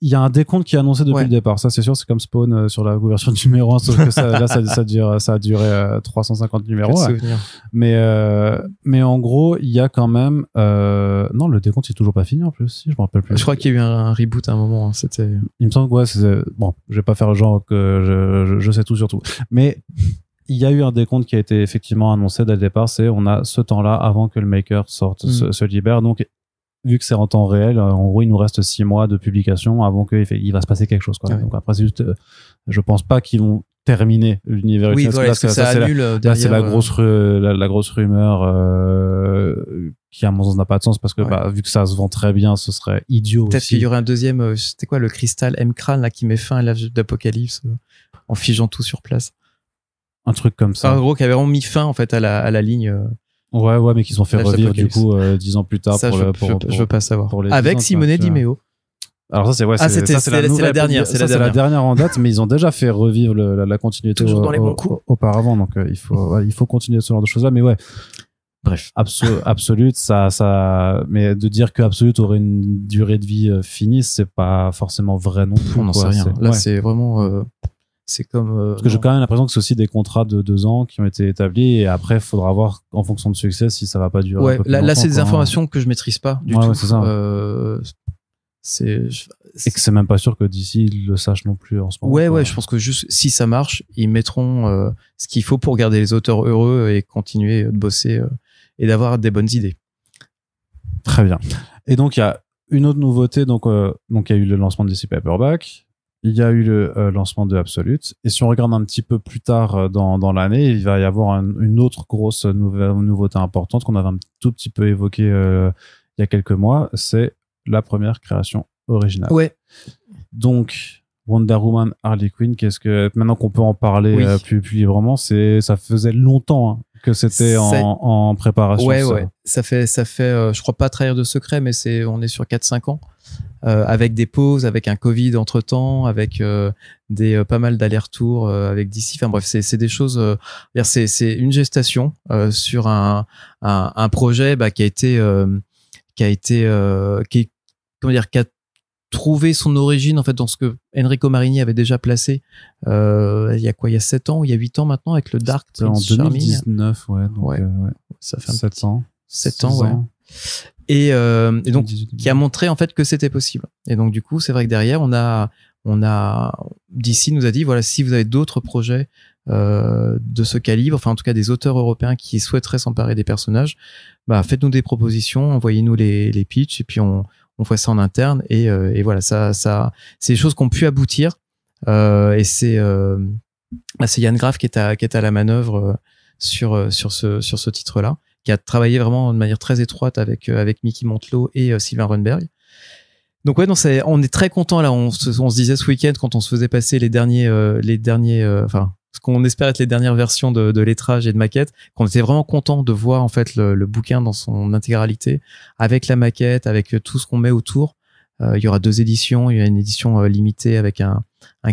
il y a un décompte qui est annoncé depuis le départ. Ça, c'est sûr. C'est comme Spawn sur la couverture de numéro 1. Sauf que ça a duré 350 numéros. Mais en gros, il y a quand même, non, le décompte est toujours pas fini en plus. Si, je me rappelle plus. Je crois qu'il y a eu un reboot à un moment. C'était. Il me semble que bon, je vais pas faire le genre que je sais tout sur tout. Mais il y a eu un décompte qui a été effectivement annoncé dès le départ. C'est on a ce temps-là avant que le maker sorte, se libère. Donc, vu que c'est en temps réel, en gros, il nous reste 6 mois de publication avant qu'il va se passer quelque chose, quoi. Donc après, c'est juste, je pense pas qu'ils vont terminer l'univers. Oui, voilà, ça annule derrière. C'est la grosse rumeur qui, à mon sens, n'a pas de sens parce que vu que ça se vend très bien, ce serait idiot. Peut-être qu'il y aurait un deuxième, c'était quoi, le cristal M-Crane là qui met fin à l'âge d'Apocalypse en figeant tout sur place. Un truc comme ça. En gros, qui avait vraiment mis fin en fait à la ligne. Ouais, mais qu'ils ont fait revivre du coup 10 ans plus tard. Ça, je veux pas savoir. Pour les avec Simone Di Meo. Alors ça c'est la dernière en date, mais ils ont déjà fait revivre la continuité auparavant, donc il faut continuer ce genre de choses là. Mais ouais, bref, Absolute, mais de dire que Absolute aurait une durée de vie finie, c'est pas forcément vrai non plus. On n'en sait rien. Là, c'est vraiment. C'est comme parce que j'ai quand même l'impression que c'est aussi des contrats de 2 ans qui ont été établis et après il faudra voir en fonction de succès si ça va pas durer. Ouais, là c'est des informations que je maîtrise pas du tout. Ouais, c'est ça. Et que c'est même pas sûr que d'ici ils le sachent non plus en ce moment. Ouais, je pense que juste si ça marche, ils mettront ce qu'il faut pour garder les auteurs heureux et continuer de bosser et d'avoir des bonnes idées. Très bien. Et donc il y a une autre nouveauté, donc il y a eu le lancement de DC Paperback. Il y a eu le lancement de Absolute. Et si on regarde un petit peu plus tard dans l'année, il va y avoir une autre grosse nouveauté importante qu'on avait un tout petit peu évoqué il y a quelques mois. C'est la première création originale. Ouais. Donc, Wonder Woman, Harley Quinn, maintenant qu'on peut en parler plus librement, ça faisait longtemps que c'était en préparation. Ouais. Ça fait, je crois pas trahir de secret, mais on est sur 4-5 ans. Avec des pauses, avec un Covid entre temps, avec pas mal d'allers-retours avec DC. Enfin bref, c'est des choses. C'est une gestation sur un projet qui a trouvé son origine en fait dans ce que Enrico Marini avait déjà placé il y a 7 ans ou il y a 8 ans maintenant avec le Dark Prince Charming. En 2019, ouais. Ça fait 7 ans. 7 ans, ouais. Et donc qui a montré en fait que c'était possible. Et donc du coup, c'est vrai que derrière on a DC nous a dit voilà, si vous avez d'autres projets de ce calibre, enfin en tout cas des auteurs européens qui souhaiteraient s'emparer des personnages, bah faites-nous des propositions, envoyez-nous les pitchs et puis on fait ça en interne et voilà, ça c'est des choses qui ont pu aboutir et c'est Yann Graff qui est à la manœuvre sur ce titre-là, qui a travaillé vraiment de manière très étroite avec Mickey Montelot et Sylvain Runberg. Donc ouais, on est très content là. On se disait ce week-end quand on se faisait passer les derniers, enfin ce qu'on espère être les dernières versions de lettrage et de maquette, qu'on était vraiment content de voir en fait le bouquin dans son intégralité, avec la maquette, avec tout ce qu'on met autour. Il y aura 2 éditions. Il y a une édition limitée avec un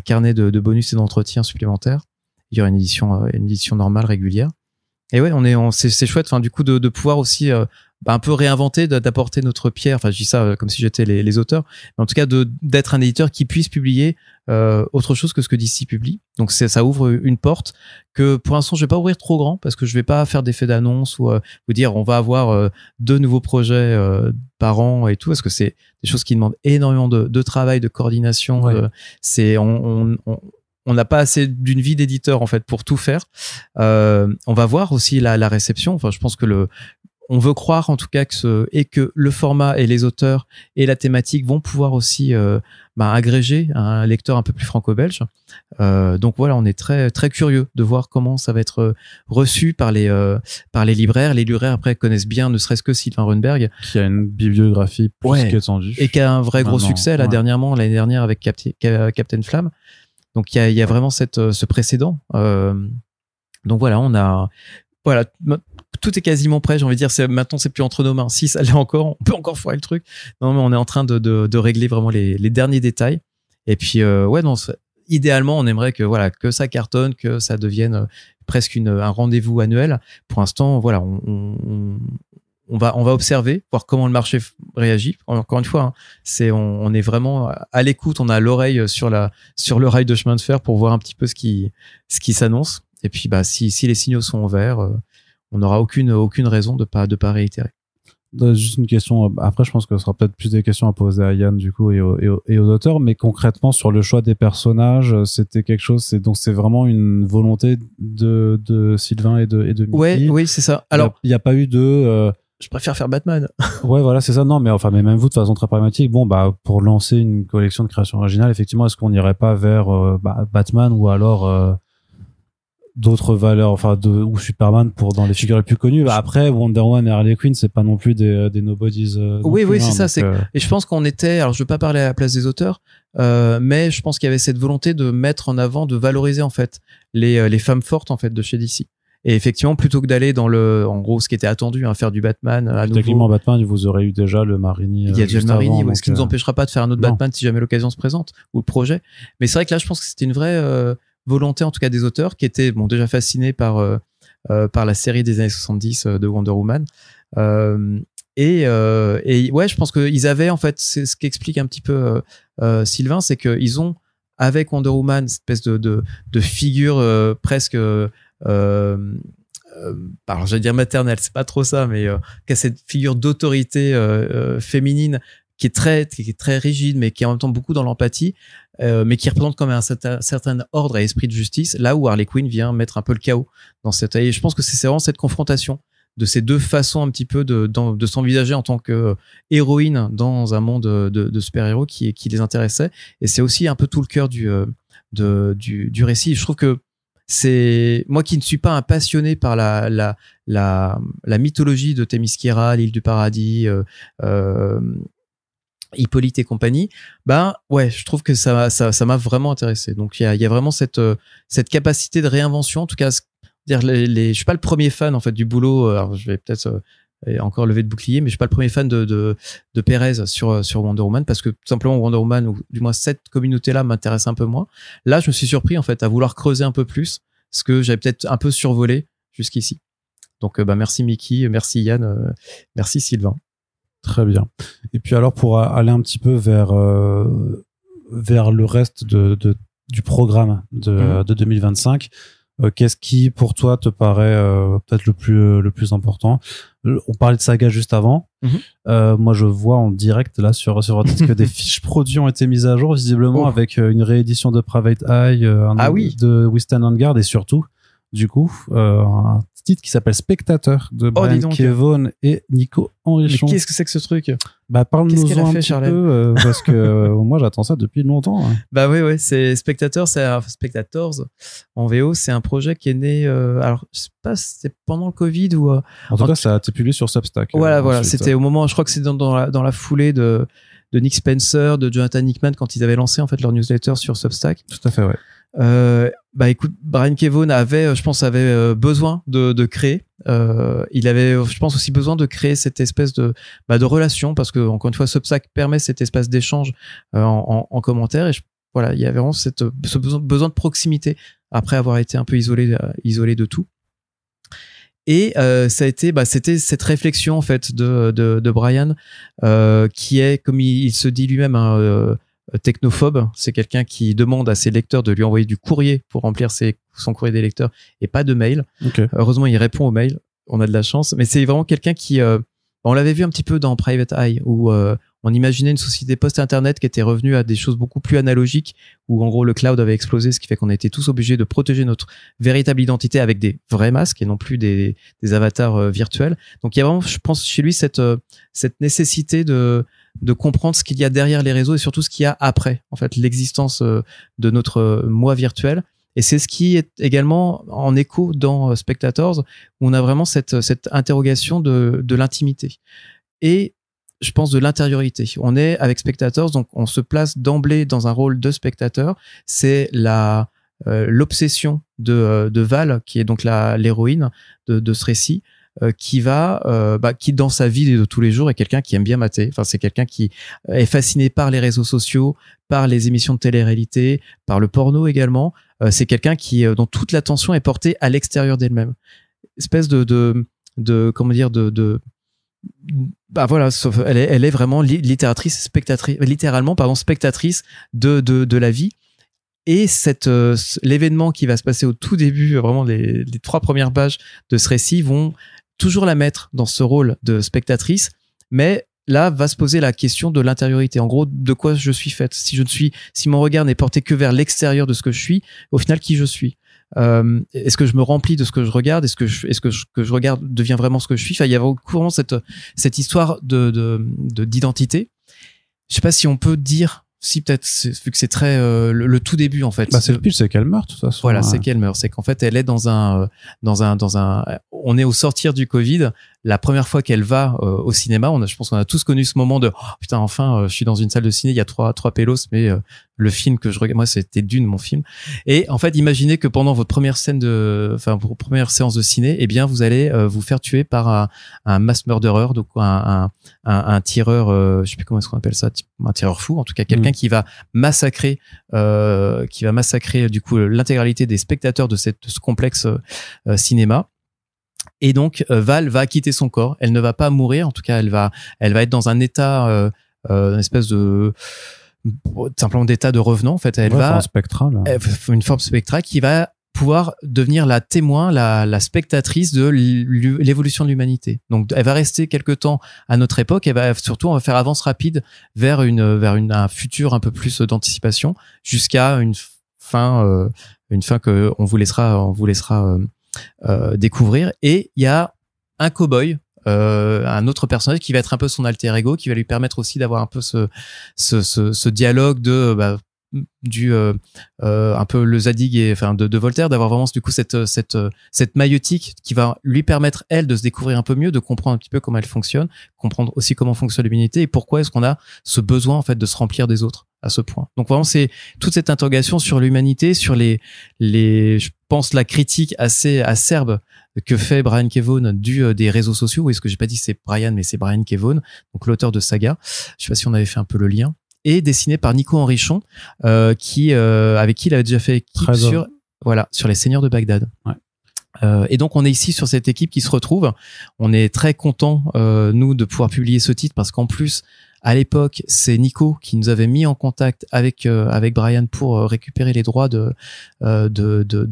carnet de bonus et d'entretien supplémentaires. Il y aura une édition normale régulière. Et ouais, c'est chouette. Enfin, du coup, de pouvoir aussi un peu réinventer, d'apporter notre pierre. Enfin, je dis ça comme si j'étais les auteurs, mais en tout cas d'être un éditeur qui puisse publier autre chose que ce que DC publie. Donc ça ouvre une porte que pour l'instant je vais pas ouvrir trop grand parce que je vais pas faire d'effet d'annonce ou vous dire on va avoir 2 nouveaux projets par an et tout, parce que c'est des choses qui demandent énormément de travail, de coordination. Ouais. On n'a pas assez d'une vie d'éditeur en fait pour tout faire. On va voir aussi la réception. Enfin, je pense que on veut croire en tout cas que le format et les auteurs et la thématique vont pouvoir aussi agréger un lecteur un peu plus franco-belge. Donc voilà, on est très très curieux de voir comment ça va être reçu par les libraires. Les libraires après connaissent bien, ne serait-ce que Sylvain Runberg, qui a une bibliographie plus qu'étendue et qui a un vrai gros succès l'année dernière avec Captain Flamme. Donc il y a vraiment ce précédent. Donc voilà, tout est quasiment prêt. J'ai envie de dire, maintenant c'est plus entre nos mains. Si ça l'est encore, on peut encore foirer le truc. Non, mais on est en train de régler vraiment les derniers détails. Et puis idéalement, on aimerait que ça cartonne, que ça devienne presque un rendez-vous annuel. Pour l'instant, voilà, on va observer, voir comment le marché réagit. Encore une fois, hein, on est vraiment à l'écoute. On a l'oreille sur le rail de chemin de fer pour voir un petit peu ce qui s'annonce. Et puis, si les signaux sont au vert, on n'aura aucune raison de pas réitérer. Juste une question. Après, je pense que ce sera peut-être plus des questions à poser à Yann du coup et aux auteurs. Mais concrètement, sur le choix des personnages, c'était quelque chose. Donc c'est vraiment une volonté de Sylvain et de Mickey. Oui, c'est ça. Alors, il n'y a pas eu de. Je préfère faire Batman. Ouais, voilà, c'est ça. Non, mais même vous, de façon très pragmatique, pour lancer une collection de création originale, effectivement, est-ce qu'on n'irait pas vers Batman ou alors d'autres valeurs, ou Superman dans les figures les plus connues. Après, Wonder Woman et Harley Quinn, c'est pas non plus des nobodies. Oui, c'est ça. Et je pense qu'on était, alors je veux pas parler à la place des auteurs, mais je pense qu'il y avait cette volonté de mettre en avant, de valoriser en fait les femmes fortes en fait de chez DC. Et effectivement, plutôt que d'aller en gros, ce qui était attendu, faire du Batman à nouveau. Techniquement, Batman, vous aurez eu déjà le Marini. Il y a déjà le Marini, ce qui ne nous empêchera pas de faire un autre Batman si jamais l'occasion se présente, ou le projet. Mais c'est vrai que là, je pense que c'était une vraie volonté, en tout cas des auteurs, qui étaient déjà fascinés par la série des années 70 de Wonder Woman. Et ouais, je pense qu'ils avaient, en fait, c'est ce qu'explique un petit peu Sylvain, c'est qu'ils ont, avec Wonder Woman, cette espèce de figure presque alors j'allais dire maternelle, c'est pas trop ça, mais qui a cette figure d'autorité féminine qui est très rigide, mais qui est en même temps beaucoup dans l'empathie, mais qui représente quand même un certain ordre et esprit de justice, là où Harley Quinn vient mettre un peu le chaos dans cette. Et je pense que c'est vraiment cette confrontation de ces deux façons un petit peu de s'envisager en tant que héroïne dans un monde de super-héros qui les intéressait. Et c'est aussi un peu tout le cœur du récit. Je trouve que c'est moi qui ne suis pas un passionné par la mythologie de Themyscira, l'île du paradis, Hippolyte et compagnie. Ouais, je trouve que ça m'a vraiment intéressé. Donc il y a vraiment cette capacité de réinvention. En tout cas, dire je suis pas le premier fan en fait du boulot. Alors je vais peut-être encore lever de bouclier, mais je suis pas le premier fan de Perez sur Wonder Woman, parce que tout simplement Wonder Woman, ou du moins cette communauté-là, m'intéresse un peu moins. Là, je me suis surpris en fait à vouloir creuser un peu plus ce que j'avais peut-être un peu survolé jusqu'ici. Donc merci Mickey, merci Yann, merci Sylvain. Très bien. Et puis alors, pour aller un petit peu vers le reste du programme de 2025, qu'est-ce qui pour toi te paraît peut-être le plus important? On parlait de saga juste avant. Moi je vois en direct là sur votre site que des fiches produits ont été mises à jour visiblement, avec une réédition de Private Eye, de We Stand on Guard, et surtout du coup un titre qui s'appelle Spectateur de Brian Kevon et Nico Henrichon. Mais qu'est-ce que c'est que ce truc? Parle-nous un petit peu, parce que moi j'attends ça depuis longtemps. Oui, c'est Spectators en VO. C'est un projet qui est né, alors je sais pas si c'était pendant le Covid ou en tout cas ça a été publié sur Substack. Voilà, c'était au moment, je crois que c'est dans la foulée de Nick Spencer, de Jonathan Hickman, quand ils avaient lancé en fait leur newsletter sur Substack. Tout à fait, ouais. Écoute, Brian Kevon avait besoin de créer. Il avait, je pense, aussi besoin de créer cette espèce de relation, parce que encore une fois, Substack permet cet espace d'échange en commentaire. Et il y avait vraiment ce besoin de proximité après avoir été un peu isolé de tout. Et ça a été, c'était cette réflexion en fait de Brian, qui est, comme il se dit lui-même, technophobe. C'est quelqu'un qui demande à ses lecteurs de lui envoyer du courrier pour remplir son courrier des lecteurs, et pas de mail. Okay. Heureusement, il répond aux mails. On a de la chance. Mais c'est vraiment quelqu'un qui, on l'avait vu un petit peu dans Private Eye, où on imaginait une société post-internet qui était revenue à des choses beaucoup plus analogiques, où en gros le cloud avait explosé, ce qui fait qu'on était tous obligés de protéger notre véritable identité avec des vrais masques et non plus des avatars virtuels. Donc il y a vraiment, je pense, chez lui cette nécessité de comprendre ce qu'il y a derrière les réseaux, et surtout ce qu'il y a après, en fait, l'existence de notre moi virtuel. Et c'est ce qui est également en écho dans Spectators, où on a vraiment cette interrogation de l'intimité. Et je pense, de l'intériorité. On est avec Spectators, donc on se place d'emblée dans un rôle de spectateur. C'est l'obsession de Val, qui est donc l'héroïne de ce récit, qui dans sa vie de tous les jours est quelqu'un qui aime bien mater. Enfin, c'est quelqu'un qui est fasciné par les réseaux sociaux, par les émissions de télé-réalité, par le porno également. C'est quelqu'un dont toute l'attention est portée à l'extérieur d'elle-même. Espèce sauf elle est vraiment littéralement spectatrice de la vie. Et l'événement qui va se passer au tout début, vraiment les 3 premières pages de ce récit vont toujours la mettre dans ce rôle de spectatrice, mais là va se poser la question de l'intériorité. En gros, de quoi je suis faite. Si mon regard n'est porté que vers l'extérieur de ce que je suis, au final, qui je suis? Est-ce que je me remplis de ce que je regarde? Est-ce que je regarde devient vraiment ce que je suis? Enfin, il y a vraiment cette histoire d'identité. Je sais pas si on peut dire, si peut-être, vu que c'est très le tout début en fait. C'est le pitch, c'est qu'elle meurt de toute façon. Voilà, c'est qu'elle meurt. C'est qu'en fait, elle est dans un. On est au sortir du Covid. La première fois qu'elle va au cinéma, je pense qu'on a tous connu ce moment de putain, enfin, je suis dans une salle de ciné, il y a trois pélos, mais le film que je regarde, moi, c'était Dune, mon film. Et en fait, imaginez que pendant votre première votre première séance de ciné, eh bien, vous allez vous faire tuer par un mass murderer, donc un tireur, je sais plus comment est-ce qu'on appelle ça, un tireur fou, en tout cas quelqu'un qui va massacrer du coup l'intégralité des spectateurs de ce complexe cinéma. Et donc Val va quitter son corps. Elle ne va pas mourir, en tout cas elle va être dans un état, une espèce de simplement d'état de revenant. En fait, une forme spectrale qui va pouvoir devenir la témoin, la spectatrice de l'évolution de l'humanité. Donc, elle va rester quelque temps à notre époque. On va faire avance rapide vers un futur un peu plus d'anticipation, jusqu'à une fin que on vous laissera découvrir. Et il y a un cow-boy, un autre personnage qui va être un peu son alter ego, qui va lui permettre aussi d'avoir un peu ce dialogue un peu le Zadig de Voltaire, d'avoir vraiment du coup cette maïeutique qui va lui permettre, elle, de se découvrir un peu mieux, de comprendre un petit peu comment elle fonctionne, comprendre aussi comment fonctionne l'humanité et pourquoi est-ce qu'on a ce besoin en fait de se remplir des autres à ce point. Donc vraiment, c'est toute cette interrogation sur l'humanité, sur je pense la critique assez acerbe que fait Brian K. Vaughan des réseaux sociaux. Oui, ce que j'ai pas dit c'est Brian, mais c'est Brian K. Vaughan, donc l'auteur de Saga. Je sais pas si on avait fait un peu le lien. Et dessiné par Nico Henrichon, avec qui il avait déjà fait équipe sur les Seigneurs de Bagdad. Ouais. Et donc on est ici sur cette équipe qui se retrouve. On est très content nous de pouvoir publier ce titre parce qu'en plus à l'époque c'est Nico qui nous avait mis en contact avec Brian pour récupérer les droits de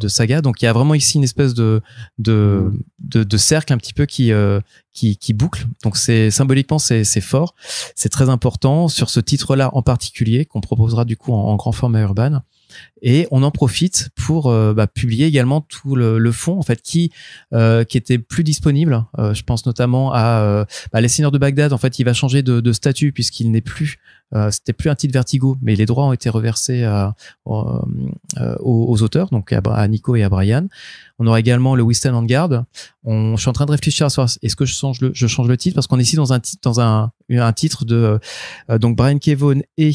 Saga. Donc il y a vraiment ici une espèce de cercle un petit peu qui boucle. Donc symboliquement c'est fort, c'est très important sur ce titre-là en particulier qu'on proposera du coup en grand format urbain. Et on en profite pour publier également tout le fond en fait qui était plus disponible. Je pense notamment à les Seigneurs de Bagdad. En fait, il va changer de statut puisqu'il n'est plus c'était plus un titre Vertigo, mais les droits ont été reversés aux auteurs, donc à Nico et à Brian. On aura également le Western on Guard. Je suis en train de réfléchir à savoir est-ce que je change le titre parce qu'on est ici dans un titre de donc Brian K. Vaughan et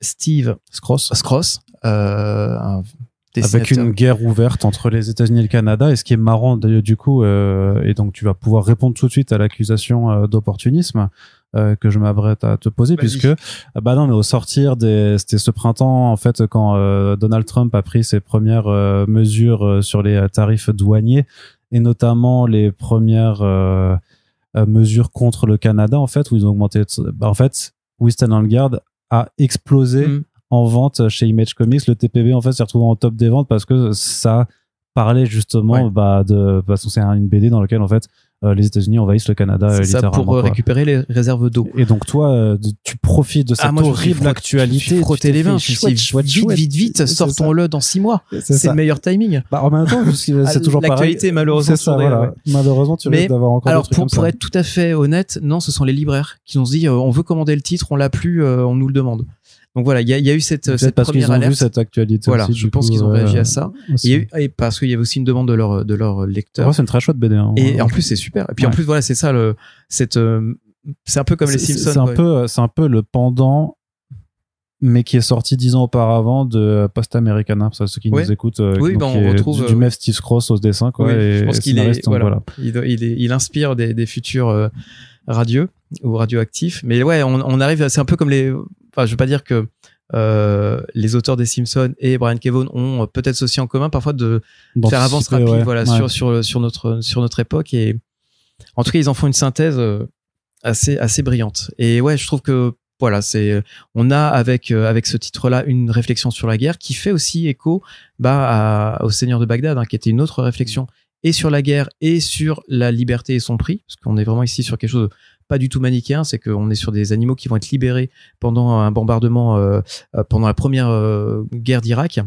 Steve Skroce, avec une guerre ouverte entre les États-Unis et le Canada. Et ce qui est marrant du coup, et donc tu vas pouvoir répondre tout de suite à l'accusation d'opportunisme que je m'apprête à te poser, puisque non, mais au sortir c'était ce printemps en fait quand Donald Trump a pris ses premières mesures sur les tarifs douaniers et notamment les premières mesures contre le Canada en fait où ils ont augmenté. En fait, Western on Guard a explosé en vente chez Image Comics. Le TPB en fait s'est retrouvé en top des ventes parce que ça parlait justement parce que c'est une BD dans laquelle en fait les États-Unis envahissent le Canada littéralement. Ça pour récupérer les réserves d'eau. Et donc toi tu profites de cette horrible actualité. Frotter les mains. Vite, sortons-le dans 6 mois. C'est le meilleur timing. En même temps, c'est toujours pareil. L'actualité malheureusement. C'est ça, voilà. Malheureusement, tu risques d'avoir encore. Alors pour être tout à fait honnête, non, ce sont les libraires qui nous ont dit on veut commander le titre, on l'a plus, on nous le demande. Donc voilà, il y a eu cette parce première qu'ils ont alerte. Vu cette actualité voilà, aussi, je pense qu'ils ont réagi à ça. Et parce qu'il y avait aussi une demande de leur lecteur. Ouais, c'est une très chouette BD. Et en plus c'est super. Et puis en plus voilà, c'est ça cette c'est un peu comme les Simpsons. C'est un peu le pendant, mais qui est sorti 10 ans auparavant de Post Americana, pour ceux qui nous écoutent. Oui, donc on retrouve du même Steve Cross au dessin, quoi. Oui, et je pense qu'il est, voilà. Il inspire des futurs radieux ou radioactifs. Mais ouais, on arrive, c'est un peu comme enfin, je veux pas dire que les auteurs des Simpsons et Brian K. Vaughan ont peut-être ceci en commun parfois de faire avance rapide, sur notre époque, et en tout cas ils en font une synthèse assez brillante. Et ouais, je trouve que voilà, on a avec ce titre-là une réflexion sur la guerre qui fait aussi écho au Seigneur de Bagdad, qui était une autre réflexion et sur la guerre et sur la liberté et son prix, parce qu'on est vraiment ici sur quelque chose de pas du tout manichéen, c'est qu'on est sur des animaux qui vont être libérés pendant un bombardement pendant la première guerre d'Irak.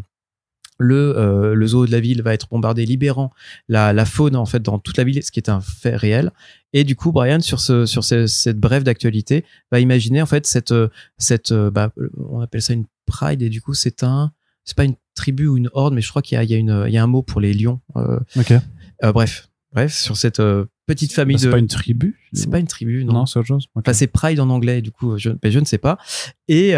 Le zoo de la ville va être bombardé, libérant la faune en fait dans toute la ville, ce qui est un fait réel. Et du coup, Brian, sur cette brève d'actualité, va imaginer en fait on appelle ça une pride, et du coup c'est pas une tribu ou une horde, mais je crois qu'il y a un mot pour les lions. Bref, sur cette petite famille c'est pas une tribu. C'est pas une tribu, non. Non, c'est autre chose. Okay. Enfin, c'est Pride en anglais, du coup, je ne sais pas. Et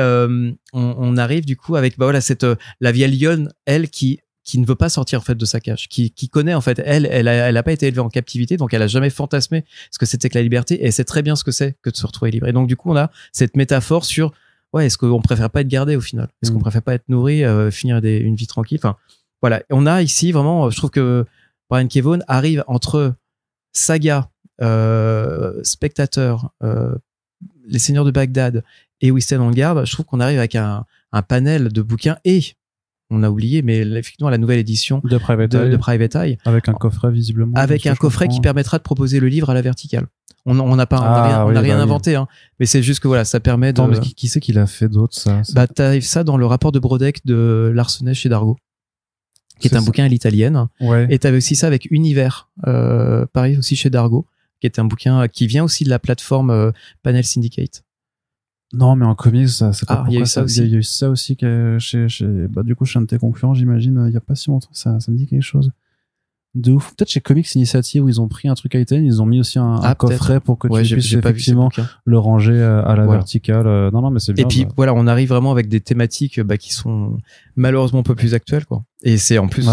on arrive du coup avec la vieille lionne, elle qui ne veut pas sortir en fait de sa cage, qui connaît en fait, elle a pas été élevée en captivité, donc elle a jamais fantasmé ce que c'était que la liberté, et elle sait très bien ce que c'est que de se retrouver libre. Et donc du coup, on a cette métaphore sur est-ce qu'on préfère pas être gardé au final, est-ce qu'on préfère pas être nourri, finir une vie tranquille. Enfin voilà, on a ici vraiment, je trouve que Brian K. Vaughan arrive entre saga, spectateur, les Seigneurs de Bagdad et We Stand on Guard. Je trouve qu'on arrive avec un panel de bouquins, et on a oublié, mais effectivement la nouvelle édition de Private Eye avec un coffret visiblement, avec un coffret qui permettra de proposer le livre à la verticale. On n'a rien inventé, mais c'est juste que voilà, ça permet de. Mais qui c'est qui l'a fait d'autre, ça? T'as ça dans le rapport de Brodeck de Larsenet chez Dargaud, qui est un bouquin à l'italienne. Ouais. Et t'avais aussi ça avec Univers, pareil aussi chez Dargaud, qui est un bouquin qui vient aussi de la plateforme Panel Syndicate. Non, mais en comics, c'est pas il y a eu ça aussi. Il y a eu ça aussi chez du coup, chez un de tes concurrents, j'imagine, il y a pas si longtemps, ça me dit quelque chose de ouf. Peut-être chez Comics Initiative, où ils ont pris un truc à italien, ils ont mis aussi un coffret pour que tu puisses effectivement le ranger à la verticale. Non, mais c'est bien. Et puis voilà, on arrive vraiment avec des thématiques qui sont malheureusement un peu plus actuelles, quoi. Et c'est en plus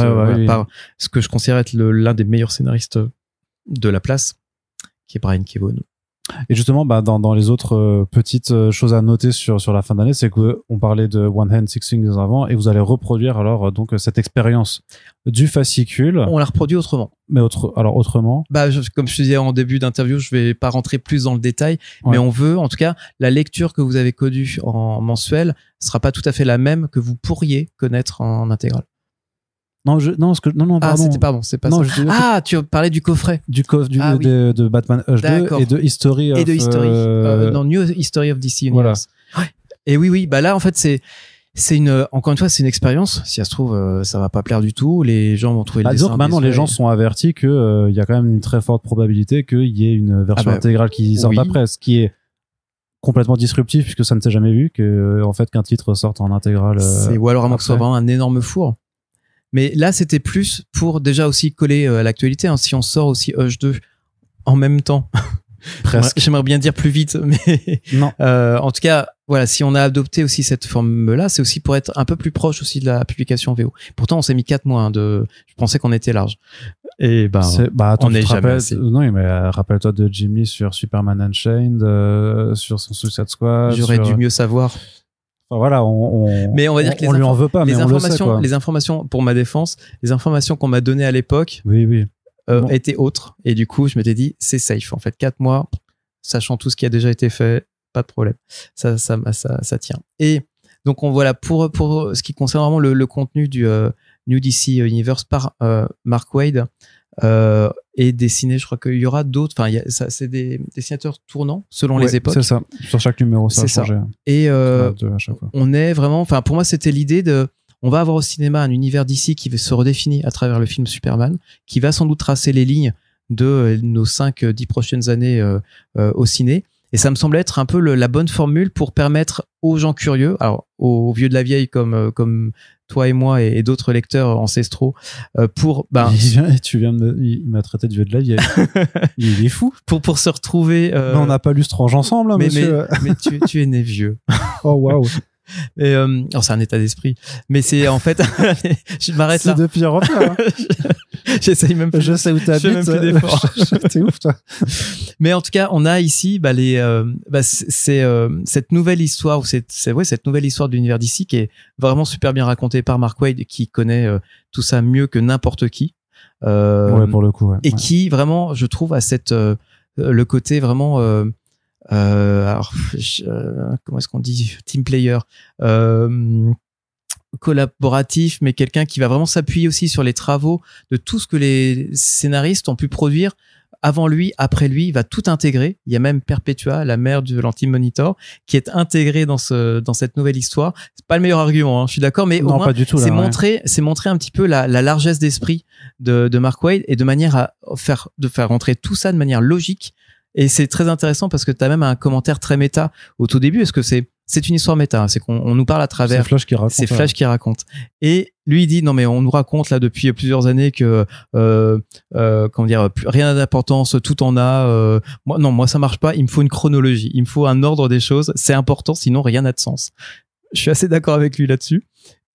par ce que je considère être l'un des meilleurs scénaristes de la place, qui est Brian K. Vaughan. Et justement, dans les autres petites choses à noter sur la fin d'année, c'est que on parlait de One Hand Six Fingers avant, et vous allez reproduire alors donc cette expérience du fascicule. On la reproduit autrement. Mais autrement. Comme je te disais en début d'interview, je vais pas rentrer plus dans le détail, mais on veut, en tout cas, la lecture que vous avez connue en mensuel sera pas tout à fait la même que vous pourriez connaître en intégrale. Non, pardon. C'est pas ça. Tu parlais du coffret. De Batman Hush 2 et de History of... New History of DC Universe. Voilà. Ouais. Et oui, là, en fait, encore une fois, c'est une expérience. Si ça se trouve, ça va pas plaire du tout. Les gens vont trouver le dessin. Disons que maintenant, les gens sont avertis que il y a quand même une très forte probabilité qu'il y ait une version intégrale qui sorte après, ce qui est complètement disruptif, puisque ça ne s'est jamais vu en fait, qu'un titre sorte en intégrale. Ou alors, à moins que ce soit vraiment un énorme four. Mais là, c'était plus pour déjà aussi coller à l'actualité. Si on sort aussi Hush 2 en même temps, presque. J'aimerais bien dire plus vite, mais non. En tout cas, voilà, si on a adopté aussi cette forme-là, c'est aussi pour être un peu plus proche aussi de la publication VO. Pourtant, on s'est mis 4 mois. Je pensais qu'on était large. Et attends, on est jamais assez. Non, mais rappelle-toi de Jim Lee sur Superman Unchained, sur son Suicide Squad. J'aurais dû mieux savoir. Voilà, mais on va dire que on lui en veut pas, mais on le sait, quoi. Les informations, pour ma défense, les informations qu'on m'a données à l'époque, étaient autres. Et du coup, je m'étais dit, c'est safe. En fait, 4 mois, sachant tout ce qui a déjà été fait, pas de problème. Ça tient. Et donc, voilà, pour ce qui concerne vraiment le contenu du New DC Universe par Mark Waid, et dessiné, je crois qu'il y aura d'autres, c'est des dessinateurs tournants selon les époques. C'est ça, sur chaque numéro, ça a changé. Et on est vraiment, pour moi, c'était l'idée on va avoir au cinéma un univers d'ici qui se redéfinit à travers le film Superman, qui va sans doute tracer les lignes de nos 5-10 prochaines années au ciné. Et ça me semblait être un peu la bonne formule pour permettre aux gens curieux, alors aux vieux de la vieille comme toi et moi et d'autres lecteurs ancestraux, pour il m'a traité de vieux de la vieille. Il est fou. Pour se retrouver. Mais on n'a pas lu Strange ensemble, hein, monsieur. Mais tu es né vieux. Oh waouh. Mais alors c'est un état d'esprit. Mais c'est en fait, je m'arrête là. C'est de pire en pire. J'essaye même plus. Je sais où t'habites. Je fais même plus d'efforts. T'es ouf, toi. Mais en tout cas, on a ici cette nouvelle histoire ou cette nouvelle histoire de l'univers d'ici qui est vraiment super bien racontée par Mark Waid, qui connaît tout ça mieux que n'importe qui. Ouais, pour le coup. Ouais. Et qui vraiment, je trouve, a le côté vraiment. Alors, comment est-ce qu'on dit, team player, collaboratif, mais quelqu'un qui va vraiment s'appuyer aussi sur les travaux de tout ce que les scénaristes ont pu produire avant lui, après lui. Il va tout intégrer. Il y a même Perpetua, la mère de l'Anti-Monitor, qui est intégrée dans cette nouvelle histoire. C'est pas le meilleur argument, hein, je suis d'accord, mais non, au moins, pas du tout, c'est là, montrer un petit peu la largesse d'esprit de Mark Waid, et de manière à faire rentrer tout ça de manière logique. Et c'est très intéressant parce que tu as même un commentaire très méta au tout début. Est-ce que c'est une histoire méta, hein, c'est qu'on nous parle à travers. C'est Flash qui raconte. Et lui, il dit non mais on nous raconte là depuis plusieurs années que comment dire, rien d'importance, tout en a. Moi ça marche pas. Il me faut une chronologie, il me faut un ordre des choses. C'est important, sinon rien n'a de sens. Je suis assez d'accord avec lui là-dessus.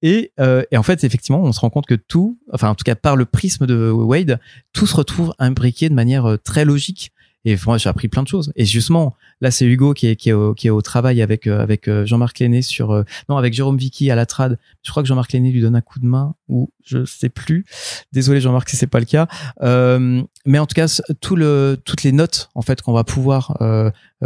Et en fait, effectivement, on se rend compte que tout, enfin en tout cas par le prisme de Waid, tout se retrouve imbriqué de manière très logique. Et moi, j'ai appris plein de choses. Et justement, là, c'est Hugo qui est au travail avec Jean-Marc Lenné avec Jérôme Vicky à la trad. Je crois que Jean-Marc Lenné lui donne un coup de main, ou je sais plus. Désolé, Jean-Marc, si c'est pas le cas. Mais en tout cas, toutes les notes, en fait, qu'on va pouvoir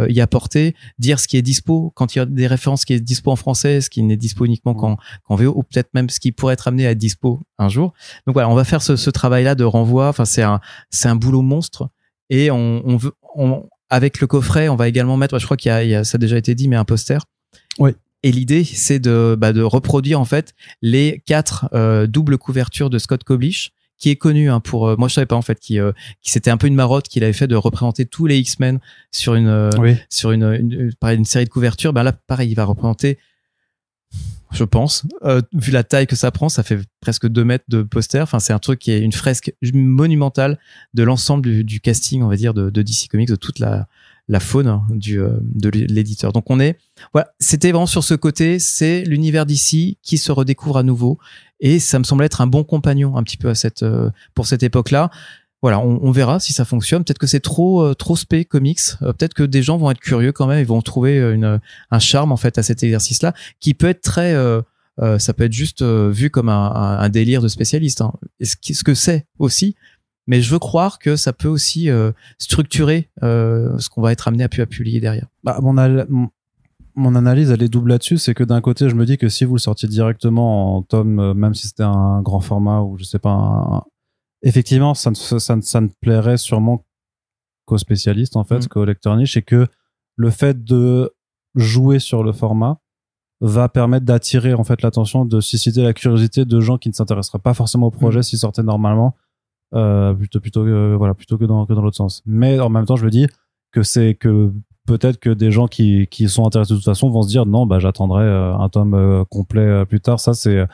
y apporter, dire ce qui est dispo, quand il y a des références qui est dispo en français, ce qui n'est dispo uniquement qu'en VO, ou peut-être même ce qui pourrait être amené à être dispo un jour. Donc voilà, on va faire ce travail-là de renvoi. Enfin, c'est un boulot monstre. Et avec le coffret, on va également mettre, je crois ça a déjà été dit, mais un poster. Oui. Et l'idée, c'est de reproduire en fait les 4 doubles couvertures de Scott Koblish, qui est connu pour. Moi, je savais pas en fait qui c'était un peu une marotte qu'il avait fait de représenter tous les X-Men sur une série de couvertures. Ben là, pareil, il va représenter. Je pense, vu la taille que ça prend, ça fait presque 2 mètres de poster. Enfin, c'est un truc qui est une fresque monumentale de l'ensemble du casting, on va dire, de DC Comics, de toute la faune de l'éditeur. Donc voilà, c'était vraiment sur ce côté, c'est l'univers DC qui se redécouvre à nouveau, et ça me semble être un bon compagnon un petit peu pour cette époque-là. Voilà, on verra si ça fonctionne. Peut-être que c'est trop spé comics. Peut-être que des gens vont être curieux quand même. Ils vont trouver un charme en fait à cet exercice-là, qui peut être très. Ça peut être juste vu comme un délire de spécialiste. Hein. Et ce que c'est aussi. Mais je veux croire que ça peut aussi structurer ce qu'on va être amené à publier derrière. Bah, mon analyse, elle est double là-dessus. C'est que d'un côté, je me dis que si vous le sortiez directement en tome, même si c'était un grand format ou je sais pas effectivement, ça ne plairait sûrement qu'aux spécialistes, en fait, qu'aux lecteurs niche, et que le fait de jouer sur le format va permettre d'attirer, en fait, l'attention, de susciter la curiosité de gens qui ne s'intéresseraient pas forcément au projet s'ils sortaient normalement, plutôt que dans l'autre sens. Mais en même temps, je me dis que peut-être que des gens qui sont intéressés de toute façon vont se dire non, bah, j'attendrai un tome complet plus tard. Ça, c'est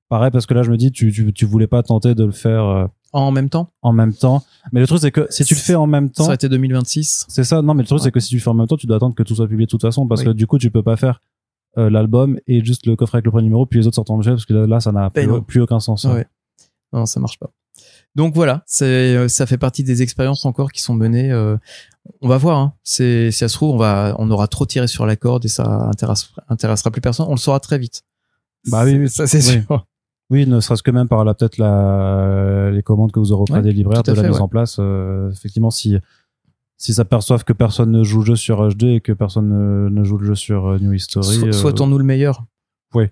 pareil, parce que là, je me dis, tu voulais pas tenter de le faire en même temps. Mais le truc, c'est que si tu le fais en même temps. Ça aurait été 2026. C'est ça. Non, mais le truc, c'est que si tu le fais en même temps, tu dois attendre que tout soit publié de toute façon, parce que du coup, tu peux pas faire l'album et juste le coffret avec le premier numéro, puis les autres sortent en objet, parce que là, ça n'a plus aucun sens. Ouais. Non, ça marche pas. Donc voilà, ça fait partie des expériences encore qui sont menées. On va voir. Hein. Si ça se trouve, on aura trop tiré sur la corde et ça intéressera plus personne. On le saura très vite. Bah oui, ça c'est sûr. Oui, ne serait-ce que même par peut-être les commandes que vous aurez auprès des libraires, de la mise en place. Effectivement, si s'aperçoivent que personne ne joue le jeu sur HD et que personne ne joue le jeu sur New History. Souhaitons-nous le meilleur. Oui,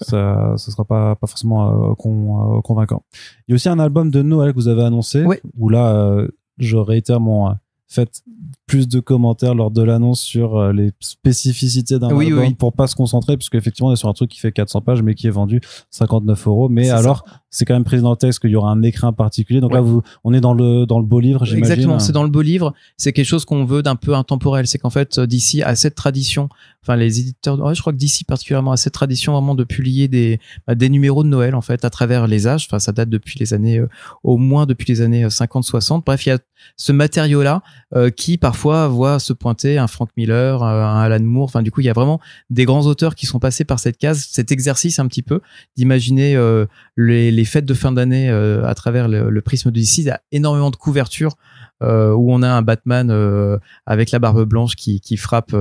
ça sera pas forcément convaincant. Il y a aussi un album de Noël que vous avez annoncé, où là, je réitère mon faites plus de commentaires lors de l'annonce sur les spécificités d'un album pour pas se concentrer, puisque effectivement on est sur un truc qui fait 400 pages mais qui est vendu 59 €. Mais c'est alors ça. C'est quand même pris dans le texte qu'il y aura un écrin particulier. Donc là on est dans le beau livre, j'imagine. Exactement, c'est dans le beau livre. C'est quelque chose qu'on veut d'un peu intemporel. C'est qu'en fait DC a cette tradition. Enfin les éditeurs, je crois que DC particulièrement a cette tradition vraiment de publier des numéros de Noël en fait à travers les âges. Enfin ça date depuis les années au moins depuis les années 50-60. Bref, il y a ce matériau là qui parfois voit se pointer un Frank Miller, un Alan Moore. Enfin du coup il y a vraiment des grands auteurs qui sont passés par cette case, cet exercice un petit peu d'imaginer les fêtes de fin d'année à travers le prisme de DC. Il y a énormément de couvertures où on a un Batman avec la barbe blanche qui frappe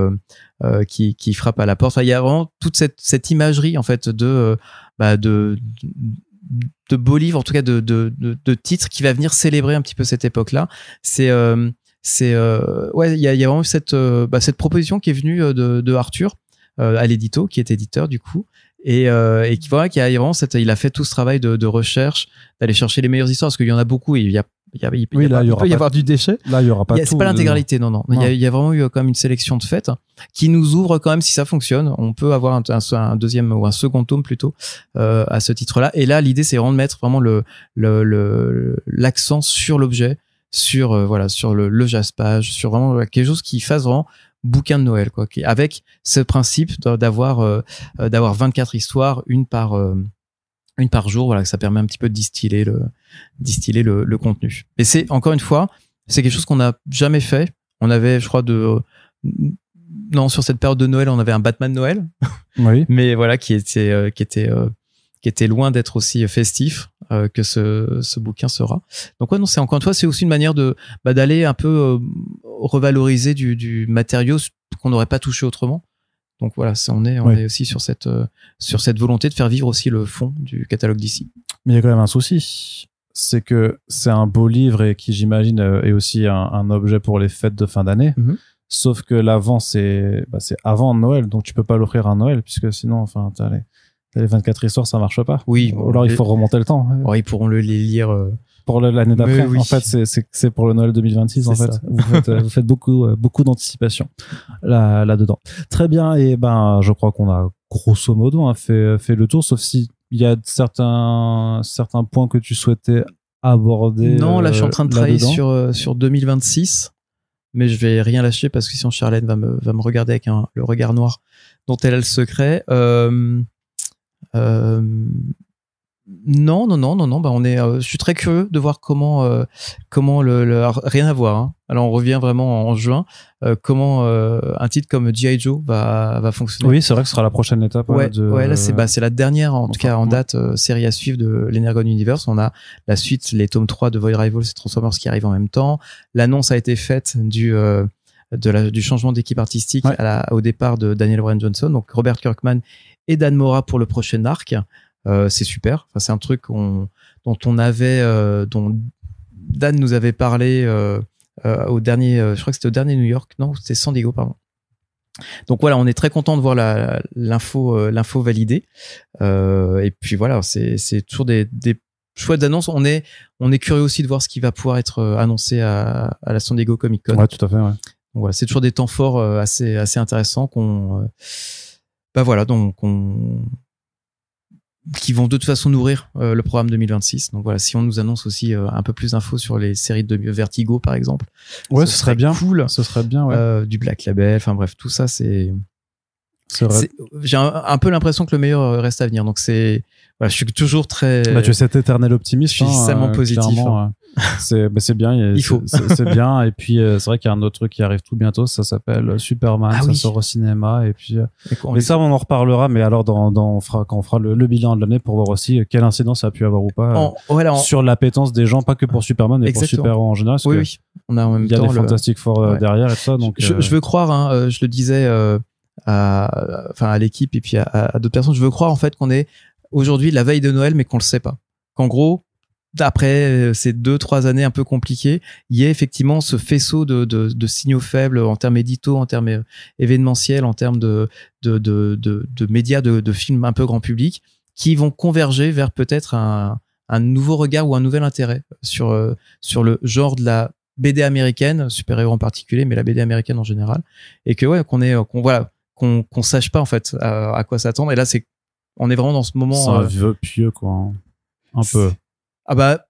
qui frappe à la porte. Enfin, il y a vraiment toute cette imagerie en fait de beaux livres, en tout cas de titres qui va venir célébrer un petit peu cette époque-là. Il y a vraiment cette proposition qui est venue de Arthur à l'édito, qui est éditeur du coup. Et qui voilà, il a fait tout ce travail de recherche, d'aller chercher les meilleures histoires, parce qu'il y en a beaucoup et il peut y avoir du déchet. Là, il y aura pas tout. C'est pas l'intégralité, non. Il y a vraiment eu quand même une sélection de faits qui nous ouvre quand même, si ça fonctionne. On peut avoir un deuxième ou un second tome plutôt à ce titre-là. Et là, l'idée, c'est vraiment de mettre vraiment l'accent sur l'objet, sur le jaspage, sur vraiment quelque chose qui fasse vraiment bouquin de Noël, quoi, avec ce principe d'avoir 24 histoires, une par jour, voilà, que ça permet un petit peu de distiller le contenu. Et c'est, encore une fois, c'est quelque chose qu'on n'a jamais fait. On avait, je crois, sur cette période de Noël, on avait un Batman Noël. Oui. Mais voilà, qui était loin d'être aussi festif que ce bouquin sera. Donc ouais, non, c'est encore une fois, c'est aussi une manière d'aller un peu revaloriser du matériau qu'on n'aurait pas touché autrement. Donc voilà, on est aussi sur cette volonté de faire vivre aussi le fond du catalogue d'ici. Mais il y a quand même un souci, c'est que c'est un beau livre et qui, j'imagine, est aussi un objet pour les fêtes de fin d'année. Mm-hmm. Sauf que l'avant, c'est avant Noël, donc tu peux pas l'offrir à Noël, puisque sinon, enfin, t'as les 24 histoires, ça marche pas. Oui. Ou alors il faut remonter le temps. Ouais, ils pourront les lire pour l'année d'après. Oui. En fait, c'est pour le Noël 2026. C'est en fait, vous faites beaucoup d'anticipation là-dedans. Très bien. Et je crois qu'on a grosso modo fait le tour, sauf si il y a certains points que tu souhaitais aborder. Non, là, je suis en train de travailler sur 2026. Mais je vais rien lâcher parce que sinon Charlène va me regarder avec le regard noir dont elle a le secret. Non. Je suis très curieux de voir comment rien à voir. Hein. Alors on revient vraiment en juin. Comment un titre comme G.I. Joe va fonctionner. Oui, c'est vrai que ce sera la prochaine étape. Là c'est la dernière en tout cas en date série à suivre de l'Energon Universe. On a la suite, les tomes 3 de Void Rivals et Transformers qui arrivent en même temps. L'annonce a été faite du changement d'équipe artistique au départ de Daniel Warren Johnson, donc Robert Kirkman et Dan Mora pour le prochain arc. C'est super. Enfin, c'est un truc dont Dan nous avait parlé au dernier, je crois que c'était au dernier New York. Non, c'était San Diego, pardon. Donc voilà, on est très content de voir l'info validée. Et puis voilà, c'est toujours des chouettes annonces. On est curieux aussi de voir ce qui va pouvoir être annoncé à la San Diego Comic Con. Ouais, tout à fait. Ouais. Donc voilà, c'est toujours des temps forts assez intéressants qui vont de toute façon nourrir le programme 2026. Donc voilà, si on nous annonce aussi un peu plus d'infos sur les séries de Vertigo par exemple, ce serait bien cool. Ce serait bien, ouais. Du Black Label, enfin bref, tout ça c'est vrai. J'ai un peu l'impression que le meilleur reste à venir. Donc je suis toujours très. Tu es cet éternel optimiste. Je suis extrêmement positif. C'est bien. Il faut. C'est bien. Et puis c'est vrai qu'il y a un autre truc qui arrive tout bientôt. Ça s'appelle Superman. Ça sort au cinéma. Et puis. Mais ça, on en reparlera. Mais alors, quand on fera le bilan de l'année pour voir aussi quelle incidence ça a pu avoir ou pas sur l'appétence des gens, pas que pour Superman, mais pour super-héros en général. Oui. On a en même temps. Il y a les Fantastic Four derrière et tout ça. Donc. Je veux croire. Je le disais à l'équipe et puis à d'autres personnes. Je veux croire en fait qu'on est aujourd'hui la veille de Noël, mais qu'on le sait pas. Qu'en gros, après ces 2-3 années un peu compliquées, il y a effectivement ce faisceau de signaux faibles en termes édito, en termes événementiels, en termes de médias, de films un peu grand public, qui vont converger vers peut-être un nouveau regard ou un nouvel intérêt sur le genre de la BD américaine, super-héros en particulier, mais la BD américaine en général, et que ouais, qu'on sache pas en fait à quoi s'attendre. Et là, on est vraiment dans ce moment. C'est un vœu pieux, quoi. Hein. Un peu. Ah bah,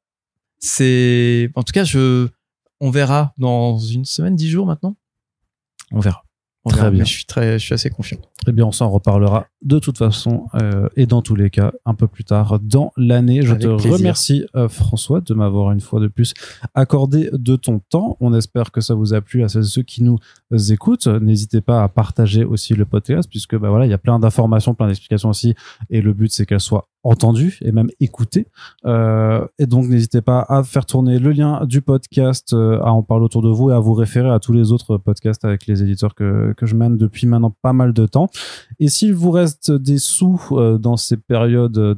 en tout cas, on verra dans une semaine, 10 jours maintenant. On verra. Très bien. Mais je suis assez confiant. Eh bien, on s'en reparlera de toute façon et dans tous les cas un peu plus tard dans l'année. Je te remercie François de m'avoir une fois de plus accordé de ton temps. On espère que ça vous a plu à celles et ceux qui nous écoutent. N'hésitez pas à partager aussi le podcast puisque voilà, il y a plein d'informations, plein d'explications aussi et le but c'est qu'elles soient entendues et même écoutées. Et donc n'hésitez pas à faire tourner le lien du podcast, à en parler autour de vous et à vous référer à tous les autres podcasts avec les éditeurs que je mène depuis maintenant pas mal de temps. Et s'il vous reste des sous dans ces périodes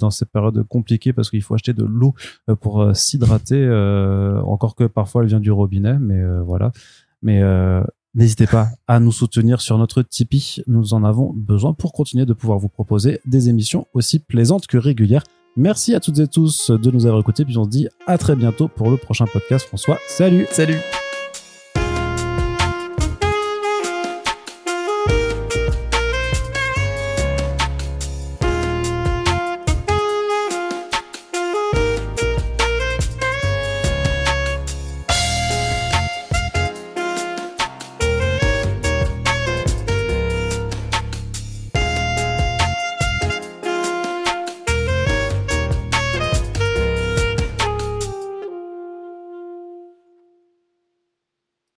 compliquées parce qu'il faut acheter de l'eau pour s'hydrater, encore que parfois elle vient du robinet, mais voilà. Mais n'hésitez pas à nous soutenir sur notre Tipeee. Nous en avons besoin pour continuer de pouvoir vous proposer des émissions aussi plaisantes que régulières. Merci à toutes et tous de nous avoir écoutés. Puis on se dit à très bientôt pour le prochain podcast. François, salut. Salut.